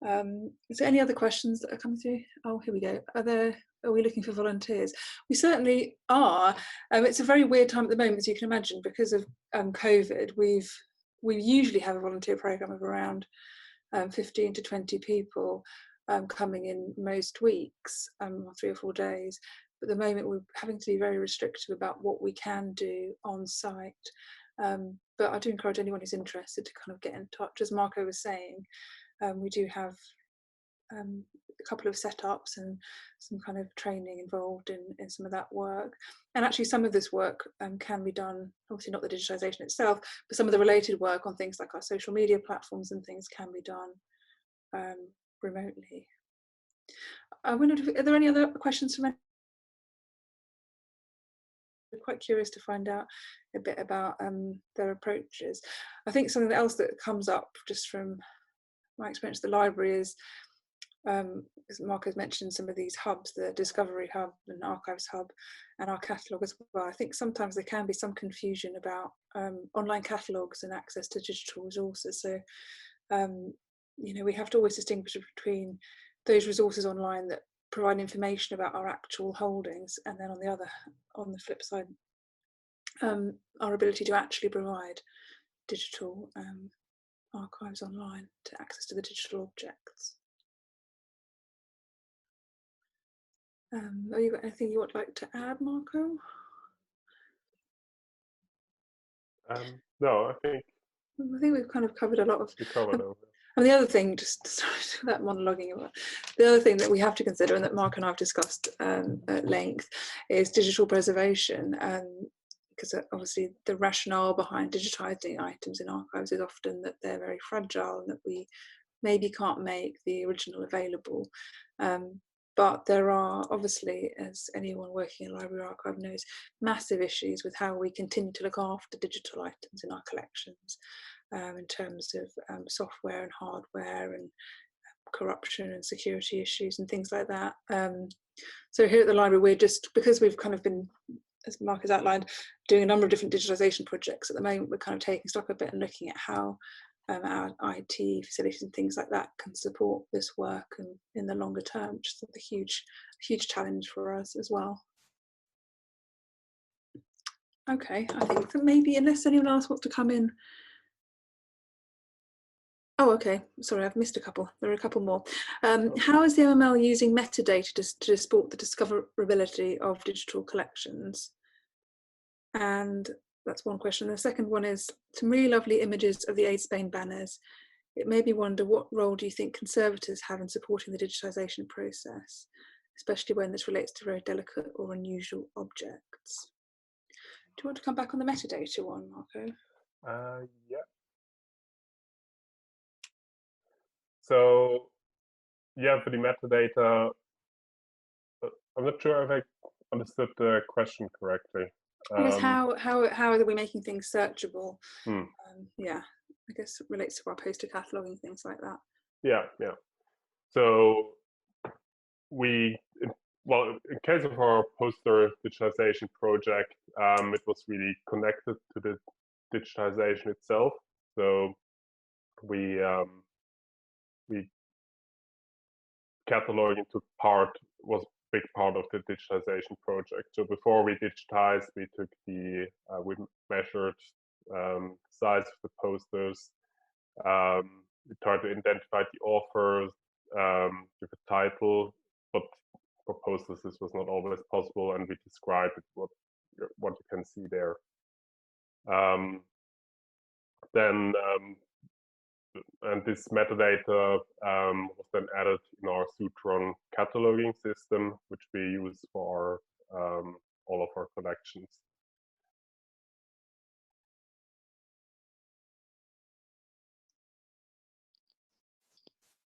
Is there any other questions that are coming through? Oh, here we go. Are we looking for volunteers? We certainly are. It's a very weird time at the moment, as you can imagine, because of COVID. We usually have a volunteer program of around 15 to 20 people coming in most weeks, 3 or 4 days. But at the moment, we're having to be very restrictive about what we can do on site. But I do encourage anyone who's interested to kind of get in touch. As Marco was saying, we do have a couple of setups and some kind of training involved in some of that work. And actually some of this work can be done, obviously not the digitization itself, but some of the related work on things like our social media platforms and things can be done remotely. I wondered, are there any other questions from anyone? I'm quite curious to find out a bit about their approaches. I think something else that comes up just from my experience at the library is, as Mark has mentioned, some of these hubs, the Discovery Hub and Archives Hub and our catalogue as well. I think sometimes there can be some confusion about online catalogues and access to digital resources. So, you know, we have to always distinguish between those resources online that provide information about our actual holdings, and then on the flip side, our ability to actually provide digital archives online to access to the digital objects. Have you got anything you would like to add, Marco? No, I think we've kind of covered a lot of. We covered it. And the other thing, just sorry, that monologuing about, the other thing that we have to consider, and that Mark and I have discussed at length, is digital preservation. Because obviously the rationale behind digitizing items in archives is often that they're very fragile and that we maybe can't make the original available. But there are obviously, as anyone working in a library archive knows, massive issues with how we continue to look after digital items in our collections, in terms of software and hardware and corruption and security issues and things like that. So here at the library, we're just, because we've kind of been, as Mark has outlined, doing a number of different digitization projects at the moment, we're kind of taking stock a bit and looking at how our IT facilities and things like that can support this work and in the longer term, which is a huge challenge for us as well. Okay, I think that maybe, unless anyone else wants to come in. Oh, okay, sorry, I've missed a couple. There are a couple more. How is the MML using metadata to support the discoverability of digital collections? And that's one question. The second one is, some really lovely images of the Aid Spain banners. It made me wonder, what role do you think conservators have in supporting the digitization process, especially when this relates to very delicate or unusual objects? Do you want to come back on the metadata one, Marco? Yeah. So, yeah, for the metadata, I'm not sure if I understood the question correctly. I guess how are we making things searchable? Yeah, I guess it relates to our poster cataloguing, things like that. Yeah. So we well, in case of our poster digitization project, it was really connected to the digitization itself. So we cataloging took part, was a big part of the digitization project. So before we digitized, we took the we measured size of the posters. We tried to identify the authors with a title, but for posters this was not always possible, and we described what you can see there. Then and this metadata was then added in our Sutron cataloging system, which we use for all of our collections.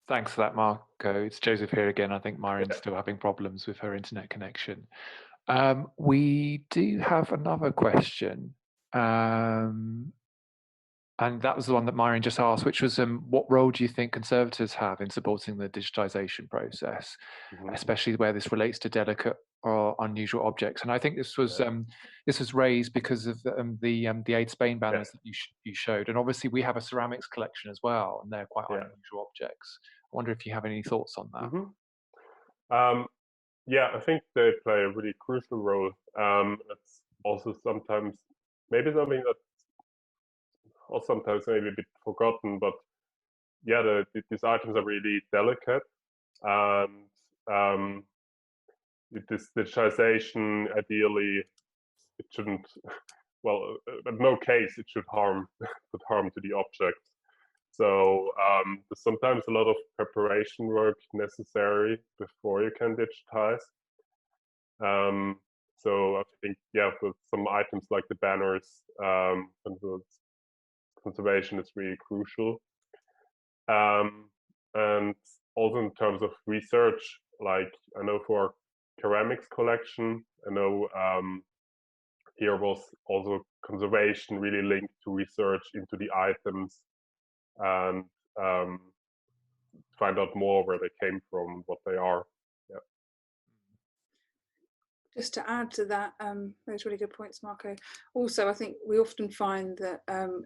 Thanks for that, Marco. It's Joseph here again. I think Meirian's still having problems with her internet connection. We do have another question. And that was the one that Meirian just asked, which was, what role do you think conservators have in supporting the digitization process, especially where this relates to delicate or unusual objects? And I think this was raised because of the Aid Spain banners that you showed. And obviously we have a ceramics collection as well, and they're quite unusual objects. I wonder if you have any thoughts on that. Yeah, I think they play a really crucial role. It's also sometimes maybe something that, or sometimes maybe a bit forgotten, but yeah, these items are really delicate, and this digitization, ideally, it shouldn't, well, in no case it should put harm to the object. So there's sometimes a lot of preparation work necessary before you can digitize. So I think, yeah, for some items like the banners, conservation is really crucial. And also in terms of research, like I know for ceramics collection, I know here was also conservation really linked to research into the items and find out more where they came from, what they are. Yeah. Just to add to that, those really good points, Marco. Also, I think we often find that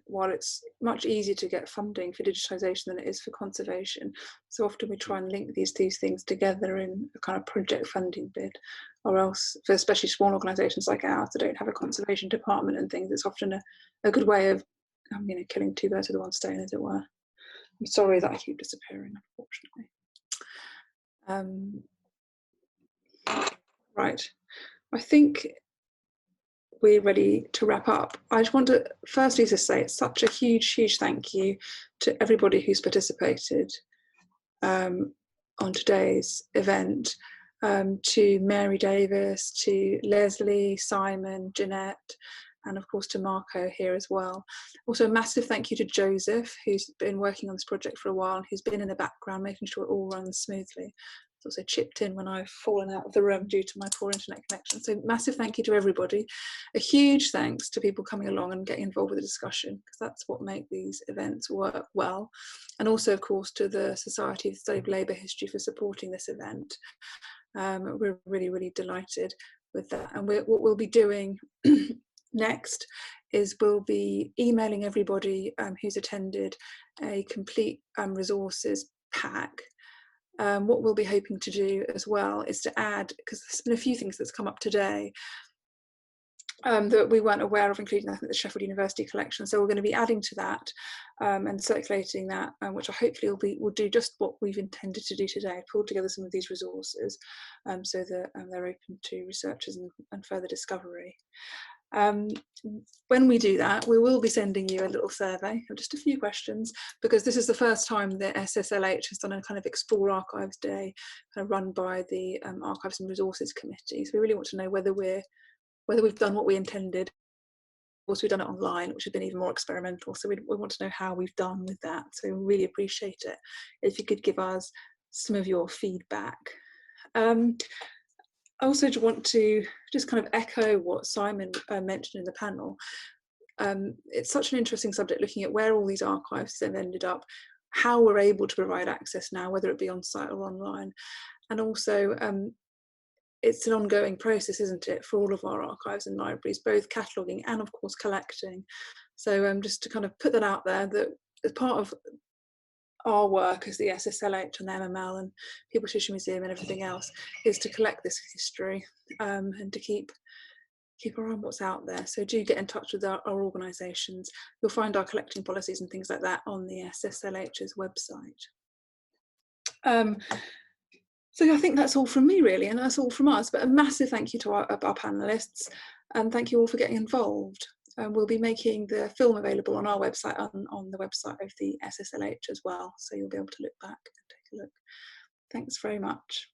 while it's much easier to get funding for digitisation than it is for conservation, so often we try and link these things together in a kind of project funding bid, or else, for especially small organisations like ours that don't have a conservation department and things, it's often a good way of killing two birds with one stone, as it were. I'm sorry that I keep disappearing, unfortunately. Right. I think we're ready to wrap up. I just want to firstly just say it's such a huge thank you to everybody who's participated on today's event, to Mary Davis, to Leslie, Simon, Janette, and of course to Marco here as well. Also a massive thank you to Joseph, who's been working on this project for a while and who's been in the background making sure it all runs smoothly. It's also chipped in when I've fallen out of the room due to my poor internet connection. So massive thank you to everybody. A huge thanks to people coming along and getting involved with the discussion, because that's what makes these events work well. And also, of course, to the Society of the Study of Labour History for supporting this event. We're really delighted with that. And what we'll be doing next is we'll be emailing everybody who's attended a complete resources pack. What we'll be hoping to do as well is to add, because there's been a few things that's come up today that we weren't aware of, including I think the Sheffield University collection. So we're going to be adding to that and circulating that, which I hopefully will do just what we've intended to do today, pull together some of these resources so that they're open to researchers and further discovery. When we do that, we will be sending you a little survey of just a few questions, because this is the first time that SSLH has done a kind of Explore Archives Day kind of run by the Archives and Resources Committee. So we really want to know whether we've done what we intended. Of course, we've done it online, which has been even more experimental. So we want to know how we've done with that. So we really appreciate it if you could give us some of your feedback. I also want to just kind of echo what Simon mentioned in the panel. It's such an interesting subject, looking at where all these archives have ended up, how we're able to provide access now, whether it be on site or online. And also, it's an ongoing process, isn't it, for all of our archives and libraries, both cataloguing and of course collecting. So just to kind of put that out there, that as part of our work as the SSLH and the MML and People's History Museum and everything else is to collect this history and to keep our eye on what's out there. So do get in touch with our organisations. You'll find our collecting policies and things like that on the SSLH's website. So I think that's all from me really, and that's all from us, but a massive thank you to our panellists, and thank you all for getting involved. We'll be making the film available on our website, on the website of the SSLH as well, so you'll be able to look back and take a look. Thanks very much.